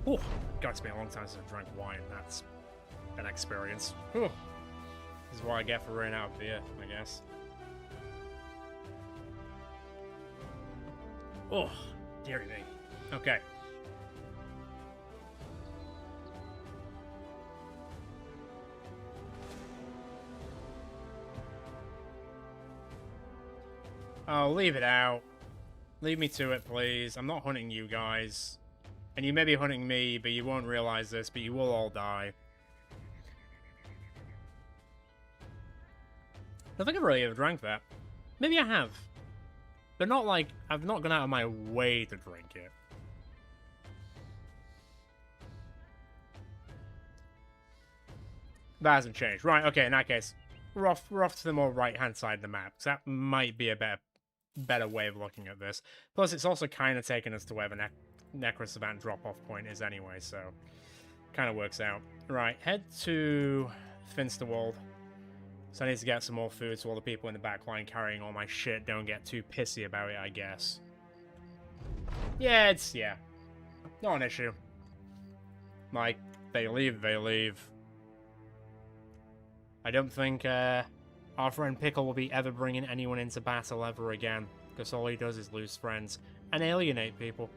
Oh, God, it's been a long time since I've drank wine. That's an experience. Whew. This is what I get for running out of beer, I guess. Oh, dearie me. Okay. Oh, leave it out. Leave me to it, please. I'm not hunting you guys. And you may be hunting me, but you won't realize this, but you will all die. I don't think I've really ever drank that. Maybe I have. But not like, I've not gone out of my way to drink it. That hasn't changed. Right, okay, in that case, we're off to the more right-hand side of the map. So that might be a better way of looking at this. Plus, it's also kind of taken us to where the Necrosavant drop-off point is anyway, so kind of works out. Right, head to Finsterwald. So I need to get some more food so all the people in the back line carrying all my shit don't get too pissy about it, I guess. Yeah, yeah. Not an issue. Like, they leave, they leave. I don't think our friend Pickle will be ever bringing anyone into battle ever again, because all he does is lose friends and alienate people.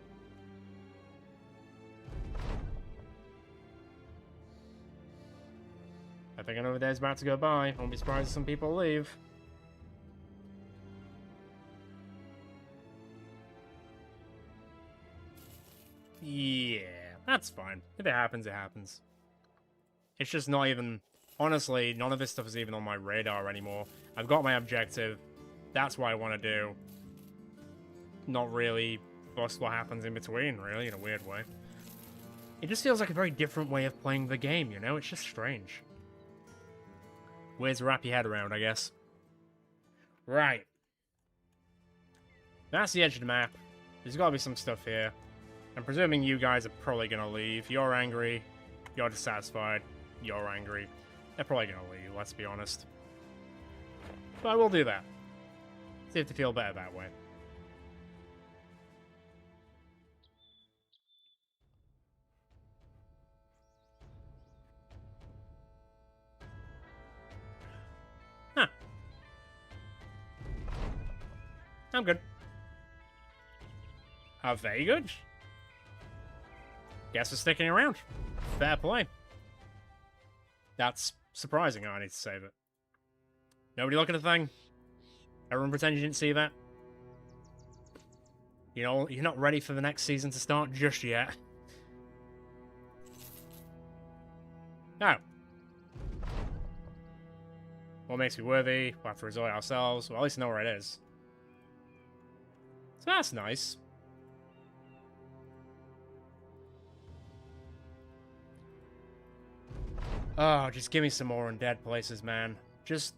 I think another day's about to go by. Won't be surprised if some people leave. Yeah, that's fine. If it happens, it happens. It's just not even... Honestly, none of this stuff is even on my radar anymore. I've got my objective. That's what I want to do. Not really bust what happens in between, really, in a weird way. It just feels like a very different way of playing the game, you know? It's just strange. Ways to wrap your head around, I guess. Right. That's the edge of the map. There's got to be some stuff here. I'm presuming you guys are probably going to leave. You're angry. You're dissatisfied. You're angry. They're probably going to leave, let's be honest. But I will do that. See if they feel better that way. Huh. I'm good. Very good. Guess we're sticking around. Fair play. That's surprising. I need to save it. Nobody look at the thing. Everyone pretend you didn't see that. You know, you're not ready for the next season to start just yet. Oh. What makes me worthy? We'll have to resort ourselves. Well, at least know where it is. So that's nice. Oh, just give me some more undead places, man. Just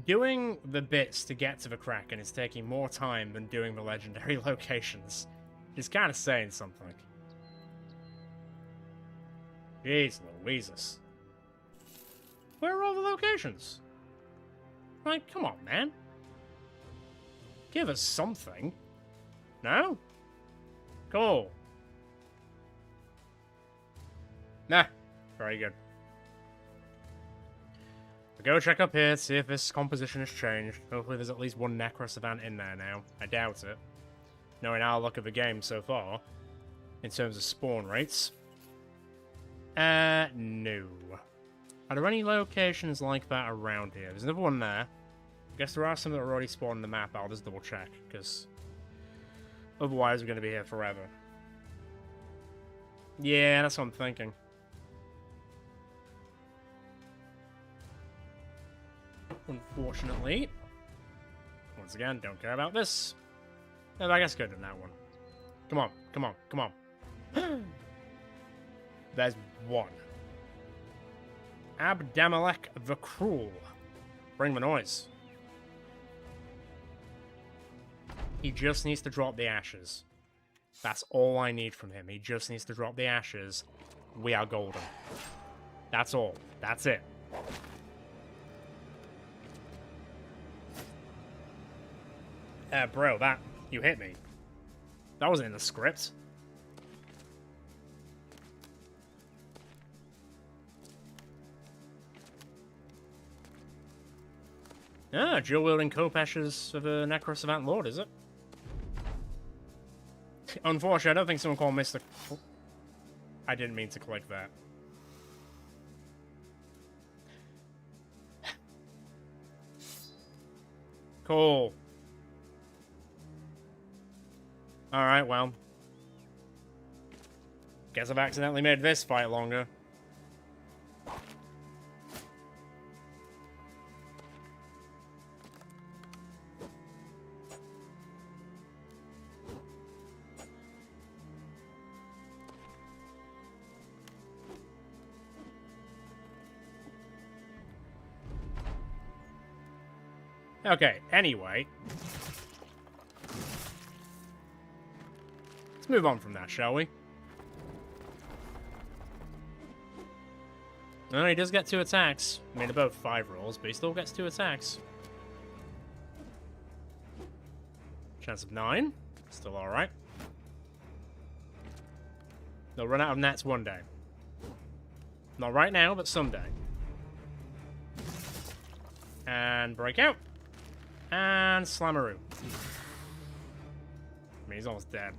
doing the bits to get to the Kraken is taking more time than doing the legendary locations. It's kind of saying something. Jeez Louises. Where are all the locations? Like, come on, man. Give us something. No? Cool. Nah. Very good. We'll go check up here, see if this composition has changed. Hopefully there's at least one Necro Savant in there now. I doubt it. Knowing our luck of the game so far. In terms of spawn rates. No. Are there any locations like that around here? There's another one there. I guess there are some that are already spawned on the map. I'll just double check, because otherwise we're going to be here forever. Yeah, that's what I'm thinking. Unfortunately. Once again, don't care about this. No, I guess good in that one. Come on, come on, come on. There's one. Abdamelech the Cruel. Bring the noise. He just needs to drop the ashes. That's all I need from him. He just needs to drop the ashes. We are golden. That's all. That's it. Bro, that... You hit me. That wasn't in the script. Ah, dual-wielding Kopeshes of the Necro Savant Lord, is it? Unfortunately, I don't think someone called Mr. I didn't mean to click that. Cool. Alright, well. Guess I've accidentally made this fight longer. Okay, anyway. Let's move on from that, shall we? No, he does get 2 attacks. I mean, they're both 5 rolls, but he still gets 2 attacks. Chance of 9. Still alright. They'll run out of nets one day. Not right now, but someday. And break out. And Slammaroo. I mean, he's almost dead.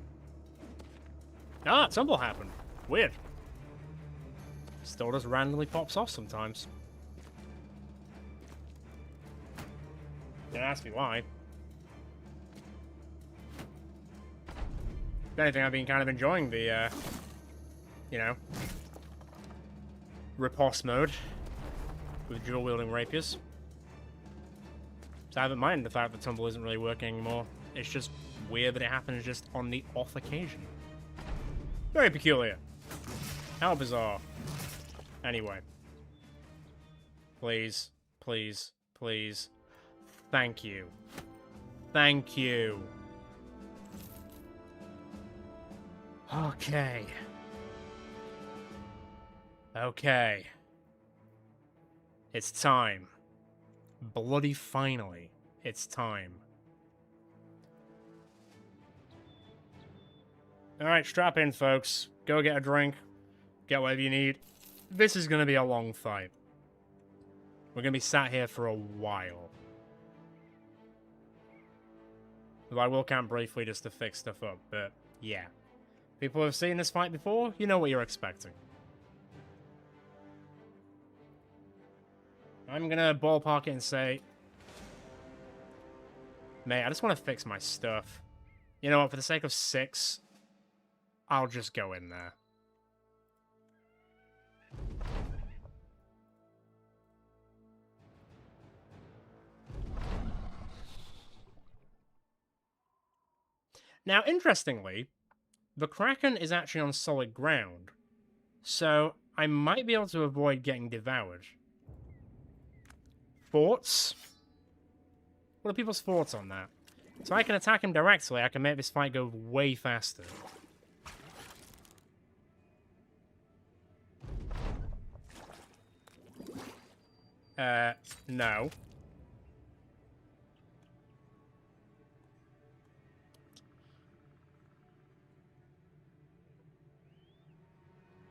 Ah, tumble happened. Weird. Still just randomly pops off sometimes. Don't ask me why. If anything, I've been kind of enjoying the, you know, riposte mode with dual-wielding rapiers. So I haven't minded the fact that tumble isn't really working anymore. It's just weird that it happens just on the off occasion. Very peculiar. How bizarre. Anyway. Please, please, please. Thank you. Thank you. Okay. Okay. It's time. Bloody finally. It's time. Alright, strap in, folks. Go get a drink. Get whatever you need. This is going to be a long fight. We're going to be sat here for a while. Though I will camp briefly just to fix stuff up, but yeah. People who have seen this fight before, you know what you're expecting. I'm gonna ballpark it and say... Mate, I just want to fix my stuff. You know what, for the sake of 6, I'll just go in there. Now, interestingly, the Kraken is actually on solid ground, so I might be able to avoid getting devoured. Thoughts? What are people's thoughts on that? So I can attack him directly, I can make this fight go way faster. No.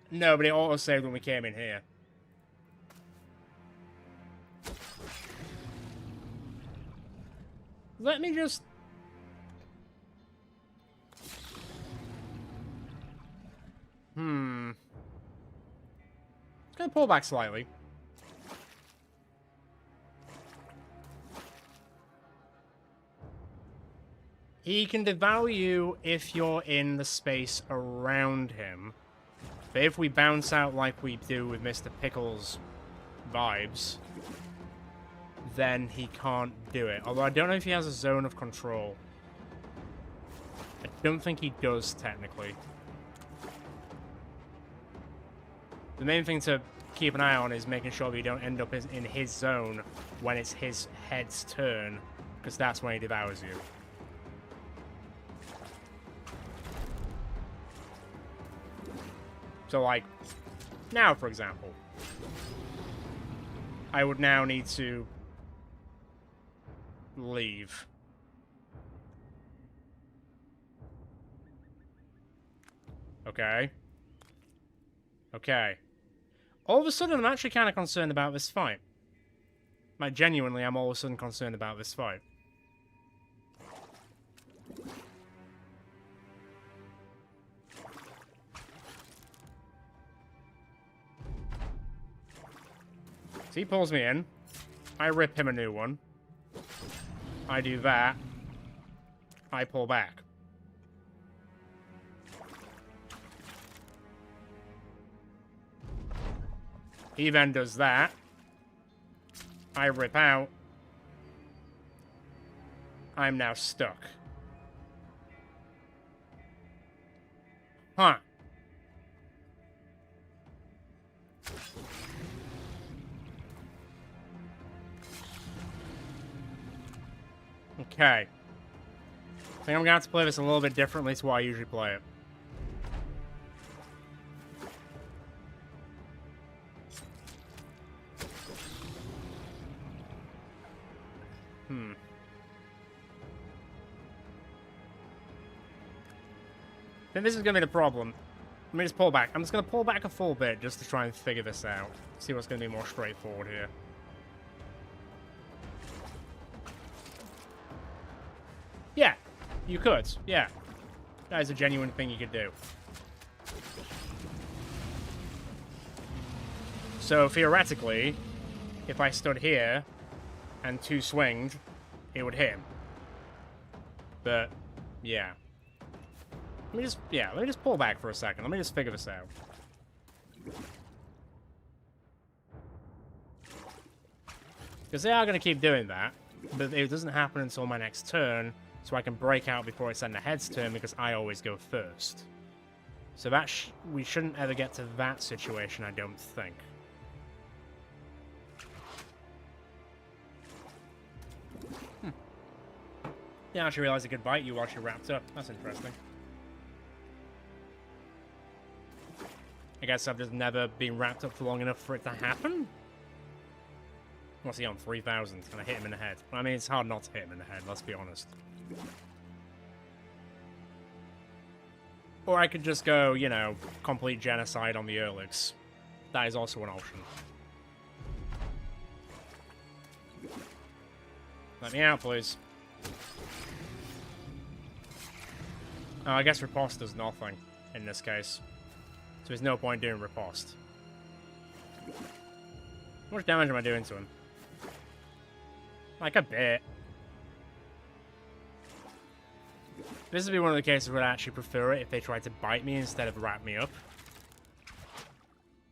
No, but it auto-saved when we came in here. Let me just... It's gonna pull back slightly. He can devour you if you're in the space around him. But if we bounce out like we do with Mr. Pickle's vibes, then he can't do it. Although I don't know if he has a zone of control. I don't think he does, technically. The main thing to keep an eye on is making sure we don't end up in his zone when it's his head's turn, because that's when he devours you. So, like, now, for example, I would now need to leave. Okay. Okay. All of a sudden, I'm actually kind of concerned about this fight. Like, genuinely, I'm all of a sudden concerned about this fight. So he pulls me in. I rip him a new one. I do that. I pull back. He then does that. I rip out. I'm now stuck. Huh. Okay. I think I'm gonna have to play this a little bit differently to what I usually play it. I think this is gonna be the problem. Let me just pull back. I'm just gonna pull back a full bit just to try and figure this out. See what's gonna be more straightforward here. Yeah, you could. Yeah. That is a genuine thing you could do. So, theoretically, if I stood here and 2 swinged, it would hit him. But, yeah. Let me just pull back for a second. Let me just figure this out. Because they are going to keep doing that, but it doesn't happen until my next turn, so I can break out before it's in the head's turn because I always go first. So that we shouldn't ever get to that situation, I don't think. Yeah, I actually realized I could bite you while she wrapped up. That's interesting. I guess I've just never been wrapped up for long enough for it to happen? What's he on? 3,000. And I hit him in the head. I mean, it's hard not to hit him in the head, let's be honest. Or I could just go, you know, complete genocide on the Earlix. That is also an option. Let me out, please. Oh, I guess Riposte does nothing. in this case. So there's no point doing riposte. How much damage am I doing to him? Like a bit. This would be one of the cases where I'd actually prefer it if they tried to bite me instead of wrap me up.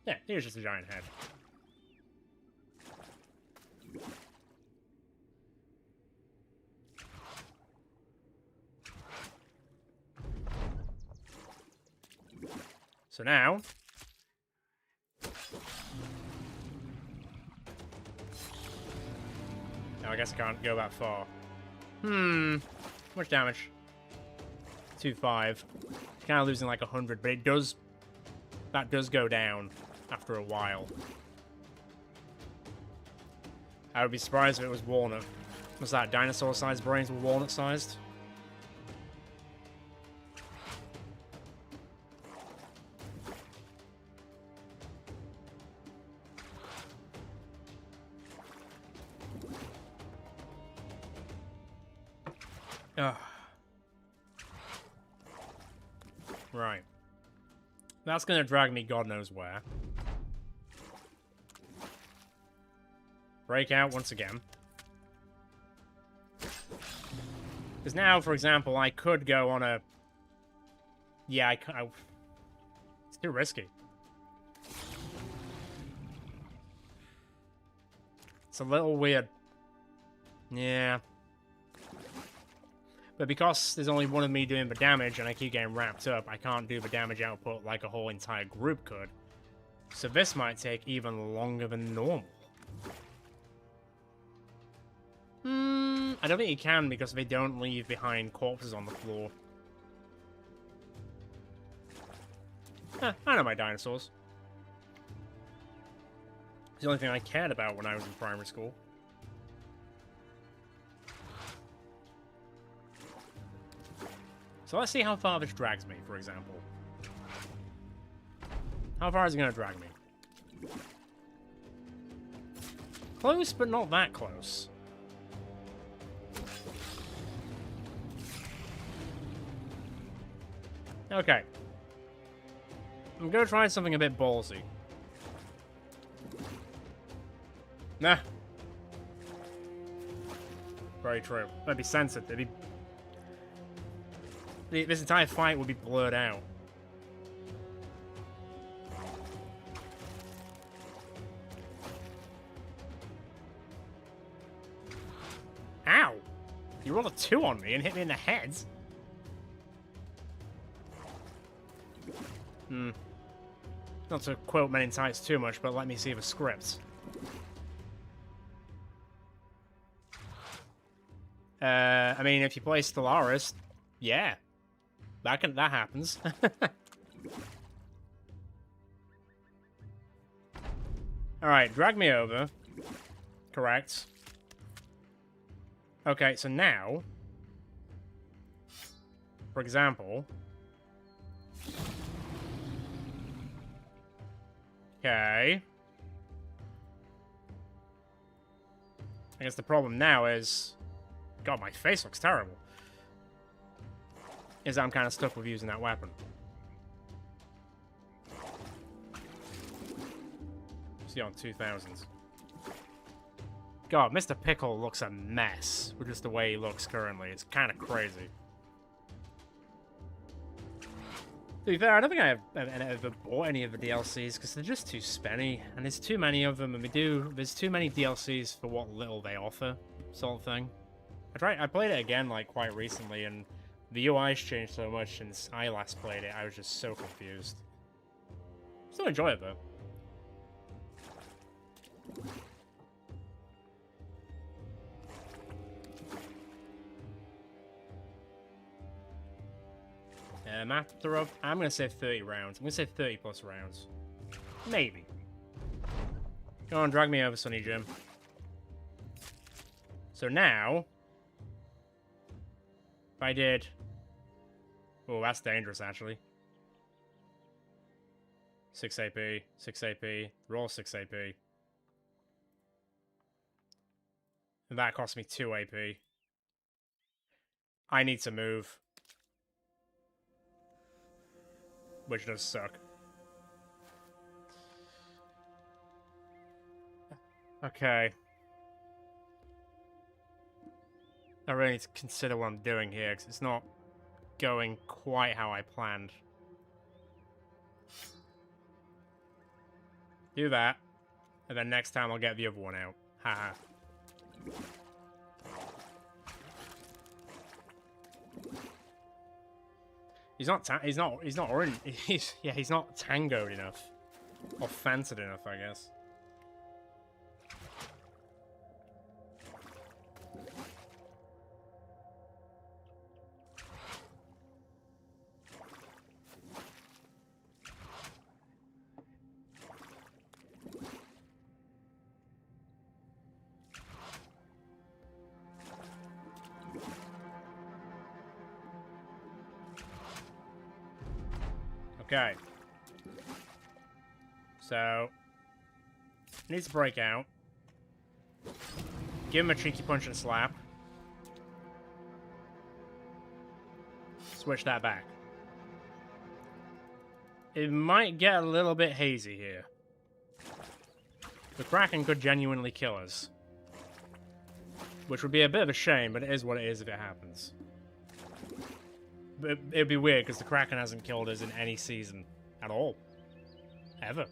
Yeah, here's just a giant head. So now... Now I guess I can't go that far. How much damage? 2.5. Kind of losing like 100, but it does... That does go down after a while. I would be surprised if it was walnut. Was that dinosaur-sized brains were walnut-sized? Ugh. Right. That's gonna drag me God knows where. Break out once again. Because now, for example, I could go on a... Yeah, it's too risky. It's a little weird. Yeah. But because there's only one of me doing the damage and I keep getting wrapped up, I can't do the damage output like a whole entire group could. So this might take even longer than normal. I don't think you can because they don't leave behind corpses on the floor. I know my dinosaurs. It's the only thing I cared about when I was in primary school. So let's see how far this drags me, for example. How far is it going to drag me? Close, but not that close. Okay. I'm going to try something a bit ballsy. Nah. Very true. That'd be censored. It'd be... This entire fight would be blurred out. Ow! You rolled a 2 on me and hit me in the head. Not to quote Men in Tights too much, but let me see the script. I mean, if you play Stellaris, yeah. That happens. Alright, drag me over. Correct. Okay, so now... For example... Okay. I guess the problem now is... God, my face looks terrible. Is that I'm kind of stuck with using that weapon. See on 2000s. God, Mr. Pickle looks a mess with just the way he looks currently. It's kind of crazy. To be fair, I don't think I've ever bought any of the DLCs because they're just too spenny, and there's too many of them, and there's too many DLCs for what little they offer, sort of thing. I played it again like quite recently, and the UI's changed so much since I last played it. I was just so confused. Still enjoy it though. Matter of, I'm going to say 30 rounds. I'm going to say 30 plus rounds. Maybe. Go on, drag me over, Sonny Jim. So now, if I did... Oh, that's dangerous, actually. 6 AP, 6 AP, roll 6 AP. And that cost me 2 AP. I need to move. which does suck. Okay. I really need to consider what I'm doing here, because it's not going quite how I planned. Do that, and then next time I'll get the other one out. Haha. He's not he's not tangoed enough. Or fancied enough, I guess. Okay. So, needs to break out. Give him a cheeky punch and slap. Switch that back. It might get a little bit hazy here. The Kraken could genuinely kill us. Which would be a bit of a shame, but it is what it is if it happens. But it'd be weird, because the Kraken hasn't killed us in any season at all. Ever.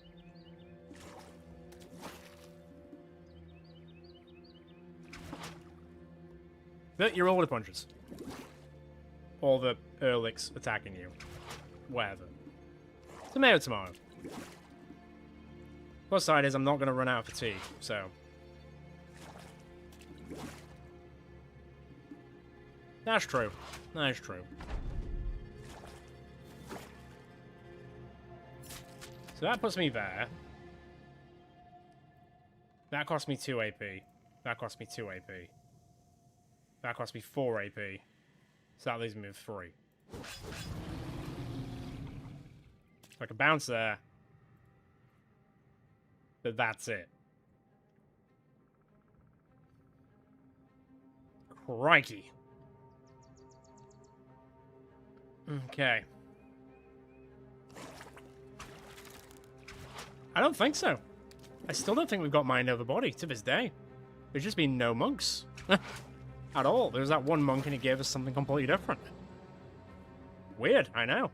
But you're all the punches. Or the Ehrlichs attacking you. Whatever. Tomato, tomato. Plus side is I'm not going to run out of fatigue, so... That's true. That's true. So that puts me there. That cost me 2 AP. That cost me 2 AP. That cost me 4 AP. So that leaves me with 3. So I can bounce there. But that's it. Crikey. Okay. I don't think so. I still don't think we've got mind over body to this day. There's just been no monks. At all. There's that one monk and he gave us something completely different. Weird, I know.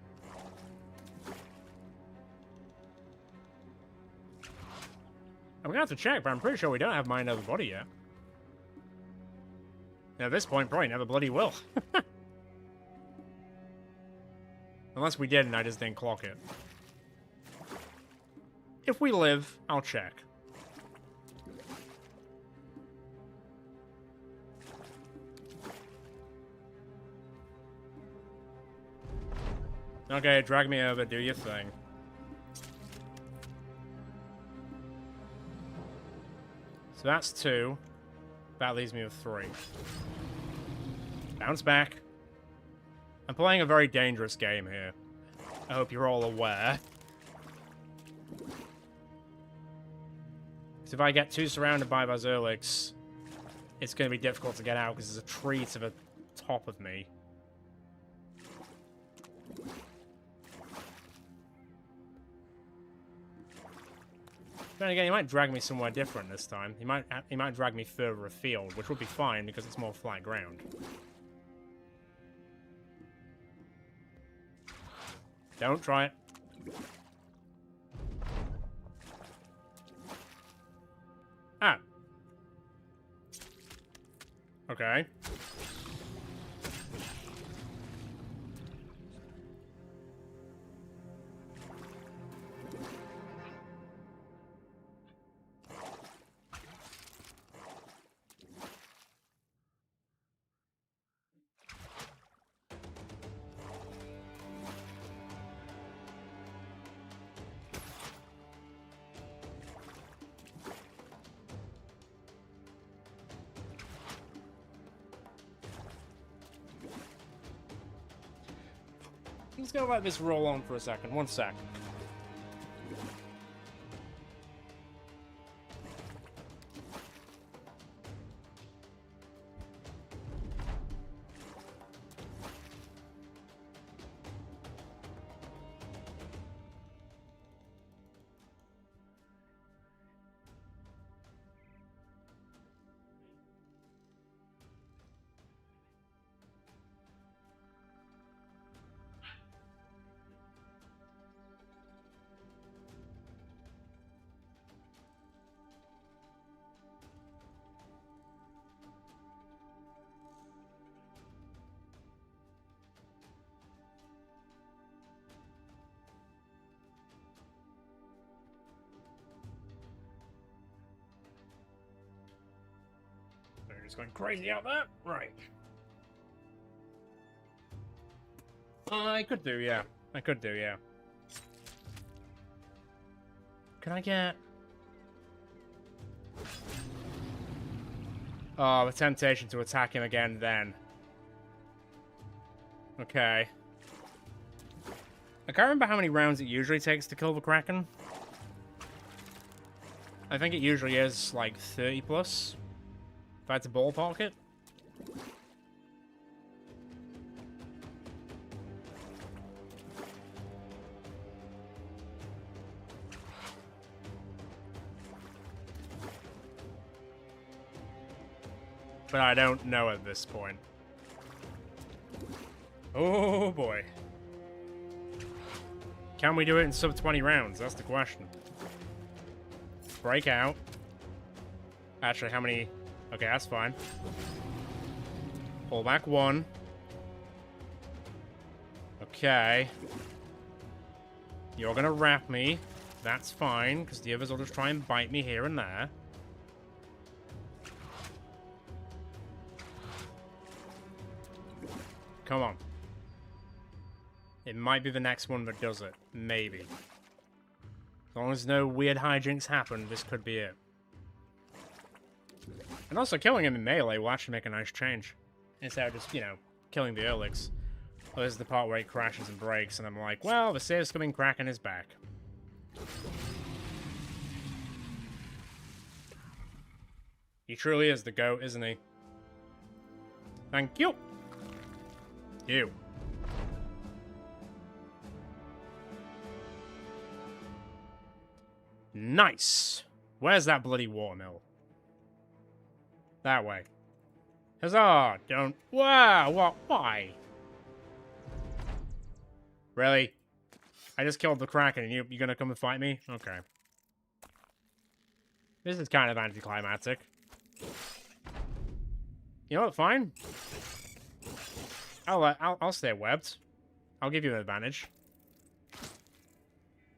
I'm gonna have to check, but I'm pretty sure we don't have mind over body yet. And at this point, probably never bloody will. Unless we did and I just didn't clock it. If we live, I'll check. Okay, drag me over, do your thing. So that's 2. That leaves me with 3. Bounce back. I'm playing a very dangerous game here. I hope you're all aware. Because if I get too surrounded by those Ehrlichs, it's going to be difficult to get out because there's a tree to the top of me. Then again, he might drag me somewhere different this time. He might drag me further afield, which would be fine because it's more flat ground. Don't try it. Ah. Okay. I'm just gonna let this roll on for a second. 1 sec. It's going crazy out there. Right. I could do, yeah. I could do, yeah. Can I get... Oh, the temptation to attack him again then. Okay. I can't remember how many rounds it usually takes to kill the Kraken. I think it usually is like 30 plus. If I had to ballpark it. But I don't know at this point. Oh boy. Can we do it in sub 20 rounds? That's the question. Break out. Actually, how many? Okay, that's fine. Pull back 1. Okay. You're gonna wrap me. That's fine, because the others will just try and bite me here and there. Come on. It might be the next one that does it. Maybe. As long as no weird hijinks happen, this could be it. And also, killing him in melee will actually make a nice change. Instead of just, you know, killing the Earlix. Well, this is the part where he crashes and breaks, and I'm like, well, the save-scumming Kraken is back. He truly is the GOAT, isn't he? Thank you! You. Nice. Where's that bloody watermill? That way. Huzzah! Don't... Wow! What? Why? Really? I just killed the Kraken and you're gonna come and fight me? Okay. This is kind of anticlimactic. You know what? Fine. I'll stay webbed. I'll give you an advantage.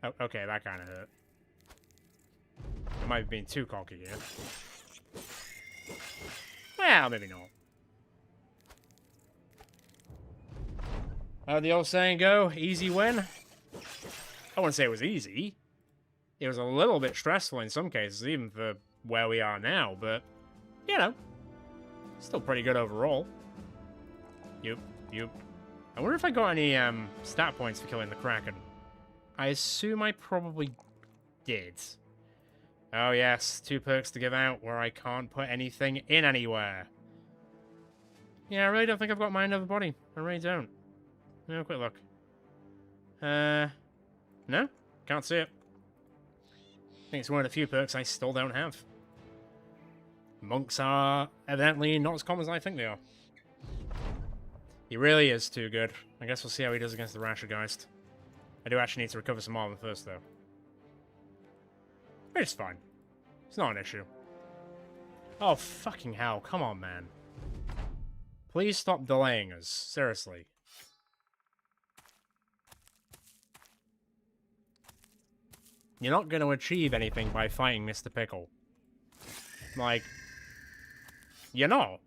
Oh, okay, that kind of hurt. I might be being too cocky here. Well, maybe not. How the old saying go? Easy win? I wouldn't say it was easy. It was a little bit stressful in some cases, even for where we are now, but, you know, still pretty good overall. Yup. I wonder if I got any stat points for killing the Kraken. I assume I probably did. Oh yes, 2 perks to give out where I can't put anything in anywhere. Yeah, I really don't think I've got Mind Over Body. I really don't. No, quick look. No? Can't see it. I think it's one of the few perks I still don't have. Monks are evidently not as common as I think they are. He really is too good. I guess we'll see how he does against the Rashergeist. I do actually need to recover some armor first, though. It's fine. It's not an issue. Oh, fucking hell. Come on, man. Please stop delaying us. Seriously. You're not going to achieve anything by fighting Mr. Pickle. Like, you're not.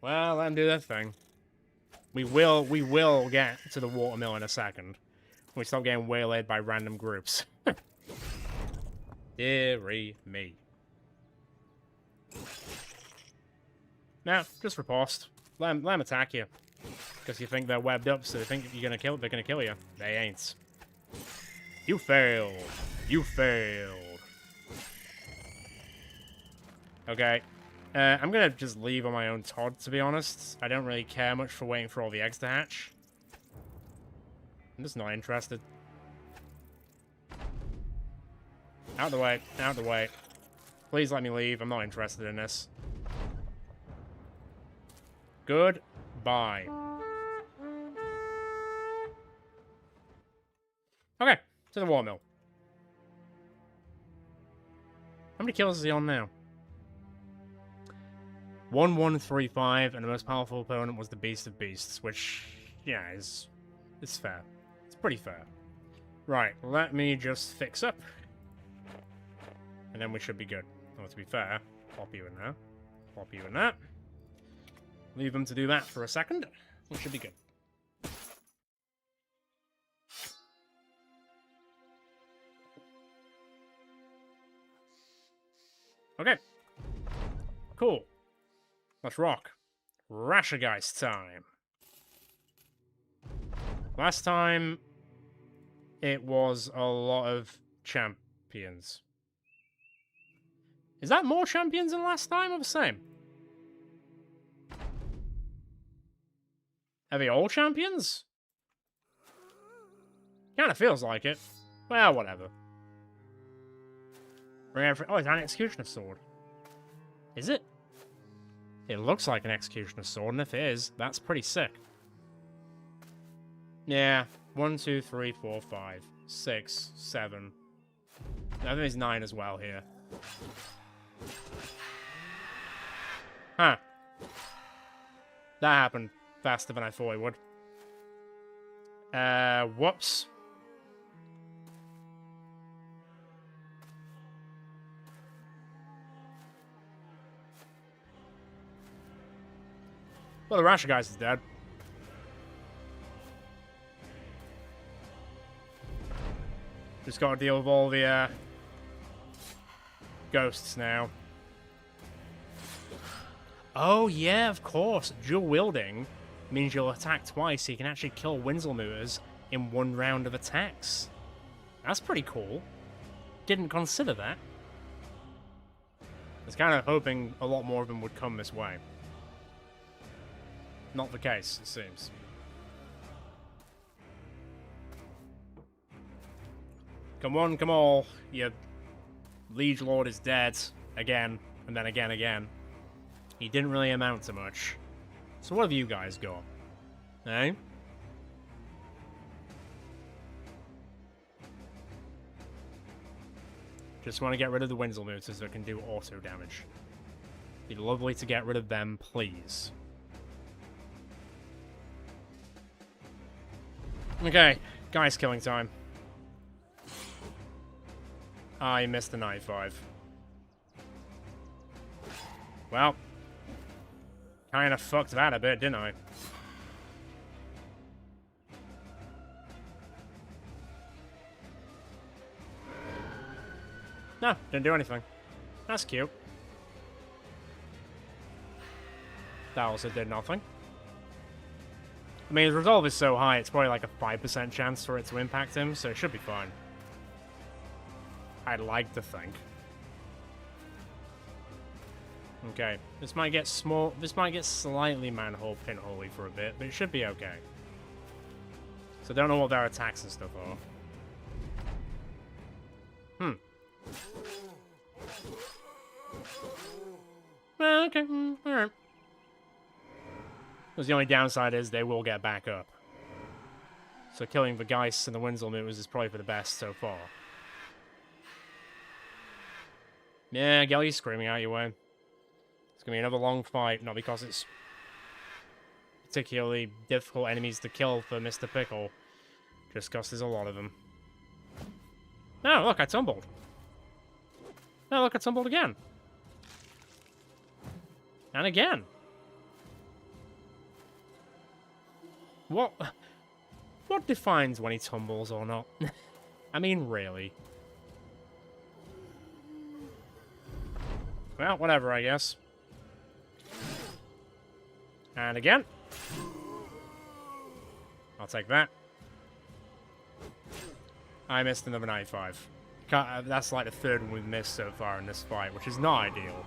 Well, let him do that thing. We will get to the watermill in a second. We stop getting waylaid by random groups. Deary me. Now, just riposte. Let them attack you. Because you think they're webbed up, so they think if they're gonna kill you. They ain't. You failed. You failed. Okay. I'm gonna just leave on my own Todd, to be honest. I don't really care much for waiting for all the eggs to hatch. I'm just not interested. Out the way. Out the way. Please let me leave. I'm not interested in this. Goodbye. Okay. To the watermill. How many kills is he on now? 1135, and the most powerful opponent was the Beast of Beasts, which, yeah, it's fair. It's pretty fair. Right, let me just fix up. And then we should be good. Well, to be fair, pop you in there. Pop you in there. Leave them to do that for a second. We should be good. Okay. Cool. Let's rock. Rashergeist time. Last time, it was a lot of champions. Is that more champions than last time, or the same? Are they all champions? Kinda feels like it. Well, whatever. Oh, it's an executioner's sword. Is it? It looks like an executioner's sword, and if it is, that's pretty sick. Yeah. 1, 2, 3, 4, 5, 6, 7. I think there's 9 as well here. Huh. That happened faster than I thought it would. Whoops. Well, the Rashergeist is dead. Just gotta deal with all the, ghosts now. Oh, yeah, of course. Dual wielding means you'll attack twice, so you can actually kill Winselmooters in one round of attacks. That's pretty cool. Didn't consider that. I was kind of hoping a lot more of them would come this way. Not the case, it seems. Come on, come all. Your Liege Lord is dead. Again, and then again. He didn't really amount to much. So what have you guys got? Eh? Just want to get rid of the Winselmooters that can do auto damage. Be lovely to get rid of them, please. Okay, guys killing time. I missed the 95. Well, kind of fucked that a bit, didn't I? No, didn't do anything. That's cute. That also did nothing. I mean, his resolve is so high, it's probably like a 5% chance for it to impact him, so it should be fine. I'd like to think. Okay, this might get small. This might get slightly manhole pinholey for a bit, but it should be okay. So I don't know what their attacks and stuff are. Well, okay, alright. Because the only downside is they will get back up. So killing the Geists and the Winselmooters is probably for the best so far. Yeah, Gelly's screaming out your way. It's going to be another long fight, not because it's particularly difficult enemies to kill for Mr. Pickle, just because there's a lot of them. Oh, look, I tumbled. Oh, look, I tumbled again. And again. What defines when he tumbles or not? I mean, really. Well, whatever, I guess. And again. I'll take that. I missed another 95. That's like the third one we've missed so far in this fight, which is not ideal.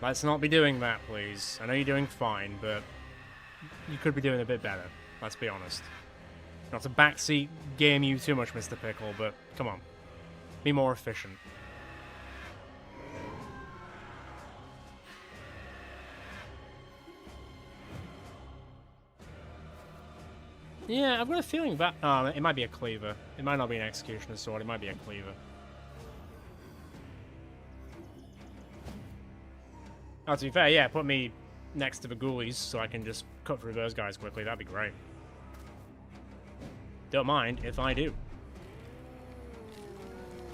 Let's not be doing that, please. I know you're doing fine, but you could be doing a bit better. Let's be honest. Not to backseat game you too much, Mr. Pickle, but come on. Be more efficient. Yeah, I've got a feeling that... Oh, it might be a cleaver. It might not be an executioner's sword, it might be a cleaver. Oh, to be fair, yeah, put me next to the ghoulies so I can just cut through those guys quickly. That'd be great. Don't mind if I do.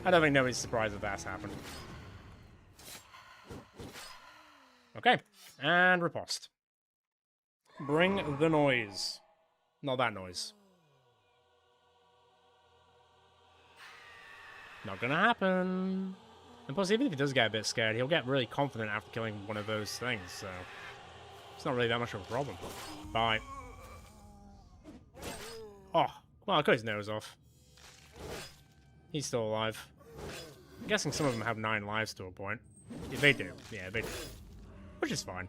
I don't think nobody's surprised that that's happened. Okay, and riposte. Bring the noise. Not that noise. Not gonna happen. And plus, even if he does get a bit scared, he'll get really confident after killing one of those things, so... It's not really that much of a problem. Bye. Oh, well, I cut his nose off. He's still alive. I'm guessing some of them have 9 lives to a point. Yeah, they do. Yeah, they do. Which is fine.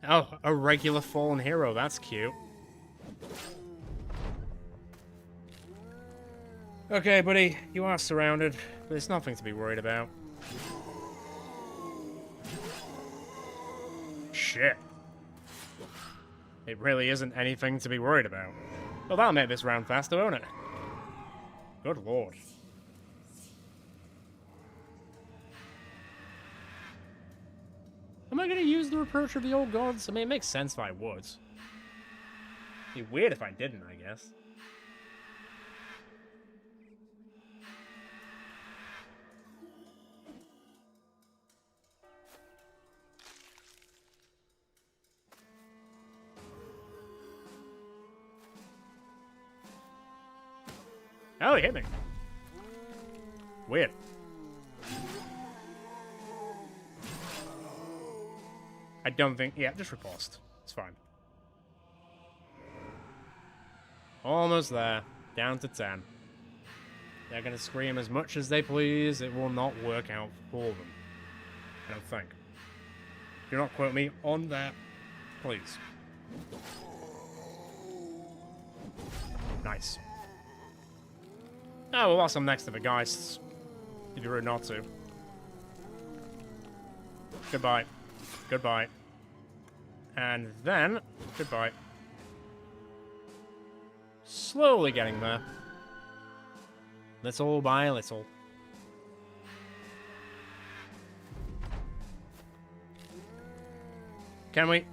Oh, a regular fallen hero. That's cute. Okay, buddy. You are surrounded, but there's nothing to be worried about. Shit. It really isn't anything to be worried about. Well, that'll make this round faster, won't it? Good lord. Am I going to use the Reproach of the Old Gods? I mean, it makes sense if I would. It'd be weird if I didn't, I guess. Oh, he hit me. Weird. I don't think... Yeah, just riposte. It's fine. Almost there. Down to 10. They're going to scream as much as they please. It will not work out for them. I don't think. Do not quote me on that, please. Nice. Oh, well, whilst I'm next to the Geists. It'd be rude not to. Goodbye. Goodbye. And then, goodbye. Slowly getting there. Little by little. Can we?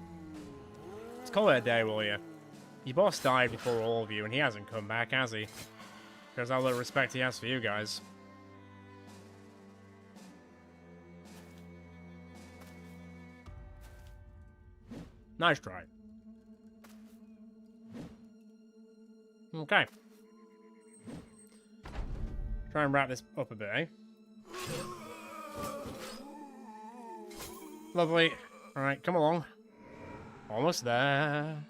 Let's call it a day, will you? Your boss died before all of you, and he hasn't come back, has he? Shows how little respect he has for you guys. Nice try. Okay. Try and wrap this up a bit, eh? Lovely. Alright, come along. Almost there.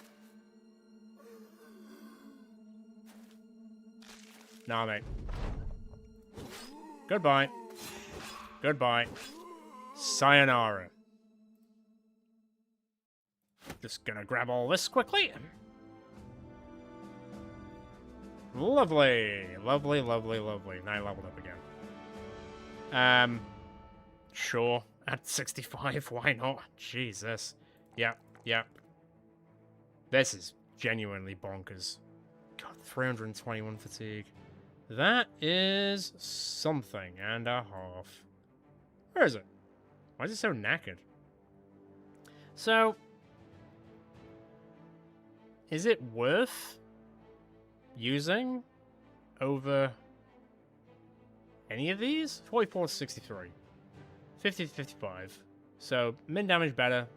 Nah, mate. Goodbye. Goodbye. Sayonara. Just gonna grab all this quickly. Lovely. Lovely, lovely, lovely. Now I leveled up again. Sure. At 65, why not? Jesus. Yep, yep. This is genuinely bonkers. God, 321 fatigue. That is something and a half. Where is it? Why is it so knackered? So, is it worth using over any of these? 44 to 63. 50 to 55. So, min damage better.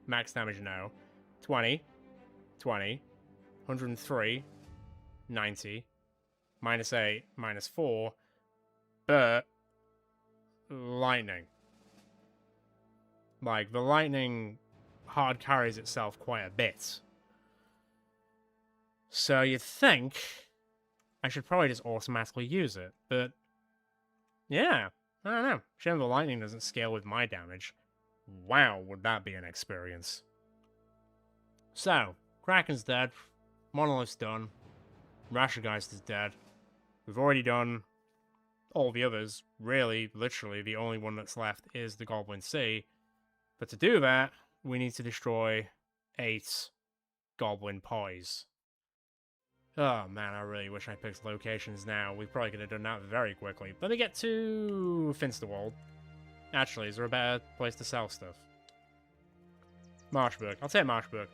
Max damage no. 20. 20. 103. 90. Minus 8. Minus 4. But lightning. Like, the lightning hard carries itself quite a bit. So you'd think I should probably just automatically use it, but yeah, I don't know. Shame the lightning doesn't scale with my damage. Wow, would that be an experience. So, Kraken's dead, Monolith's done, Rashergeist is dead. We've already done all the others. Really, literally, the only one that's left is the Goblin Sea. But to do that, we need to destroy 8 Goblin Pies. Oh man, I really wish I picked locations now. We probably could have done that very quickly. Let me get to Finsterwald. Actually, is there a better place to sell stuff? Marshburg. I'll take Marshburg.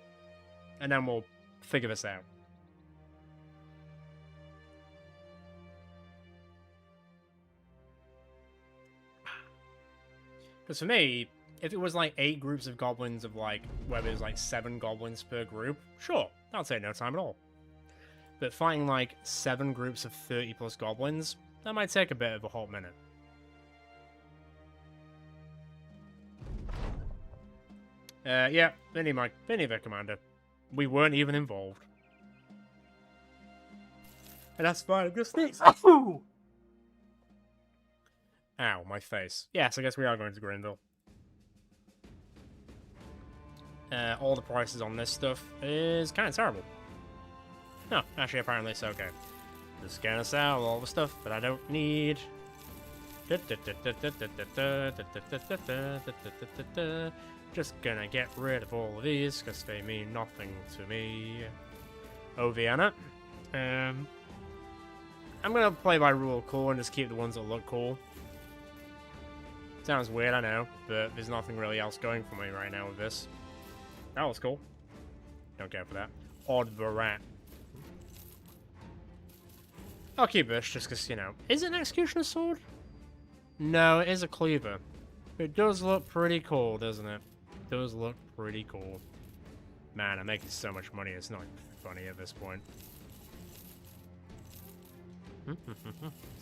And then we'll figure this out. Because for me, if it was like 8 groups of goblins of like, where there's like 7 goblins per group, sure, that'll take no time at all. But fighting like 7 groups of 30 plus goblins, that might take a bit of a hot minute. Yeah, they need their commander. We weren't even involved. And that's fine, I'm just sneeze. Ow, my face. Yes, I guess we are going to Greenville. All the prices on this stuff is kind of terrible. No, actually, apparently it's okay. Just gonna sell all the stuff that I don't need. Just gonna get rid of all of these, because they mean nothing to me. Oh, Vienna. I'm gonna play by rule cool and just keep the ones that look cool. Sounds weird, I know, but there's nothing really else going for me right now with this. That was cool. Don't care for that. Odd the rat. I'll keep this just because, you know. Is it an executioner's sword? No, it is a cleaver. It does look pretty cool, doesn't it? It does look pretty cool. Man, I'm making so much money, it's not funny at this point. So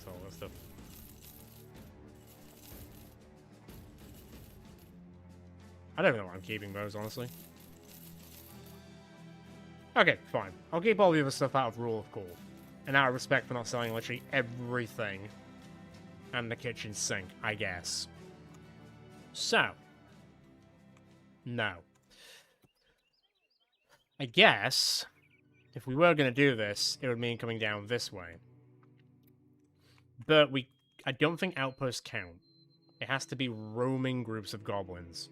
all that stuff. I don't know why I'm keeping those, honestly. Okay, fine. I'll keep all the other stuff out of rule of cool. And out of respect for not selling literally everything. And the kitchen sink, I guess. So. No. I guess, if we were going to do this, it would mean coming down this way. But I don't think outposts count. It has to be roaming groups of goblins.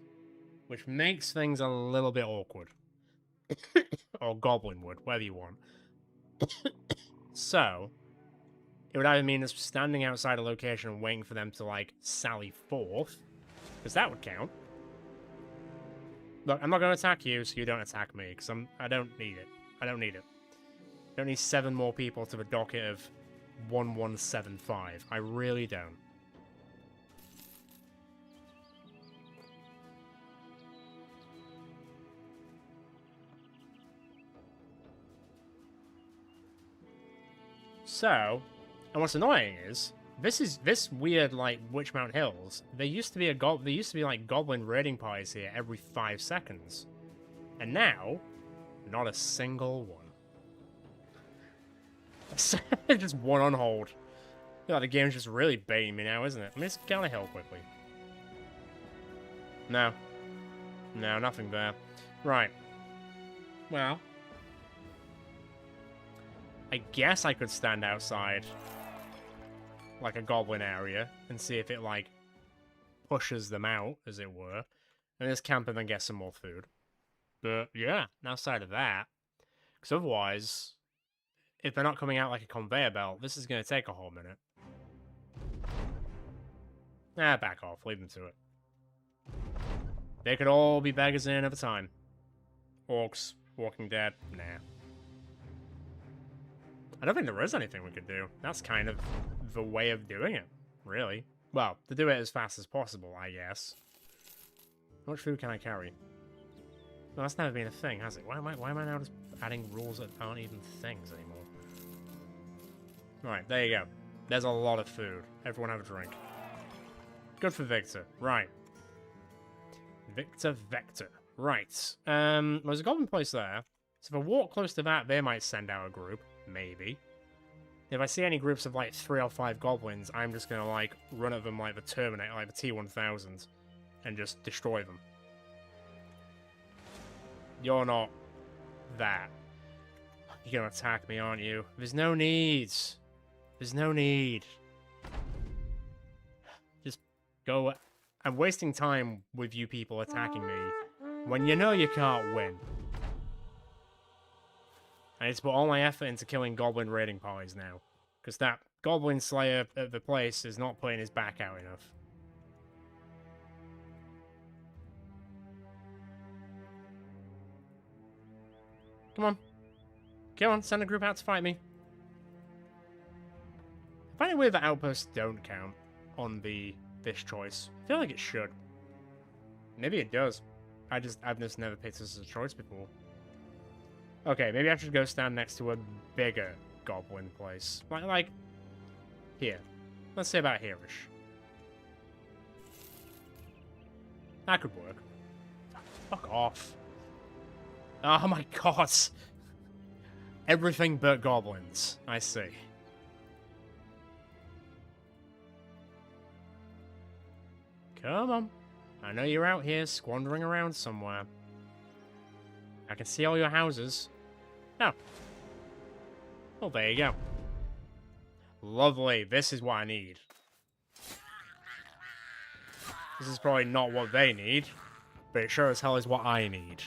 Which makes things a little bit awkward. Or goblinwood, whatever you want. So, it would either mean us standing outside a location and waiting for them to, like, sally forth. Because that would count. Look, I'm not going to attack you, so you don't attack me. Because I don't need it. I don't need it. I don't need 7 more people to the docket of 1175. I really don't. So, and what's annoying is this weird like Witchmount Hills. There used to be like goblin raiding parties here every 5 seconds, and now, not a single one. Just one on hold. I feel like the game's just really baiting me now, isn't it? Let me just get on a hill quickly. No, nothing there. Right. Well. I guess I could stand outside, like a goblin area, and see if it, like, pushes them out, as it were, and just camp and then get some more food. But, yeah, outside of that, because otherwise, if they're not coming out like a conveyor belt, this is going to take a whole minute. Back off, leave them to it. They could all be beggars in another time. Orcs, Walking Dead, nah. I don't think there is anything we could do. That's kind of the way of doing it, really. Well, to do it as fast as possible, I guess. How much food can I carry? Well, that's never been a thing, has it? Why am I now just adding rules that aren't even things anymore? Right, there you go. There's a lot of food. Everyone have a drink. Good for Victor. Right. Victor. Right. There's a goblin place there. So if I walk close to that, they might send out a group. Maybe. If I see any groups of like 3 or 5 goblins, I'm just gonna like run at them like the Terminator, like the T-1000, and just destroy them. You're not that. You're gonna attack me, aren't you? There's no need. There's no need. Just go. I'm wasting time with you people attacking me when you know you can't win. I need to put all my effort into killing goblin raiding parties now. Because that goblin slayer at the place is not putting his back out enough. Come on. Come on, send a group out to fight me. I find it weird that outposts don't count on this choice. I feel like it should. Maybe it does. I've just never picked this as a choice before. Okay, maybe I should go stand next to a bigger goblin place. Like here. Let's say about here-ish. That could work. Fuck off. Oh my god. Everything but goblins. I see. Come on. I know you're out here squandering around somewhere. I can see all your houses. Oh. Well, there you go. Lovely. This is what I need. This is probably not what they need, but it sure as hell is what I need.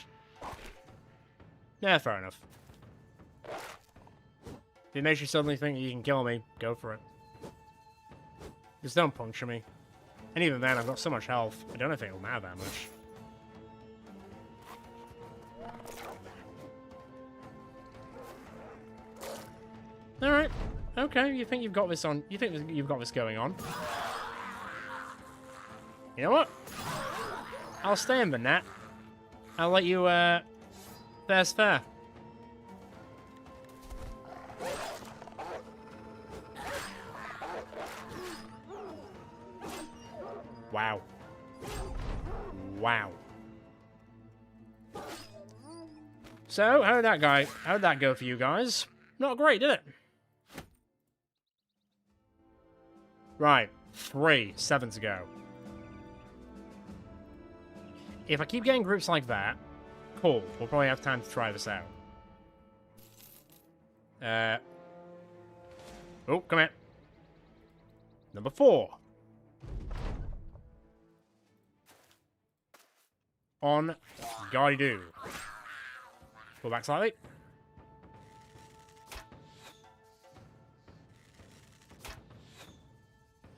Yeah, fair enough. If it makes you suddenly think you can kill me, go for it. Just don't puncture me. And even then, I've got so much health, I don't know if it'll matter that much. Alright. Okay, you think you've got this on. You think you've got this going on. You know what? I'll stay in the net. I'll let you, fair's fair. Wow. Wow. So, how did that go for you guys? Not great, did it? Right. 3 7 to go. If I keep getting groups like that, cool. We'll probably have time to try this out. Oh, come here. Number 4. On guy do. Pull back slightly.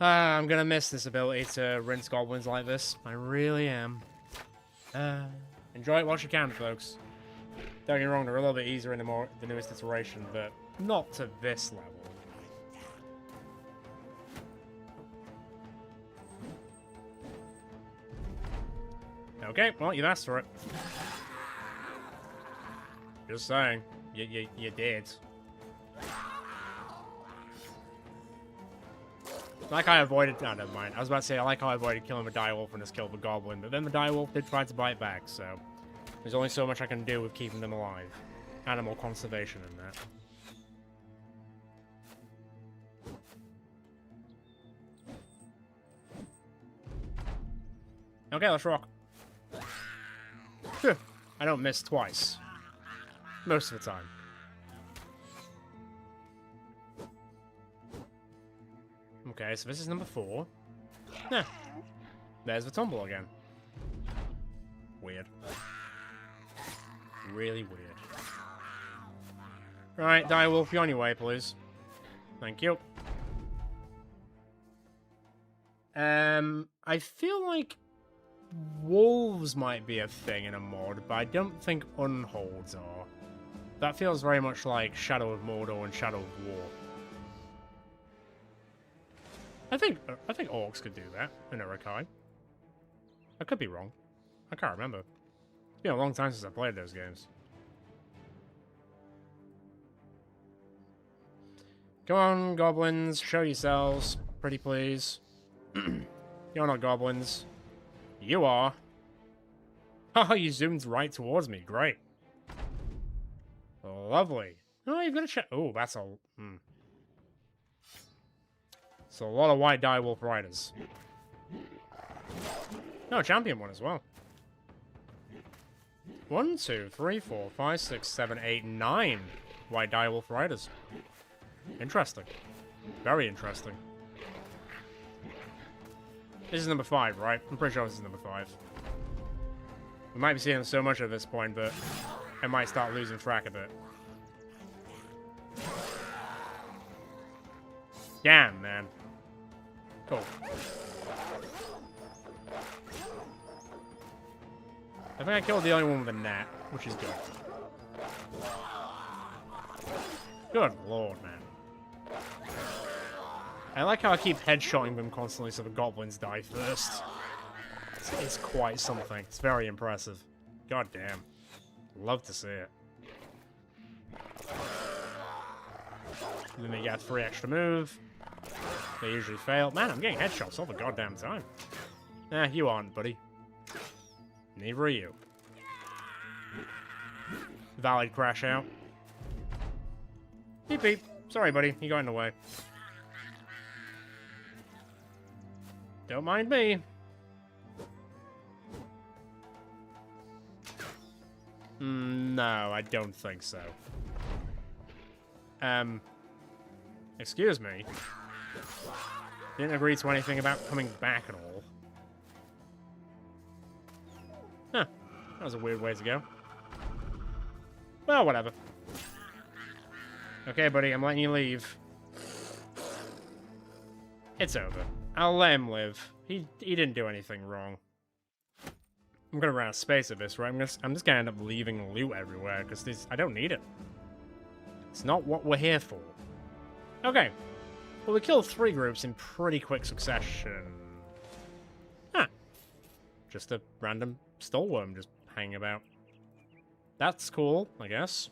I'm gonna miss this ability to rinse goblins like this. I really am. Enjoy it whilst you can, folks. Don't get me wrong, they're a little bit easier in the newest iteration, but not to this level. Okay, well, you've asked for it. Just saying. You did. Like I avoided... Oh, never mind. I was about to say, I like how I avoided killing the direwolf and just killed the goblin, but then the direwolf did try to bite back, so... There's only so much I can do with keeping them alive. Animal conservation in that. Okay, let's rock. Phew. I don't miss twice. Most of the time. Okay, so this is number 4. Yeah. There's the tumble again. Weird. Really weird. Right, direwolf, you on your way, please. Thank you. I feel like wolves might be a thing in a mod, but I don't think unholds are. That feels very much like Shadow of Mordor and Shadow of War. I think orcs could do that in Urukai. I could be wrong. I can't remember. It's been a long time since I played those games. Come on, goblins, show yourselves, pretty please. You're not goblins. You are. Oh, you zoomed right towards me. Great. Lovely. Oh, you've got a check. Oh, that's a... So a lot of white direwolf riders. No, champion one as well. 1, 2, 3, 4, 5, 6, 7, 8, 9 white direwolf riders. Interesting. Very interesting. This is number 5, right? I'm pretty sure this is number 5. We might be seeing so much at this point, but I might start losing track of it. Damn, man. Cool. I think I killed the only one with a gnat, which is good. Good lord, man. I like how I keep headshotting them constantly so the goblins die first. It's quite something. It's very impressive. God damn. Love to see it. And then they get 3 extra move. They usually fail. Man, I'm getting headshots all the goddamn time. Nah, you aren't, buddy. Neither are you. Valid crash out. Beep beep. Sorry, buddy. You got in the way. Don't mind me. No, I don't think so. Excuse me. Didn't agree to anything about coming back at all. Huh. That was a weird way to go. Well, whatever. Okay, buddy, I'm letting you leave. It's over. I'll let him live. He didn't do anything wrong. I'm gonna run out of space at this, right? I'm just gonna end up leaving loot everywhere, because I don't need it. It's not what we're here for. Okay. Well, we killed 3 groups in pretty quick succession. Huh. Just a random stallworm just hanging about. That's cool, I guess.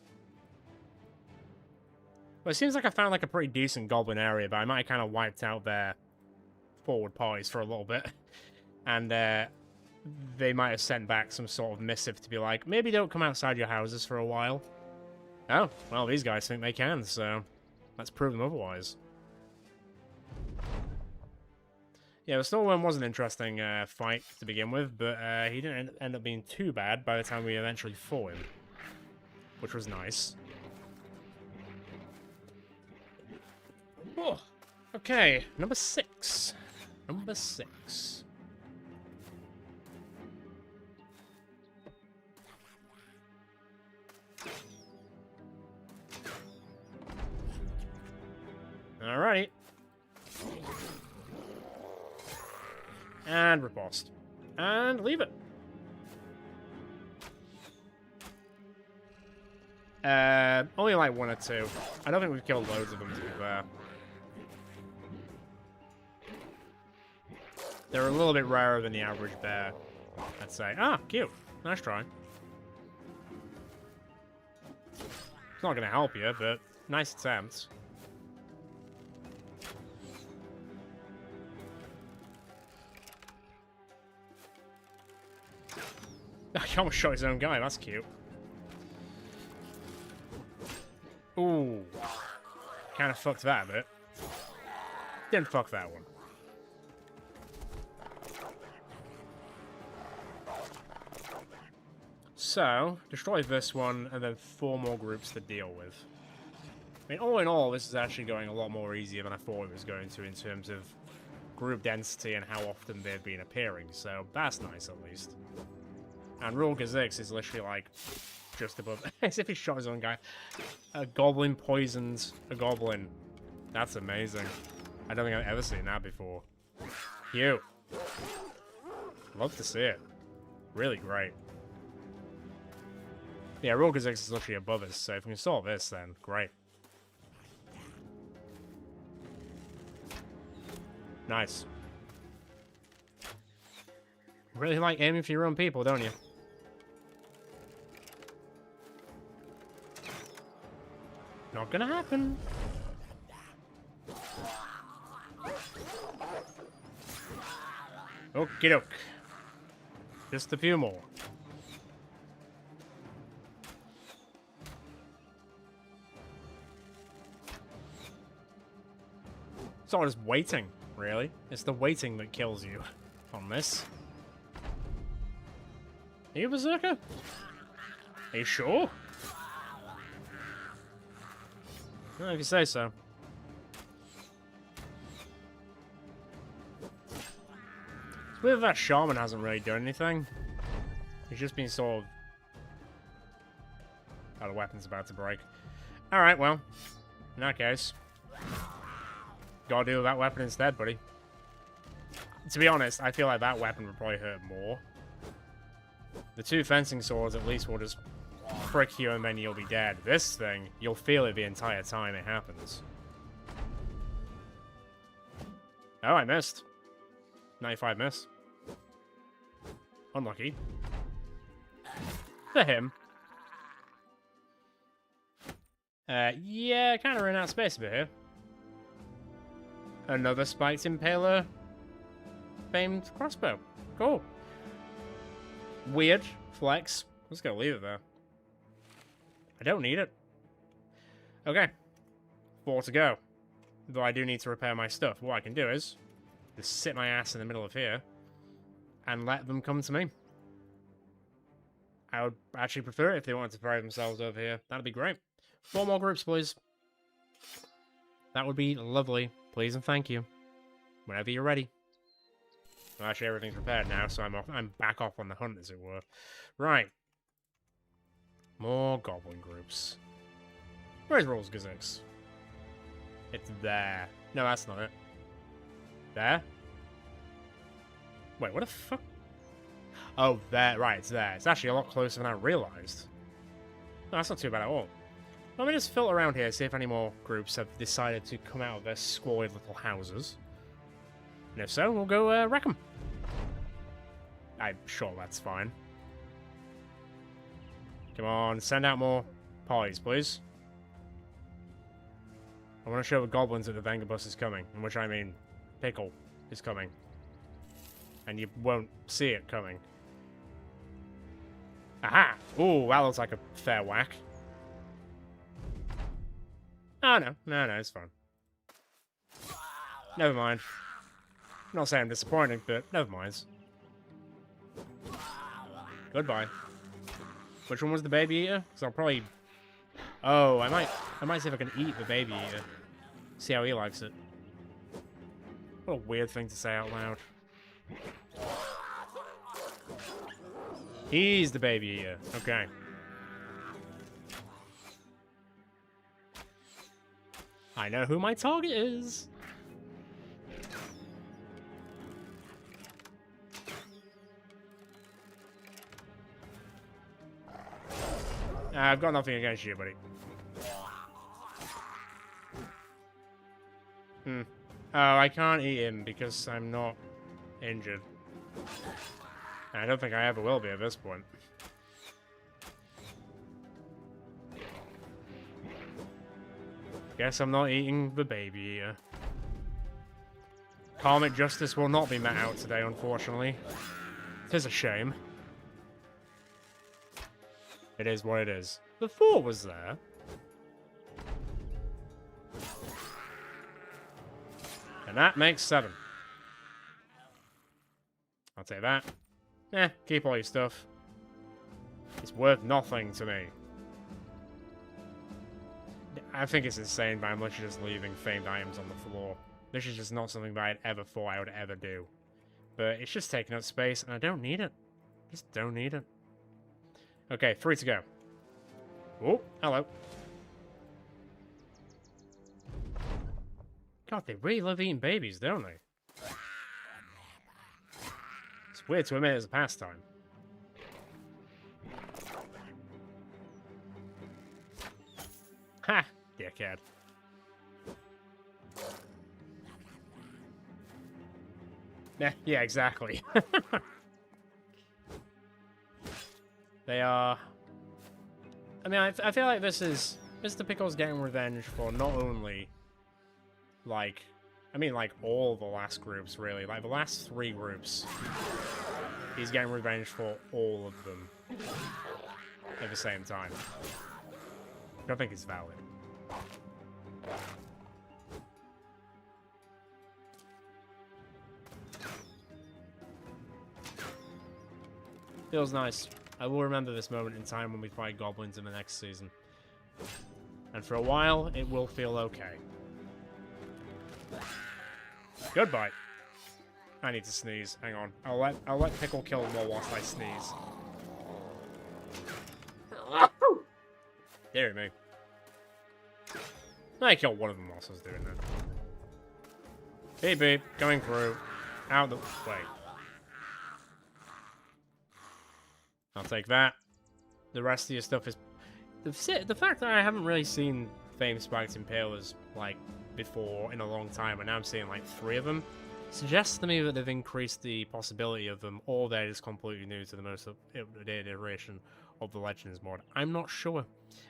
Well, it seems like I found like a pretty decent goblin area, but I might have kind of wiped out their forward parties for a little bit. And they might have sent back some sort of missive to be like, maybe don't come outside your houses for a while. Oh, well, these guys think they can, so let's prove them otherwise. Yeah, the Stallworm was an interesting fight to begin with, but he didn't end up being too bad by the time we eventually fought him, which was nice. Oh, okay, number 6. Number 6. Alright. And riposte. And leave it. Only like 1 or 2. I don't think we've killed loads of them, to be fair. They're a little bit rarer than the average bear, I'd say. Ah, cute. Nice try. It's not going to help you, but nice attempt. He almost shot his own guy, that's cute. Ooh. Kind of fucked that a bit. Didn't fuck that one. So, destroy this one, and then 4 more groups to deal with. I mean, all in all, this is actually going a lot more easier than I thought it was going to in terms of group density and how often they've been appearing, so that's nice at least. And Rule Gazix is literally like just above, as if he shot his own guy. A goblin poisons a goblin. That's amazing. I don't think I've ever seen that before. Cute. Love to see it. Really great. Yeah, Rule Gazix is literally above us, so if we can solve this, then great. Nice. Really like aiming for your own people, don't you? Not gonna happen. Okie doke. Just a few more. It's all just waiting, really. It's the waiting that kills you on this. Are you a berserker? Are you sure? Well, if you say so. It's weird that shaman hasn't really done anything. He's just been sort of... Oh, the weapon's about to break. Alright, well. In that case. Gotta deal with that weapon instead, buddy. To be honest, I feel like that weapon would probably hurt more. The 2 fencing swords at least will just prick you and then you'll be dead. This thing, you'll feel it the entire time it happens. Oh, I missed. 95 miss. Unlucky. For him. Yeah, kind of ran out of space a bit here. Another spiked impaler. Famed crossbow. Cool. Weird. Flex. I'm just gonna leave it there. I don't need it. Okay. 4 to go. Though I do need to repair my stuff. What I can do is just sit my ass in the middle of here and let them come to me. I would actually prefer it if they wanted to prepare themselves over here. That'd be great. 4 more groups, please. That would be lovely. Please and thank you. Whenever you're ready. Well, actually, everything's prepared now, so I'm back off on the hunt, as it were. Right. More goblin groups. Where's Rolls Gazix? It's there. No, that's not it. There? Wait, what the fuck? Oh, there. Right, it's there. It's actually a lot closer than I realized. No, that's not too bad at all. Let me just filter around here, see if any more groups have decided to come out of their squalid little houses. And if so, we'll go wreck them. I'm sure that's fine. Come on, send out more parties, please. I want to show the goblins that the Venga bus is coming, in which I mean Pickle is coming. And you won't see it coming. Aha! Ooh, that looks like a fair whack. Oh, no. No, it's fine. Never mind. I'm not saying I'm disappointed, but never mind. Goodbye. Which one was the baby eater? Because I'll probably... Oh, I might see if I can eat the baby eater. See how he likes it. What a weird thing to say out loud. He's the baby eater. Okay. I know who my target is. I've got nothing against you, buddy. Oh, I can't eat him because I'm not injured. I don't think I ever will be at this point. Guess I'm not eating the baby eater. Karmic justice will not be met out today, unfortunately. It is a shame. It is what it is. The 4 was there. And that makes 7. I'll take that. Keep all your stuff. It's worth nothing to me. I think it's insane, but I'm literally just leaving famed items on the floor. This is just not something that I'd ever thought I would ever do. But it's just taking up space, and I don't need it. Just don't need it. Okay, 3 to go. Oh, hello. God, they really love eating babies, don't they? It's weird to admit it's a pastime. Ha! Dickhead. Yeah, exactly. They are... I mean, I feel like this is... Mr. Pickle's getting revenge for not only... Like... I mean, like, all the last groups, really. Like, the last 3 groups. He's getting revenge for all of them. At the same time. I don't think it's valid. Feels nice. I will remember this moment in time when we fight goblins in the next season. And for a while, it will feel okay. Goodbye. I need to sneeze. Hang on. I'll let Pickle kill more whilst I sneeze. Dear me. I killed one of them whilst I was doing that. Beep beep. Coming through. Out the way. I'll take that. The rest of your stuff is... The fact that I haven't really seen famed spiked impalers, like, before in a long time, and now I'm seeing, like, 3 of them, suggests to me that they've increased the possibility of them, or they're just completely new to the most up-to-date iteration of the Legends mod. I'm not sure.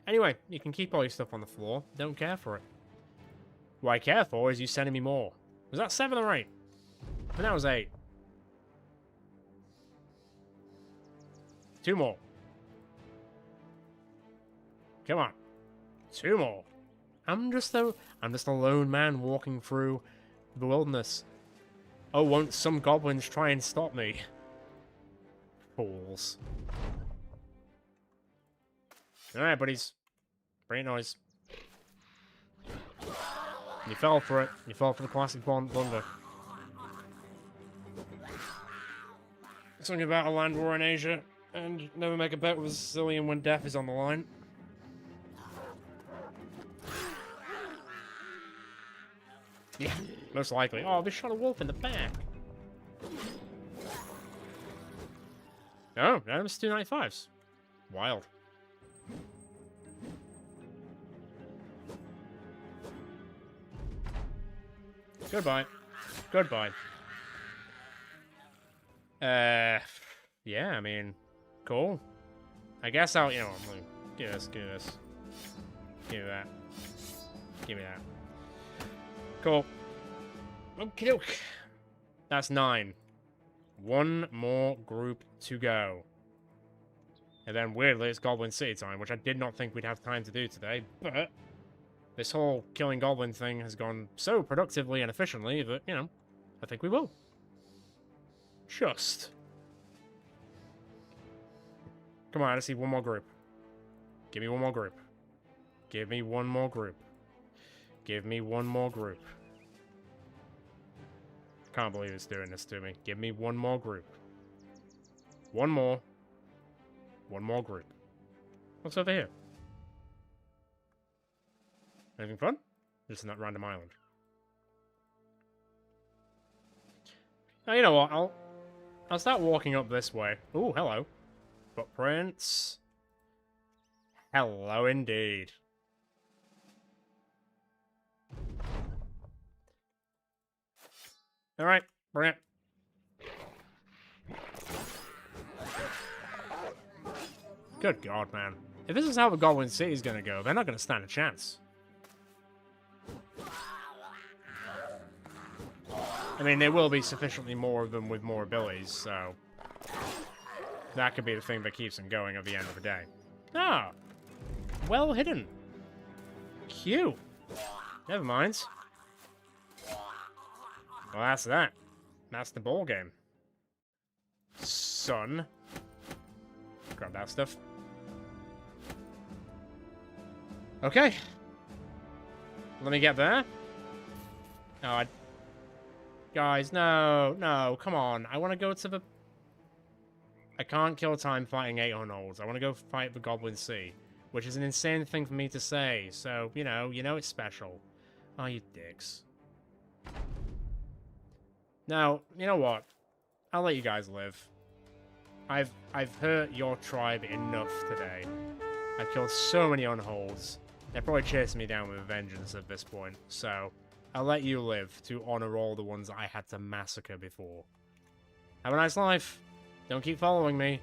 Anyway, you can keep all your stuff on the floor. Don't care for it. What I care for is you sending me more. Was that 7 or 8? I think that was 8. 2 more. Come on. 2 more. I'm just a lone man walking through the wilderness. Oh, won't some goblins try and stop me? Fools. Alright, buddies. Great noise. You fell for it. You fell for the classic blunder. Something about a land war in Asia, and never make a bet with a Sicilian when death is on the line. Yeah, most likely. Oh, they shot a wolf in the back. Oh, that was 295s. Wild. Goodbye. Goodbye. Yeah, I mean, cool. I guess I'll, I'm gonna give this, give me that. Give me that. Cool. Okie doke. That's 9. 1 more group to go. And then, weirdly, it's Goblin City time, which I did not think we'd have time to do today, but this whole killing goblin thing has gone so productively and efficiently that, I think we will. Just. Come on, I just need 1 more group. Give me 1 more group. Give me 1 more group. Give me 1 more group. Can't believe it's doing this to me. Give me 1 more group. 1 more. 1 more group. What's over here? Anything fun? Just in that random island. Now, you know what? I'll start walking up this way. Ooh, hello. Footprints. Hello, indeed. Alright, bring it. Good God, man. If this is how the Goblin City is going to go, they're not going to stand a chance. I mean, there will be sufficiently more of them with more abilities, so that could be the thing that keeps them going at the end of the day. Ah! Well hidden. Cute. Never mind. Well, that's that. That's the ball game. Son. Grab that stuff. Okay. Let me get there. Oh, guys, no, come on. I want to go to the... I can't kill time fighting 8 unholds. I want to go fight the Goblin Sea, which is an insane thing for me to say, so, you know it's special. Oh, you dicks. Now, you know what? I'll let you guys live. I've hurt your tribe enough today. I've killed so many unholds. They're probably chasing me down with a vengeance at this point, so I'll let you live to honor all the ones I had to massacre before. Have a nice life. Don't keep following me.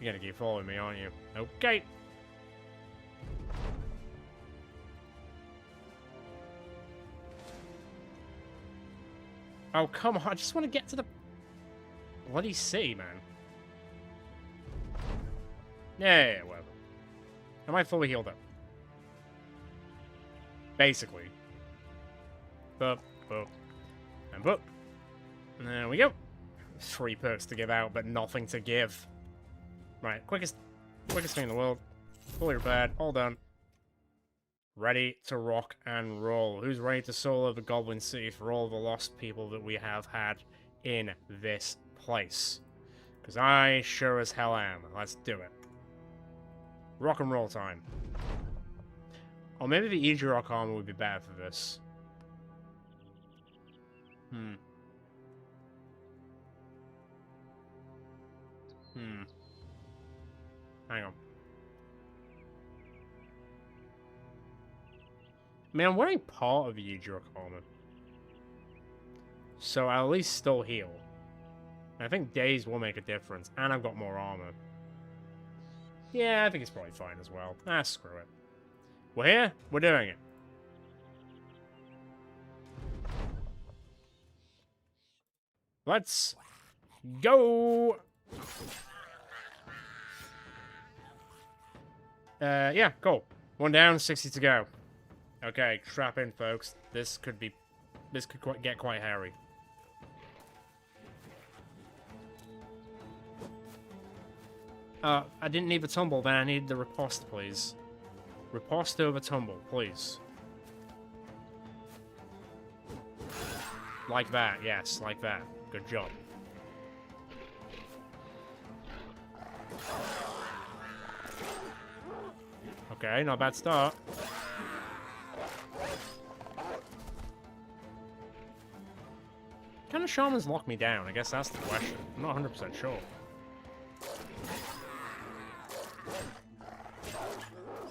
You're gonna keep following me, aren't you? Okay. Oh, come on. I just want to get to the bloody sea, man. Yeah, whatever. Am I fully healed up? Basically. Boop, boop, and boop. There we go. 3 perks to give out, but nothing to give. Right, quickest thing in the world. Fully repaired, all done. Ready to rock and roll. Who's ready to solo the Goblin City for all the lost people that we have had in this place? Because I sure as hell am. Let's do it. Rock and roll time. Or maybe the Eejirok armor would be better for this. Hang on. I mean, I'm wearing part of the Eejirok armor. So I'll at least still heal. I think days will make a difference, and I've got more armor. Yeah, I think it's probably fine as well. Ah, screw it. We're here, we're doing it. Let's go! Yeah, cool. 1 down, 60 to go. Okay, strap in, folks. This could get quite hairy. I didn't need the tumble, then I need the riposte, please. Riposte over tumble, please. Like that, yes, like that. Good job. Okay, not a bad start. Can the shamans lock me down? I guess that's the question. I'm not 100% sure.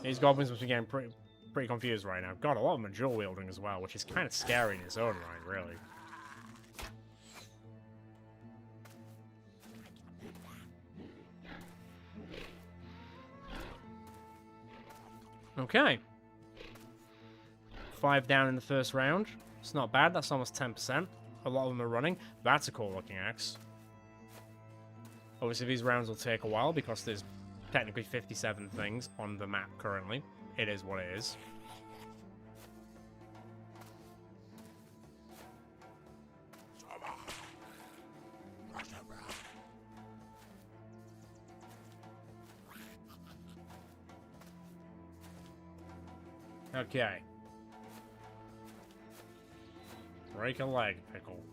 These goblins must be getting pretty confused right now. God, a lot of them are dual wielding as well, which is kind of scary in its own right, really. Okay. 5 down in the first round. It's not bad, that's almost 10%. A lot of them are running. That's a cool looking axe. Obviously these rounds will take a while because there's technically 57 things on the map currently. It is what it is. Okay. Break a leg, Pickle.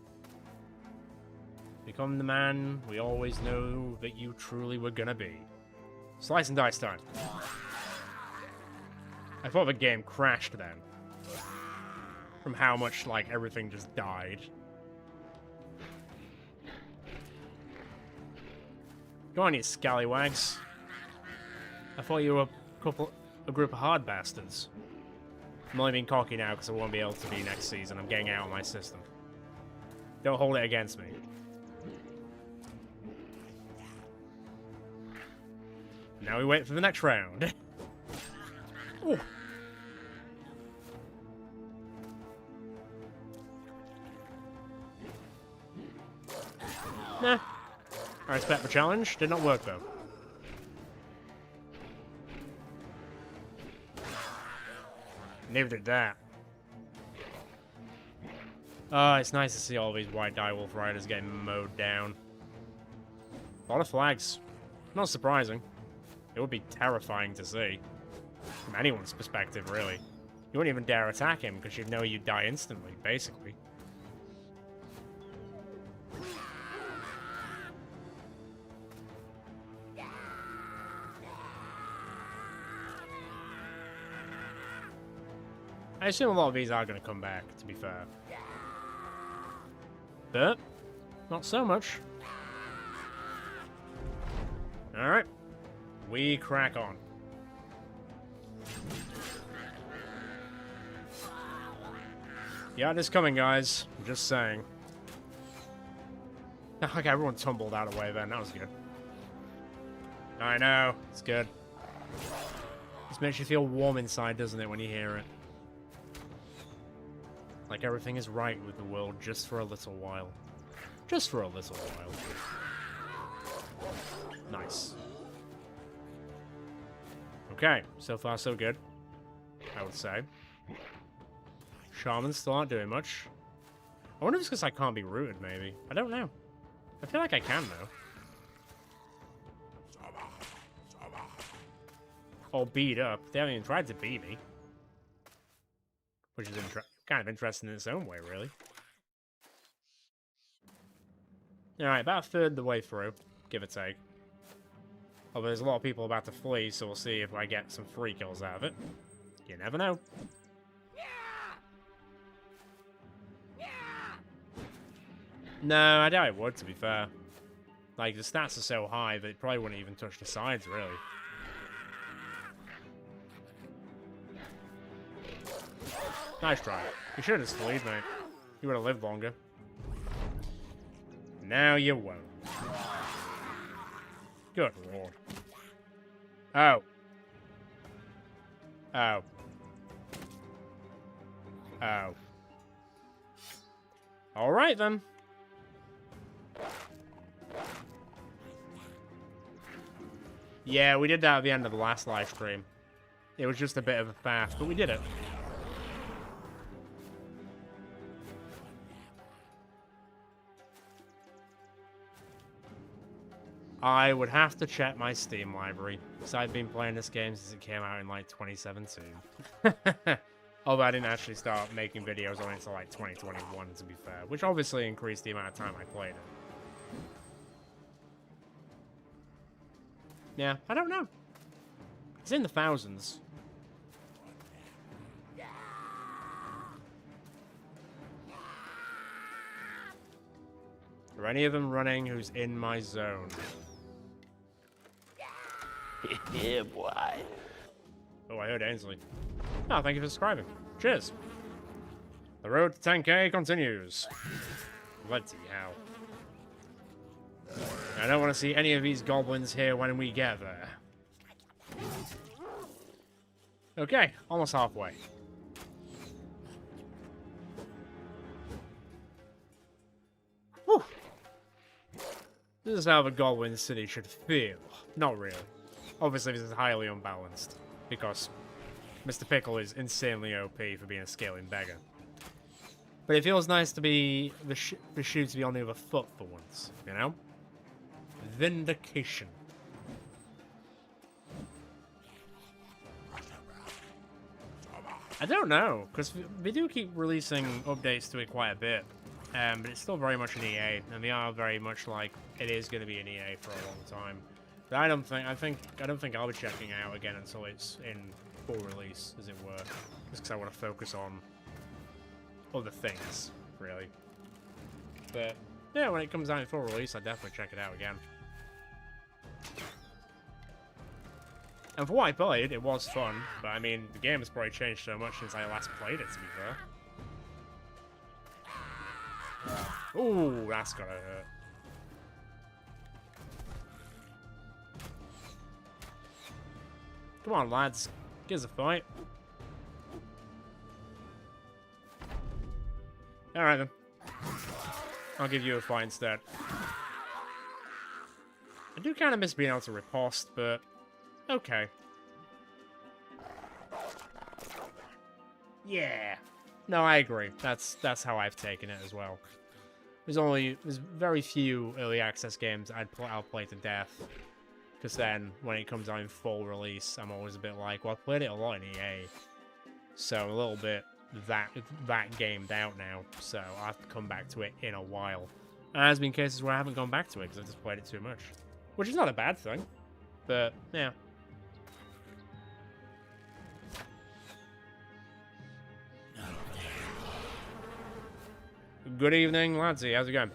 Become the man we always know that you truly were gonna be. Slice and dice time. I thought the game crashed then. From how much, like, everything just died. Go on, you scallywags. I thought you were a group of hard bastards. I'm only being cocky now because I won't be able to be next season. I'm getting out of my system. Don't hold it against me. Now we wait for the next round. Ooh. Nah. I respect the challenge. Did not work though. Neither did that. It's nice to see all these white direwolf riders getting mowed down. A lot of flags. Not surprising. It would be terrifying to see. From anyone's perspective, really. You wouldn't even dare attack him because you'd know you'd die instantly, basically. I assume a lot of these are going to come back, to be fair. But, not so much. Alright. We crack on. Yeah, it is coming, guys. I'm just saying. Okay, everyone tumbled out of the way then. That was good. I know. It's good. Just makes you feel warm inside, doesn't it, when you hear it? Like everything is right with the world just for a little while. Just for a little while. Nice. Okay, so far so good, I would say. Shamans still aren't doing much. I wonder if it's because I can't be rooted, maybe. I don't know. I feel like I can, though. All beat up. They haven't even tried to beat me. Which is kind of interesting in its own way, really. Alright, about a third of the way through, give or take. Although there's a lot of people about to flee, so we'll see if I get some free kills out of it. You never know. No, I doubt it would, to be fair. Like, the stats are so high that it probably wouldn't even touch the sides, really. Nice try. You should have just fleed, mate. You would have lived longer. Now you won't. Good lord. Oh. Oh. Oh. Alright then. Yeah, we did that at the end of the last live stream. It was just a bit of a faff, but we did it. I would have to check my Steam library, because I've been playing this game since it came out in, like, 2017. Although I didn't actually start making videos on it until, like, 2021, to be fair, which obviously increased the amount of time I played it. Yeah, I don't know. It's in the thousands. Are any of them running who's in my zone? Yeah, boy. Oh, I heard Ainsley. Oh, thank you for subscribing. Cheers. The road to 10k continues. Bloody hell. I don't want to see any of these goblins here when we get there. Okay, almost halfway. Whew. This is how the Goblin City should feel. Not really. Obviously, this is highly unbalanced, because Mr. Pickle is insanely OP for being a Scaling Beggar. But it feels nice to be the shoe to be on the other foot for once, you know? Vindication. I don't know, because they do keep releasing updates to it quite a bit, but it's still very much an EA, and they are very much like it is going to be an EA for a long time. But I don't think I'll be checking it out again until it's in full release, as it were, just because I want to focus on other things, really. But yeah, when it comes out in full release, I'll definitely check it out again. And for what I played, it was fun, but I mean, the game has probably changed so much since I last played it, to be fair. Ooh, that's gotta hurt. Come on, lads. Give us a fight. Alright then. I'll give you a fight instead. I do kind of miss being able to riposte, but okay. Yeah. No, I agree. That's how I've taken it as well. There's very few early access games I'll play to death, because then when it comes out in full release, I'm always a bit like, well, I played it a lot in EA, so I'm a little bit that gamed out now. So I have to come back to it in a while. And there's been cases where I haven't gone back to it because I've just played it too much, which is not a bad thing, but yeah. Good evening, ladsy. How's it going?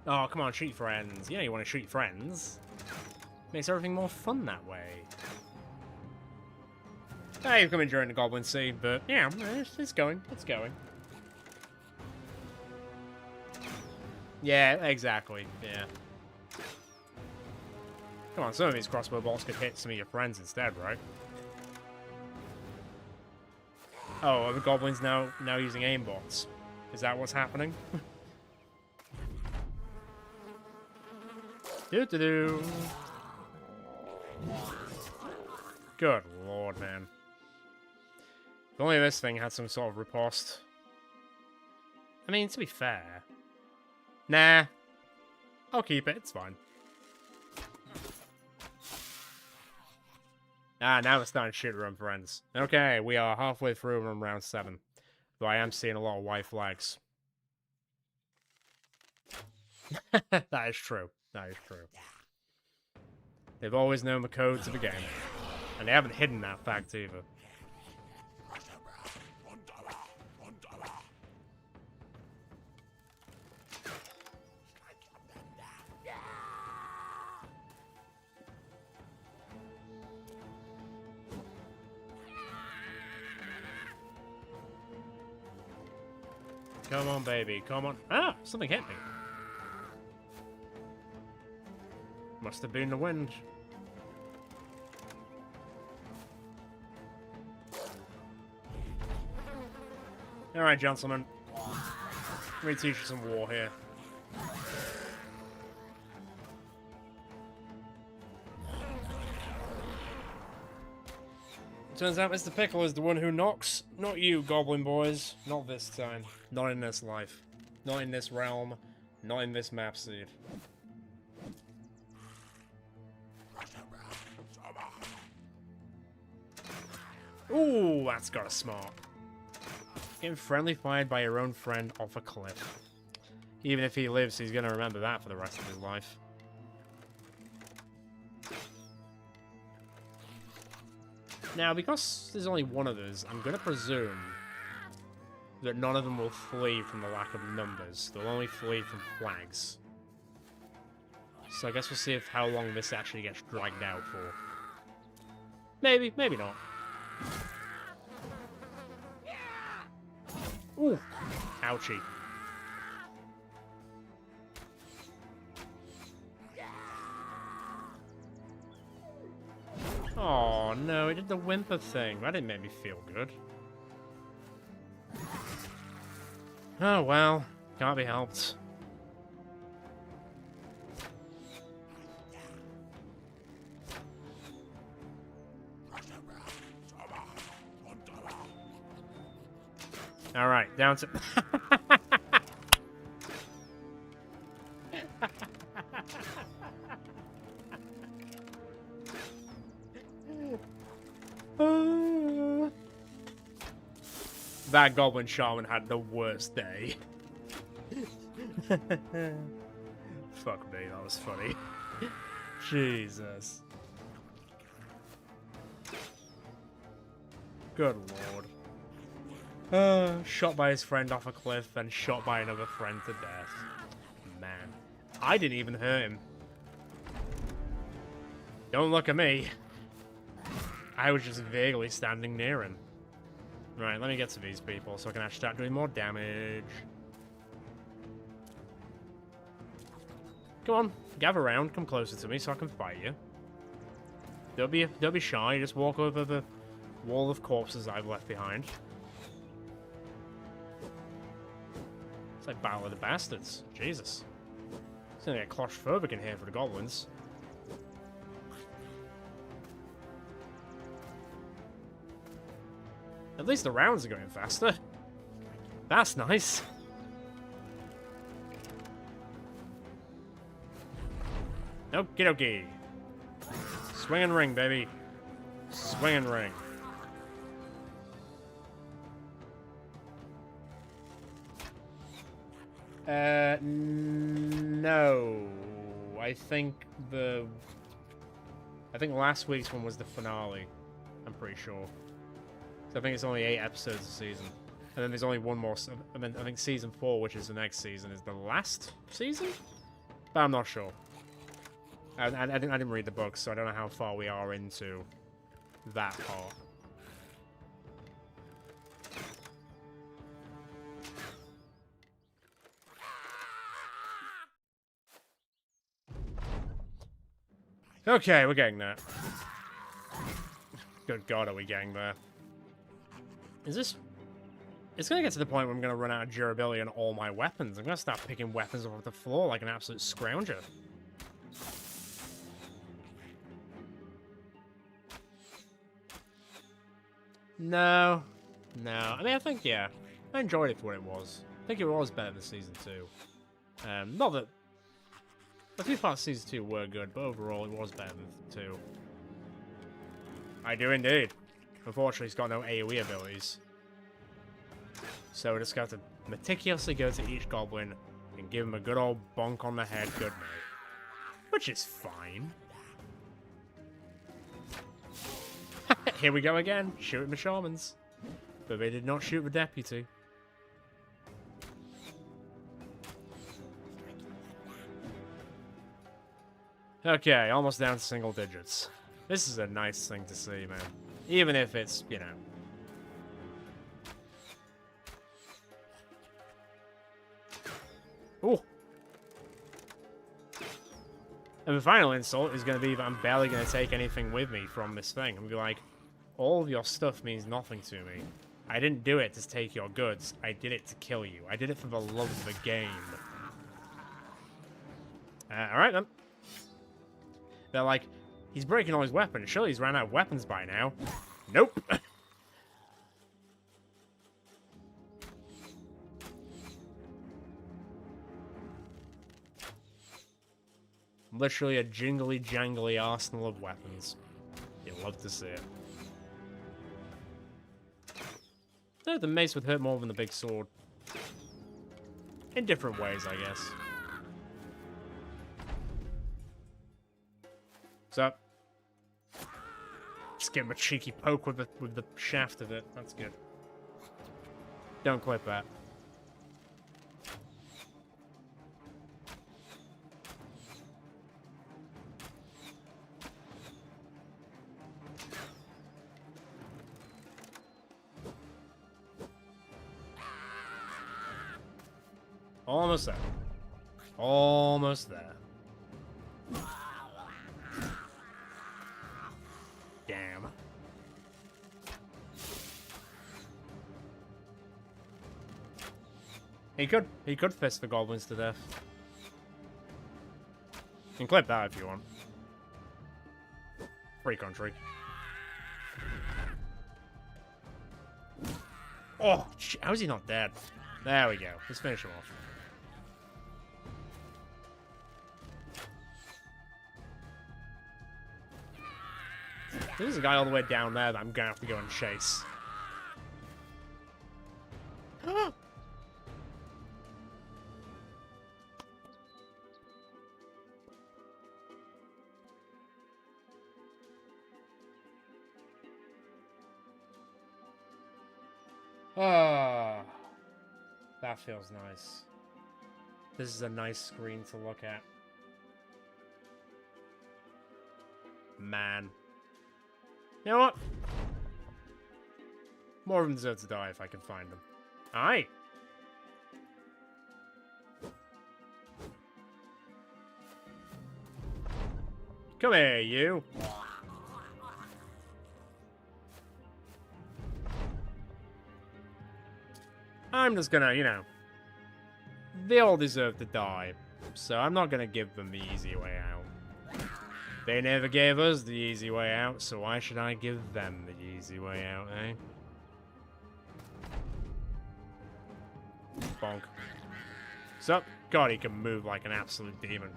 Oh, come on, shoot friends. You know you want to shoot friends. Makes everything more fun that way. Hey, you've come in during the Goblin Sea, but yeah, it's going. It's going. Yeah, exactly. Yeah. Come on, some of these crossbow bolts could hit some of your friends instead, right? Oh, are the goblins now using aimbots? Is that what's happening? Do-do-do. Good lord, man. If only this thing had some sort of riposte. I mean, to be fair. Nah. I'll keep it, it's fine. Ah, now it's starting to shoot run, friends. Okay, we are halfway through round 7. Though I am seeing a lot of white flags. That is true. That is true. They've always known the code to the game. And they haven't hidden that fact either. Come on, baby. Come on. Ah! Something hit me. Must have been the wind. Alright, gentlemen. Let me teach you some war here. Turns out Mr. Pickle is the one who knocks. Not you, goblin boys. Not this time. Not in this life. Not in this realm. Not in this map seed. Ooh, that's got a smart. Getting friendly fired by your own friend off a cliff. Even if he lives, he's going to remember that for the rest of his life. Now, because there's only one of us, I'm going to presume that none of them will flee from the lack of numbers. They'll only flee from flags. So I guess we'll see if how long this actually gets dragged out for. Maybe, maybe not. Ooh, ouchie. Oh no, it did the whimper thing. That didn't make me feel good. Oh well, can't be helped. Alright, down to... That goblin shaman had the worst day. Fuck me, that was funny. Jesus. Good lord. Shot by his friend off a cliff, then shot by another friend to death. Man. I didn't even hurt him. Don't look at me. I was just vaguely standing near him. Right, let me get to these people so I can actually start doing more damage. Come on, gather around, come closer to me so I can fight you. Don't be shy, just walk over the wall of corpses I've left behind. It's like Battle of the Bastards. Jesus. It's gonna get claustrophobic in here for the goblins. At least the rounds are going faster. That's nice. Okie dokie. Swing and ring, baby. Swing and ring. No. I think last week's one was the finale. I'm pretty sure. So I think it's only 8 episodes a season. And then there's only one more. I think season 4, which is the next season, is the last season? But I'm not sure. I didn't read the book, so I don't know how far we are into that part. Okay, we're getting there. Good God, are we getting there? Is this... It's going to get to the point where I'm going to run out of durability on all my weapons. I'm going to start picking weapons off the floor like an absolute scrounger. No. No. I mean, I think, yeah. I enjoyed it for what it was. I think it was better than Season 2. Not that... A few parts of Season 2 were good, but overall it was better than 2. I do indeed. Unfortunately, it's got no AoE abilities. So we just got to meticulously go to each goblin and give him a good old bonk on the head good night. Which is fine. Here we go again, shooting the shamans. But they did not shoot the deputy. Okay, almost down to single digits. This is a nice thing to see, man. Even if it's, you know... Oh. And the final insult is going to be that I'm barely going to take anything with me from this thing. I'm going to be like, all of your stuff means nothing to me. I didn't do it to take your goods. I did it to kill you. I did it for the love of the game. Alright then. They're like, he's breaking all his weapons. Surely he's ran out of weapons by now. Nope. Literally a jingly jangly arsenal of weapons. You'll love to see it. No, the mace would hurt more than the big sword. In different ways, I guess. So, just give him a cheeky poke with the shaft of it. That's good. Don't clip that. Almost there. Almost there. Damn. He could fist the goblins to death. You can clip that if you want. Free country. Oh, how is he not dead? There we go. Let's finish him off. There's a guy all the way down there that I'm gonna have to go and chase. Ah, that feels nice. This is a nice screen to look at. Man. You know what? More of them deserve to die if I can find them. Aye. Come here, you. I'm just gonna, you know, they all deserve to die, so I'm not gonna give them the easy way out. They never gave us the easy way out, so why should I give them the easy way out, eh? Bonk. So, God, he can move like an absolute demon.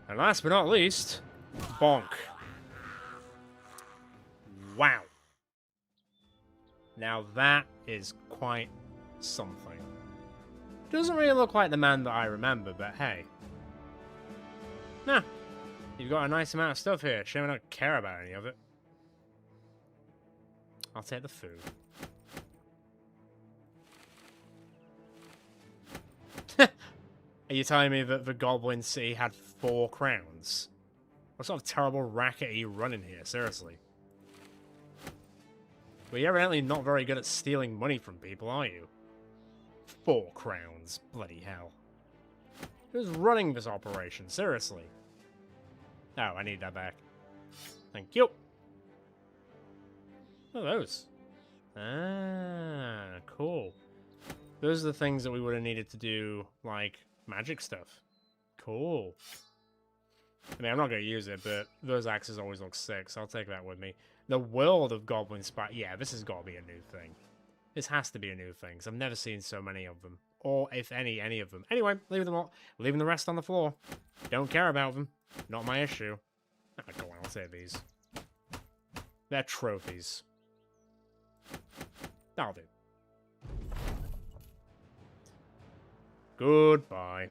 And last but not least, bonk. Wow. Now that is quite something. Doesn't really look like the man that I remember, but hey. Nah, you've got a nice amount of stuff here. Shame I don't care about any of it. I'll take the food. Are you telling me that the Goblin City had 4 crowns? What sort of terrible racket are you running here? Seriously. Well, you're evidently not very good at stealing money from people, are you? 4 crowns. Bloody hell. Who's running this operation? Seriously. Oh, I need that back. Thank you. What are those? Ah, cool. Those are the things that we would have needed to do, like, magic stuff. Cool. I mean, I'm not going to use it, but those axes always look sick, so I'll take that with me. The world of Goblin Spy... Yeah, this has got to be a new thing. This has to be a new thing, because I've never seen so many of them. Or, if any of them. Anyway, leave them all. Leaving the rest on the floor. Don't care about them. Not my issue. Ah, go on, I'll save these. They're trophies. That'll do. Goodbye.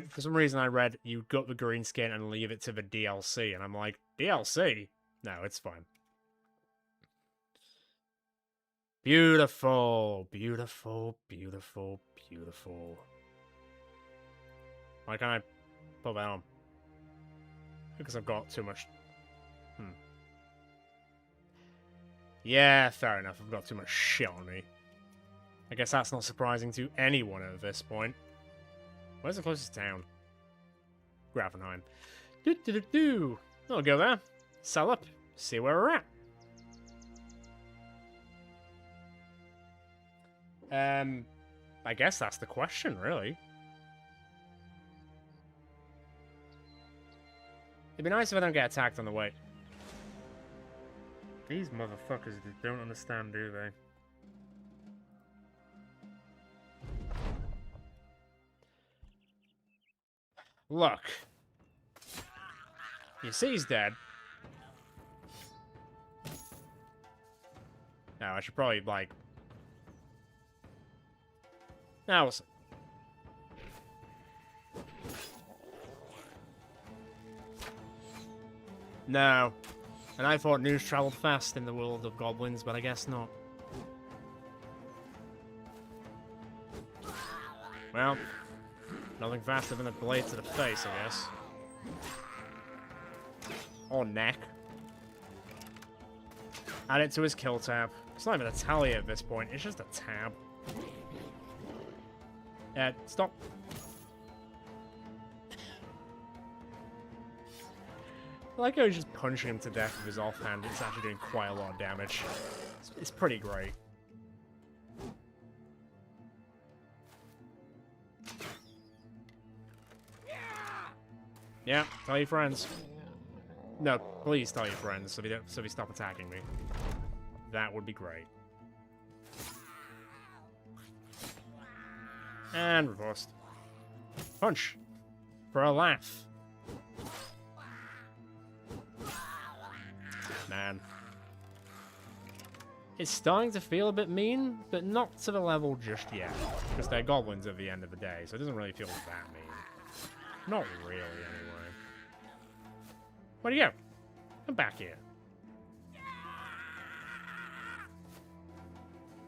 For some reason I read you got the green skin and leave it to the DLC, and I'm like, DLC? No, it's fine. Beautiful, beautiful, beautiful, beautiful. Why can't I put that on? Because I've got too much... Yeah, fair enough. I've got too much shit on me. I guess that's not surprising to anyone at this point. Where's the closest town? Grafenheim. Do. I'll go there. Sell up. See where we're at. I guess that's the question, really. It'd be nice if I don't get attacked on the way. These motherfuckers don't understand, do they? Look. You see he's dead. Now, I should probably, like... Now we'll see. No. And I thought news traveled fast in the world of goblins, but I guess not. Well, nothing faster than a blade to the face, I guess. Or neck. Add it to his kill tab. It's not even a tally at this point, it's just a tab. Stop. I like how he's just punching him to death with his offhand. It's actually doing quite a lot of damage. It's pretty great. Yeah, tell your friends. No, please tell your friends so they stop attacking me. That would be great. And reversed. Punch. For a laugh. Man. It's starting to feel a bit mean, but not to the level just yet. Because they're goblins at the end of the day, so it doesn't really feel that mean. Not really, anyway. Where'd you go? Come back here.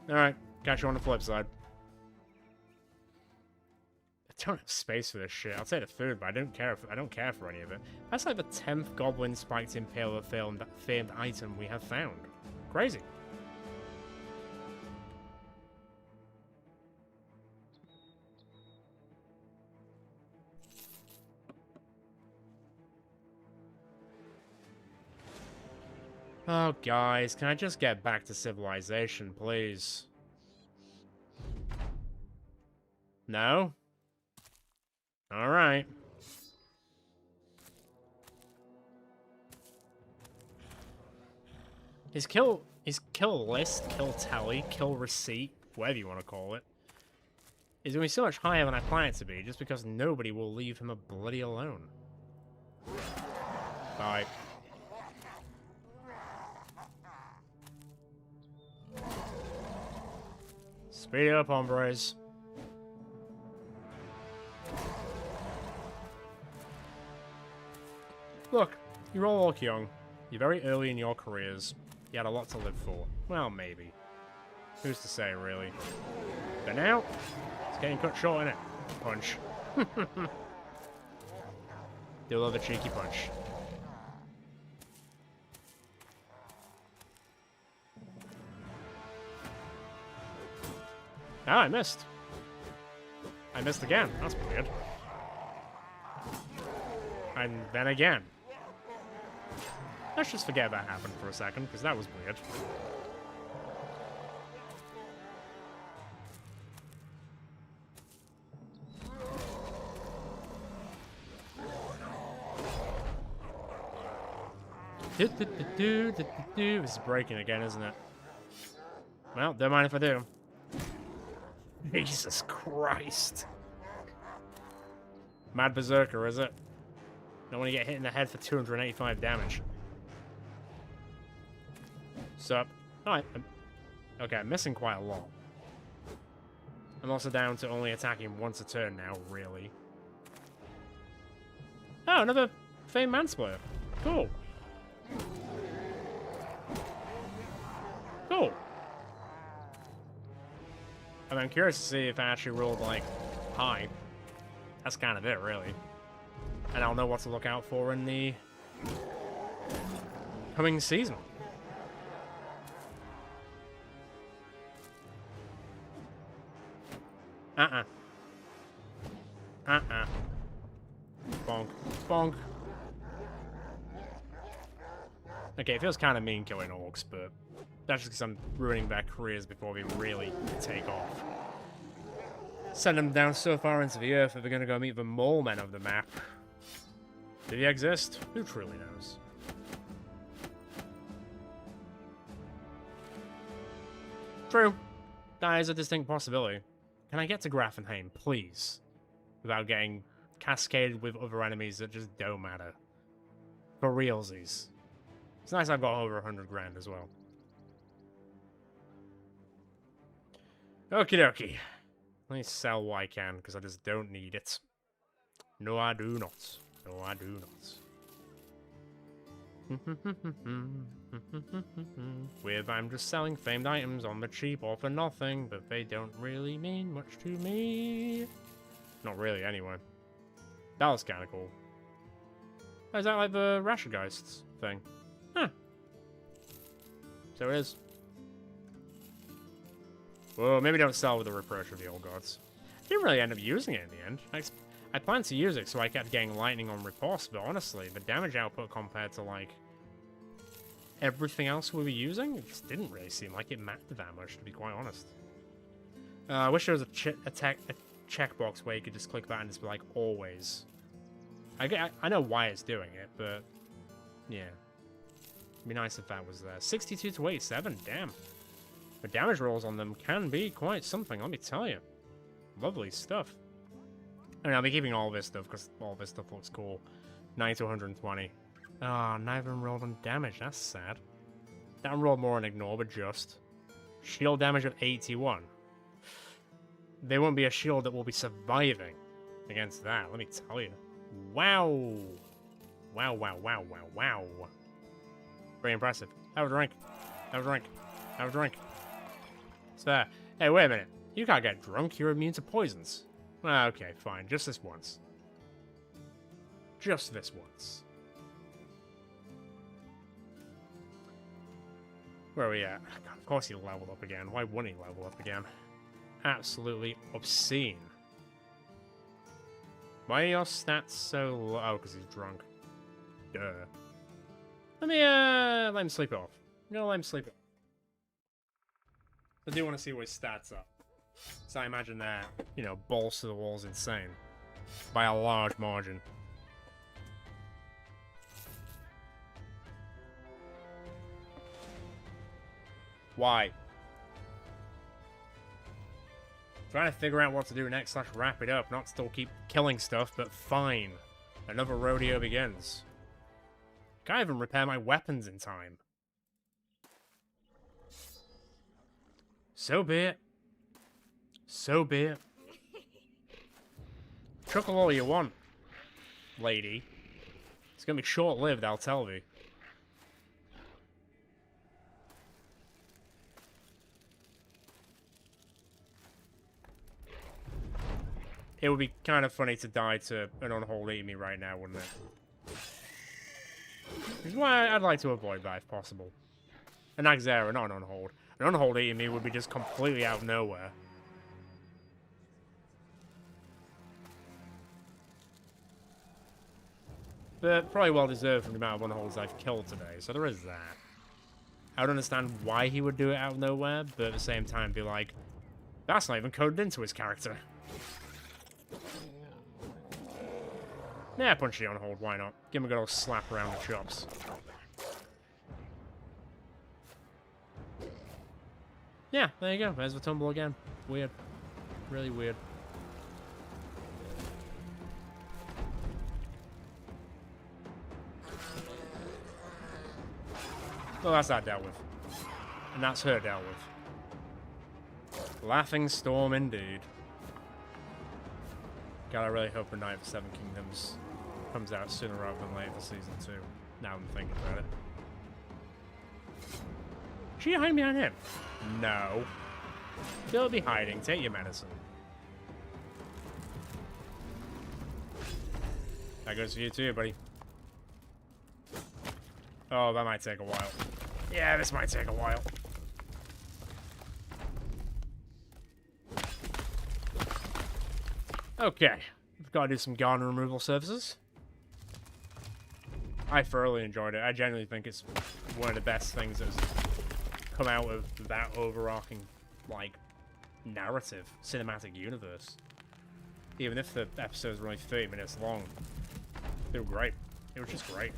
Alright, catch you on the flip side. I don't have space for this shit. I'll take the food, but I don't care for any of it. That's like the 10th goblin spiked impaler famed item we have found. Crazy. Oh, guys, can I just get back to civilization, please? No? Alright. His kill list, kill tally, kill receipt, whatever you want to call it, is going to be so much higher than I plan it to be, just because nobody will leave him a bloody alone. Bye. Speed it up, hombres. Look, you're all look young. You're very early in your careers. You had a lot to live for. Well, maybe. Who's to say, really? But now, it's getting cut short, innit? Punch. Do love a cheeky punch. Ah, I missed. I missed again. That's weird. And then again. Let's just forget that happened for a second, because that was weird. This is breaking again, isn't it? Well, don't mind if I do. Jesus Christ. Mad Berserker, is it? Don't want to get hit in the head for 285 damage. Sup? Alright. Okay, I'm missing quite a lot. I'm also down to only attacking once a turn now, really. Oh, another famed Mansplayer. Cool. Cool. And I'm curious to see if I actually rolled, like, high. That's kind of it, really. And I'll know what to look out for in the coming season. Bonk. Bonk. Okay, it feels kind of mean killing orcs, but that's just because I'm ruining their careers before they really take off. Send them down so far into the earth that they're going to go meet the mole men of the map. Do they exist? Who truly knows? True. That is a distinct possibility. Can I get to Grafenheim, please? Without getting cascaded with other enemies that just don't matter. For realsies. It's nice I've got over 100 grand as well. Okie dokie. Let me sell what I can, because I just don't need it. No, I do not. No, I do not. With I'm just selling famed items on the cheap or for nothing, but they don't really mean much to me. Not really, anyway. That was kind of cool. Oh, is that like the Rashergeists thing? Huh. So it is. Well, maybe don't sell with the Reproach of the Old Gods. Didn't really end up using it in the end. I planned to use it so I kept getting lightning on riposte, but honestly, the damage output compared to, like, everything else we were using, it just didn't really seem like it mattered that much, to be quite honest. I wish there was a checkbox where you could just click that and just be like, always. I know why it's doing it, but, yeah. It'd be nice if that was there. 62 to 87, damn. The damage rolls on them can be quite something, let me tell you. Lovely stuff. And I'll be keeping all this stuff, because all this stuff looks cool. 9 to 120. Ah, oh, neither of them rolled on damage, that's sad. That one rolled more on ignore, but just. Shield damage of 81. There won't be a shield that will be surviving against that, let me tell you. Wow! Wow, wow, wow, wow, wow. Very impressive. Have a drink. Have a drink. Have a drink. It's fair. Hey, wait a minute. You can't get drunk, you're immune to poisons. Okay, fine. Just this once. Just this once. Where are we at? God, of course he leveled up again. Why wouldn't he level up again? Absolutely obscene. Why are your stats so low? Oh, because he's drunk. Duh. Let him sleep off. I'm gonna let him sleep off. I do want to see what his stats are. So I imagine they're, you know, balls to the walls insane. By a large margin. Why? Trying to figure out what to do next / wrap it up. Not still keep killing stuff, but fine. Another rodeo begins. Can't even repair my weapons in time. So be it. So be it. Chuckle all you want, lady. It's gonna be short-lived, I'll tell thee. It would be kind of funny to die to an unhold enemy right now, wouldn't it? Which is why I'd like to avoid that if possible. An Axera, not an unhold. An unhold enemy would be just completely out of nowhere. But probably well deserved from the amount of unholds I've killed today, so there is that. I would understand why he would do it out of nowhere, but at the same time be like, that's not even coded into his character. Yeah, punch the unhold, why not? Give him a good old slap around the chops. Yeah, there you go. There's the tumble again. Weird. Really weird. Well, that's that dealt with. And that's her dealt with. Laughing Storm indeed. God, I really hope the Night of the Seven Kingdoms comes out sooner rather than later for Season 2. Now I'm thinking about it. Is she hiding behind him? No. She'll be hiding. Take your medicine. That goes for you too, buddy. Oh, that might take a while. Yeah, this might take a while. Okay, we've got to do some garden removal services. I thoroughly enjoyed it. I genuinely think it's one of the best things that's come out of that overarching, like, narrative, cinematic universe. Even if the episodes were only 30 minutes long, they were great. It was just great.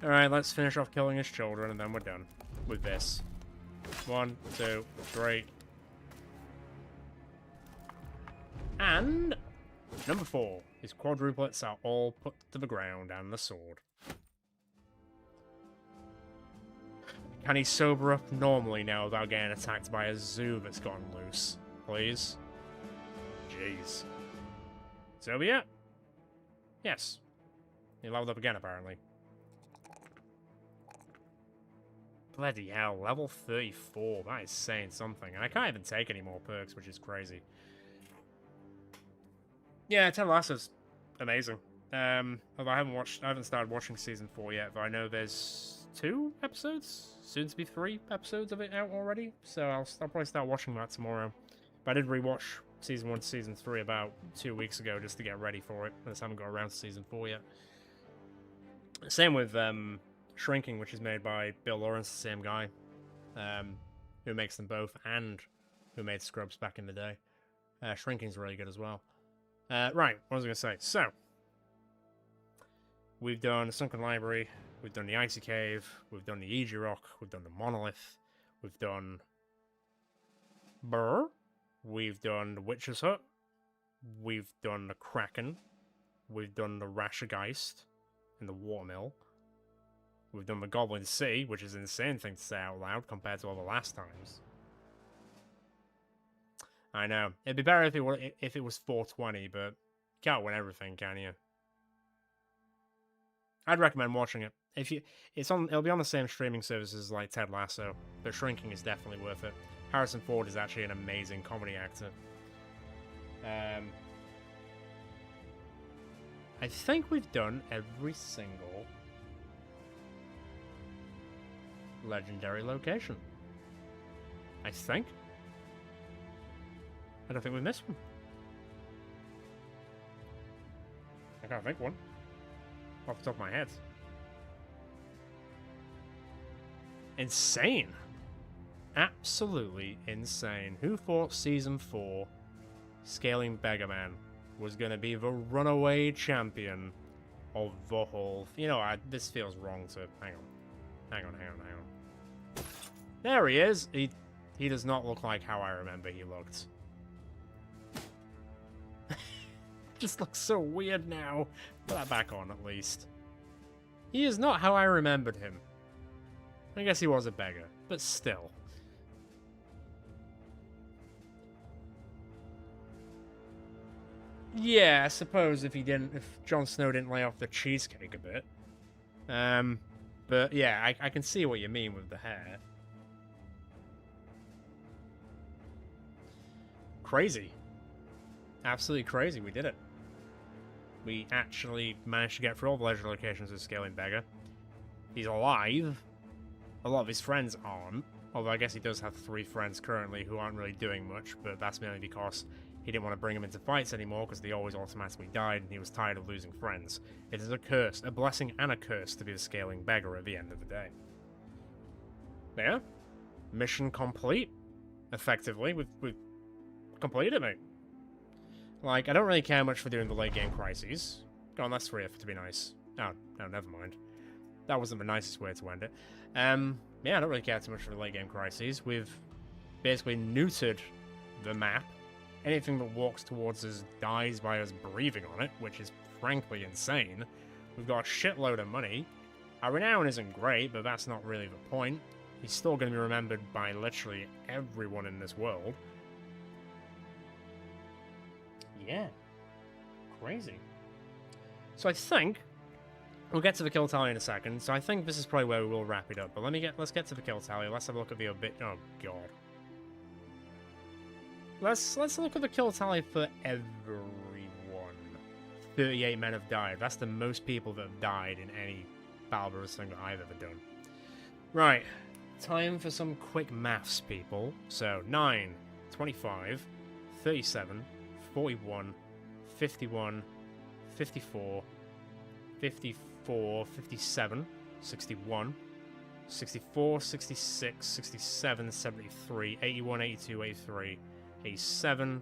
Alright, let's finish off killing his children, and then we're done with this. 1, 2, 3. And number 4. His quadruplets are all put to the ground, and the sword. Can he sober up normally now without getting attacked by a zoo that's gone loose? Please? Jeez. So yeah. Yes. He leveled up again, apparently. Bloody hell, level 34. That is saying something. And I can't even take any more perks, which is crazy. Yeah, Ted Lasso's amazing. Although I haven't started watching season 4 yet, but I know there's 2 episodes, soon to be 3 episodes of it out already. So I'll probably start watching that tomorrow. But I did rewatch season 1 to season 3 about 2 weeks ago just to get ready for it. I just haven't got around to season 4 yet. Same with Shrinking, which is made by Bill Lawrence, the same guy who makes them both and who made Scrubs back in the day. Shrinking's really good as well. Right, what was I going to say? So, we've done the Sunken Library, we've done the Icy Cave, we've done the Ouija Rock, we've done the Monolith, we've done Burr, we've done the Witch's Hut, we've done the Kraken, we've done the Rashergeist and the Watermill, we've done the Goblin City, which is an insane thing to say out loud compared to all the last times. I know. It'd be better if it was 420, but you can't win everything, can you? I'd recommend watching it. It'll be on the same streaming services like Ted Lasso, but Shrinking is definitely worth it. Harrison Ford is actually an amazing comedy actor. I think we've done every single legendary location. I think. I don't think we missed one. I can't think one. Off the top of my head. Insane. Absolutely insane. Who thought Season 4 Scaling Beggar Man was going to be the runaway champion of the whole... You know, this feels wrong to... Hang on. There he is. He does not look like how I remember he looked. Just looks so weird now. Put that back on, at least. He is not how I remembered him. I guess he was a beggar, but still. Yeah, I suppose if Jon Snow didn't lay off the cheesecake a bit. But yeah, I can see what you mean with the hair. Crazy. Absolutely crazy, we did it. We actually managed to get through all the leisure locations with Scaling Beggar. He's alive. A lot of his friends aren't. Although I guess he does have 3 friends currently who aren't really doing much, but that's mainly because he didn't want to bring them into fights anymore because they always automatically died and he was tired of losing friends. It is a curse, a blessing and a curse to be the Scaling Beggar at the end of the day. Yeah. Mission complete. Effectively. We've completed it, mate. Like, I don't really care much for doing the late game crises. Go on, that's 3 to be nice. Oh, no, never mind. That wasn't the nicest way to end it. Yeah, I don't really care too much for the late game crises. We've basically neutered the map. Anything that walks towards us dies by us breathing on it, which is frankly insane. We've got a shitload of money. Our renown isn't great, but that's not really the point. He's still going to be remembered by literally everyone in this world. Yeah. Crazy. So I think we'll get to the kill tally in a second. So I think this is probably where we will wrap it up. But let's get to the kill tally. Let's have a look at the bit. Oh god. Let's look at the kill tally for everyone. 38 men have died. That's the most people that have died in any Battle Brothers thing that I've ever done. Right. time for some quick maths, people. So 9, 25, 37, 41, 51, 54, 54, 57, 61, 64, 66, 67, 73, 81, 82, 83, 87,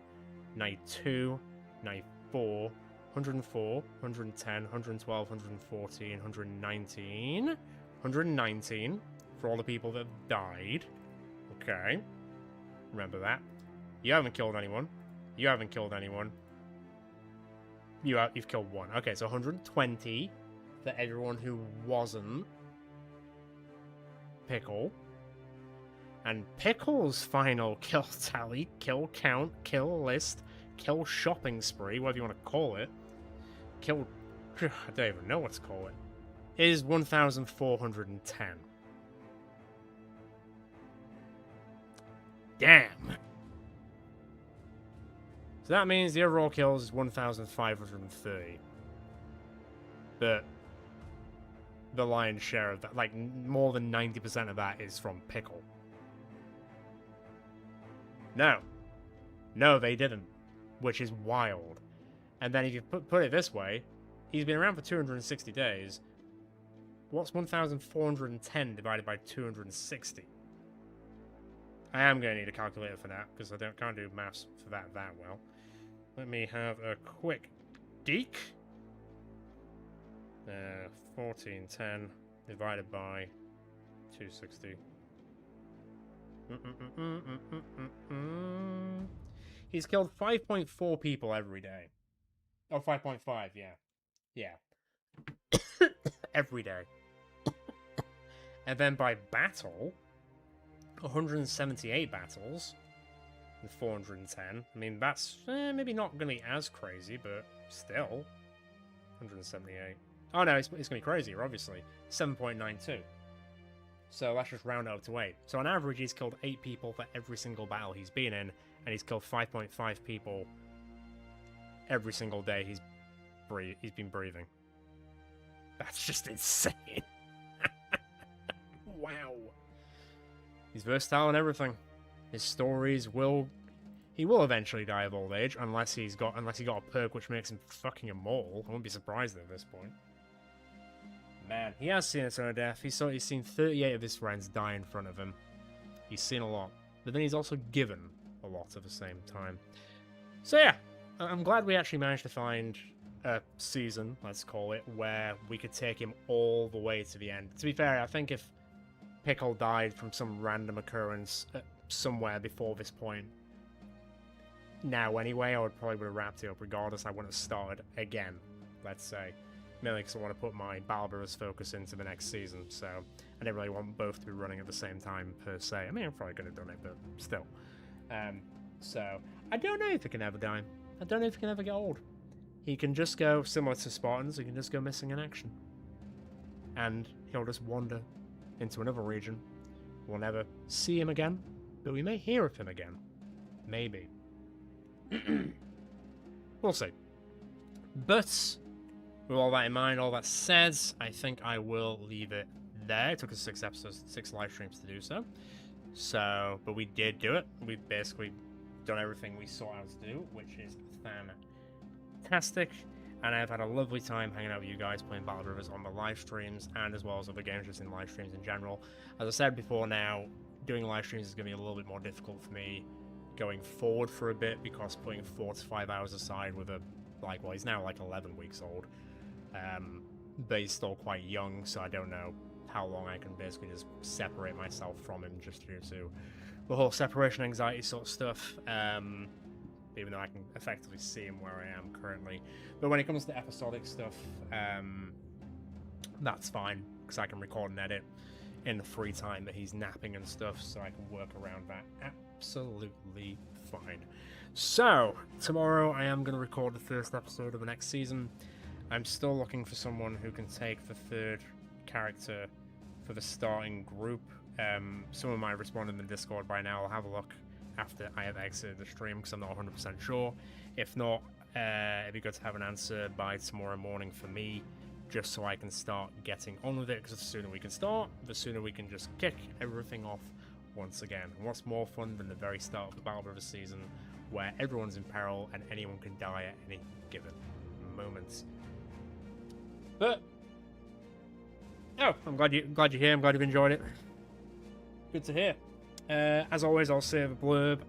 92, 94, 104, 110, 112, 114, 119, 119 for all the people that died. Okay. Remember that. You haven't killed anyone. You haven't killed anyone. You've killed one. Okay, so 120 for everyone who wasn't Pickle. And Pickle's final kill tally, kill count, kill list, kill shopping spree, whatever you want to call it, kill... I don't even know what to call it, is 1,410. Damn! So that means the overall kills is 1,530. But the lion's share of that, like, more than 90% of that is from Pickle. No. No, they didn't. Which is wild. And then if you put it this way, he's been around for 260 days. What's 1,410 divided by 260? I am going to need a calculator for that, because I can't do maths for that well. Let me have a quick deek. 1410 divided by 260. He's killed 5.4 people every day. Oh, 5.5, yeah. Yeah. Every day. And then by battle, 178 battles and 410. I mean, that's maybe not going to be as crazy, but still. 178. Oh no, it's going to be crazier, obviously. 7.92. So let's just round it up to 8. So on average, he's killed 8 people for every single battle he's been in, and he's killed 5.5 people every single day he's been breathing. That's just insane. Wow. He's versatile in everything. His stories he will eventually die of old age, unless he got a perk which makes him fucking immortal. I wouldn't be surprised at this point. Man, he has seen a ton of death. He's seen 38 of his friends die in front of him. He's seen a lot. But then he's also given a lot at the same time. So yeah, I'm glad we actually managed to find a season, let's call it, where we could take him all the way to the end. To be fair, I think if Pickle died from some random occurrence somewhere before this point, now anyway, I would probably would have wrapped it up regardless. I wouldn't have started again, let's say. Mainly because I want to put my Battle Brothers focus into the next season, so I didn't really want both to be running at the same time, per se. I mean, I'm probably going to have done it, but still. So, I don't know if he can ever die. I don't know if he can ever get old. He can just go, similar to Spartans, he can just go missing in action. And he'll just wander into another region. We'll never see him again, but we may hear of him again. Maybe. We'll see. But with all that in mind, all that said, I think I will leave it there. It took us 6 episodes, 6 live streams to do so. But we did do it. We've basically done everything we sought out to do, which is fantastic. And I've had a lovely time hanging out with you guys playing Battle Brothers on the live streams, and as well as other games just in live streams in general. As I said before now, doing live streams is going to be a little bit more difficult for me going forward for a bit, because putting 4 to 5 hours aside with well, he's now like 11 weeks old. But he's still quite young, so I don't know how long I can basically just separate myself from him just due to the whole separation anxiety sort of stuff. Even though I can effectively see him where I am currently. But when it comes to episodic stuff, that's fine, because I can record and edit in the free time that he's napping and stuff, so I can work around that absolutely fine. So, tomorrow I am going to record the first episode of the next season. I'm still looking for someone who can take the 3rd character for the starting group. Someone might respond in the Discord by now. I'll have a look after I have exited the stream, because I'm not 100% sure. If not, it'd be good to have an answer by tomorrow morning for me, just so I can start getting on with it, because the sooner we can start, the sooner we can just kick everything off once again. And what's more fun than the very start of the Battle Brothers season, where everyone's in peril and anyone can die at any given moment. But oh, I'm glad you're here. I'm glad you've enjoyed it. Good to hear. As always, I'll save a blurb,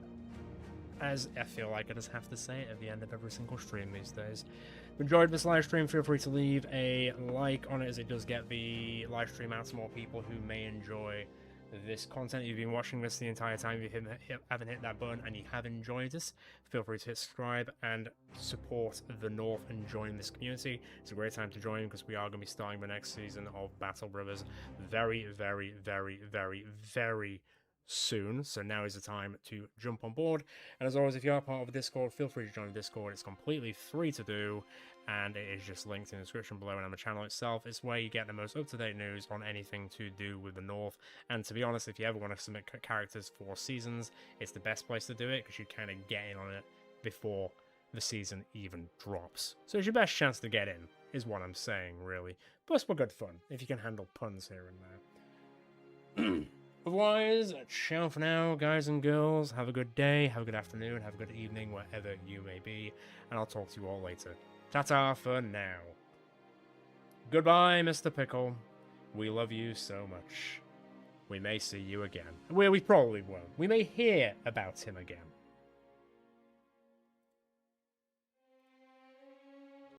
as I feel like I just have to say it at the end of every single stream these days. If you enjoyed this live stream, feel free to leave a like on it, as it does get the live stream out to more people who may enjoy this content. You've been watching this the entire time. If you haven't hit that button and you have enjoyed this, feel free to hit subscribe and support the North and join this community. It's a great time to join, because we are going to be starting the next season of Battle Brothers very, very, very, very, very soon. So now is the time to jump on board. And as always, if you are part of the Discord, feel free to join the Discord. It's completely free to do, and it is just linked in the description below and on the channel itself. It's where you get the most up-to-date news on anything to do with the North. And to be honest, if you ever want to submit characters for seasons, it's the best place to do it, because you kind of get in on it before the season even drops. So it's your best chance to get in, is what I'm saying, really. Plus, we're good fun, if you can handle puns here and there. Otherwise, ciao for now, guys and girls. Have a good day, have a good afternoon, have a good evening, wherever you may be. And I'll talk to you all later. Ta-ta for now. Goodbye, Mr. Pickle. We love you so much. We may see you again. Well, we probably won't. We may hear about him again.